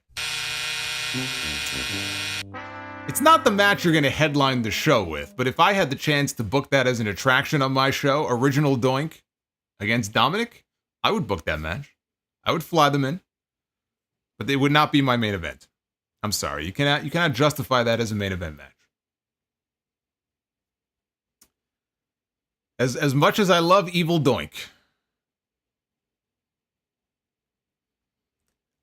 It's not the match you're going to headline the show with, but if I had the chance to book that as an attraction on my show, Original Doink against Dominic, I would book that match. I would fly them in, but they would not be my main event. I'm sorry, you cannot justify that as a main event match. As much as I love Evil Doink.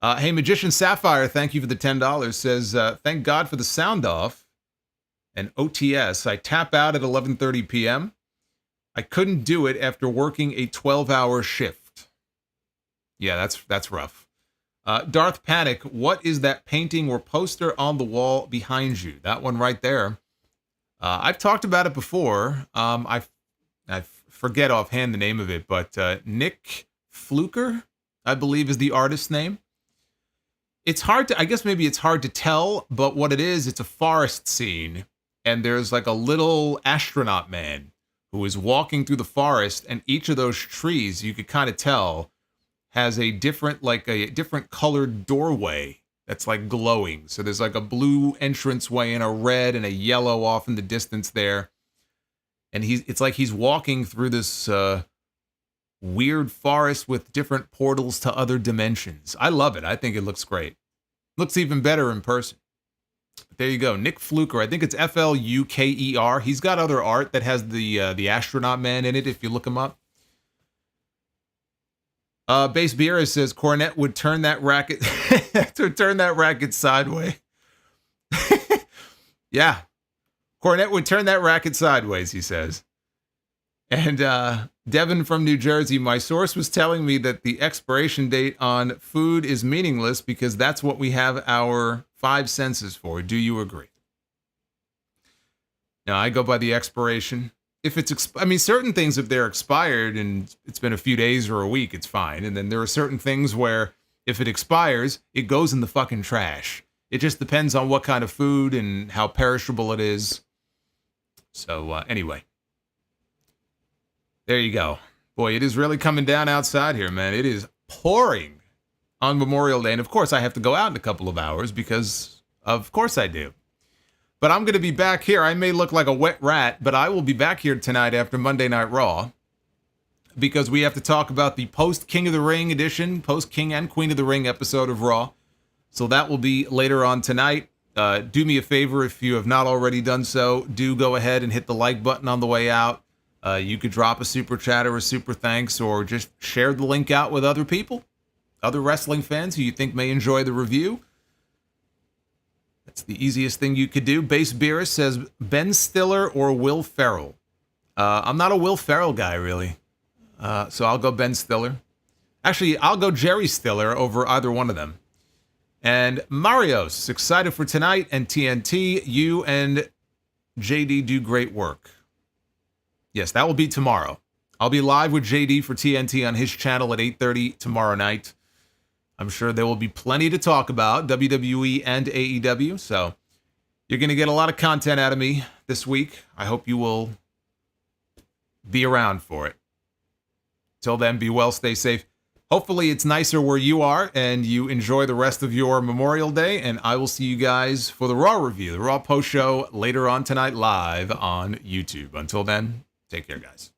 Hey, Magician Sapphire, thank you for the $10. Says, thank God for the sound off and OTS. I tap out at 11:30 p.m. I couldn't do it after working a 12-hour shift. Yeah, that's rough. Darth Panic, what is that painting or poster on the wall behind you? That one right there. I've talked about it before. I forget offhand the name of it, but Nick Fluker, I believe, is the artist's name. It's hard to, I guess maybe it's hard to tell, but what it is, it's a forest scene, and there's like a little astronaut man who is walking through the forest, and each of those trees, you could kind of tell, has a different colored doorway that's like glowing. So there's like a blue entranceway and a red and a yellow off in the distance there. And it's like he's walking through this weird forest with different portals to other dimensions. I love it. I think it looks great. Looks even better in person. But there you go. Nick Fluker. I think it's Fluker. He's got other art that has the astronaut man in it if you look him up. Base Beer says Cornette would turn that racket sideways. Yeah. Cornette would turn that racket sideways, he says. And Devin from New Jersey, my source was telling me that the expiration date on food is meaningless because that's what we have our 5 senses for. Do you agree? Now, I go by the expiration. If it's, certain things, if they're expired and it's been a few days or a week, it's fine. And then there are certain things where if it expires, it goes in the fucking trash. It just depends on what kind of food and how perishable it is. So anyway, there you go. Boy, it is really coming down outside here, man. It is pouring on Memorial Day. And of course, I have to go out in a couple of hours because of course I do. But I'm going to be back here. I may look like a wet rat, but I will be back here tonight after Monday Night Raw because we have to talk about the post-King of the Ring edition, post-King and Queen of the Ring episode of Raw. So that will be later on tonight. Do me a favor if you have not already done so. Do go ahead and hit the like button on the way out. You could drop a super chat or a super thanks or just share the link out with other people, other wrestling fans who you think may enjoy the review. That's the easiest thing you could do. Base Beerus says Ben Stiller or Will Ferrell. I'm not a Will Ferrell guy, really. So I'll go Ben Stiller. Actually, I'll go Jerry Stiller over either one of them. And Marios, excited for tonight and TNT. You and JD do great work. Yes, that will be tomorrow. I'll be live with JD for TNT on his channel at 8:30 tomorrow night. I'm sure there will be plenty to talk about, WWE and AEW. So you're going to get a lot of content out of me this week. I hope you will be around for it. Till then, be well, stay safe. Hopefully it's nicer where you are and you enjoy the rest of your Memorial Day. And I will see you guys for the Raw review, the Raw post show later on tonight live on YouTube. Until then, take care, guys.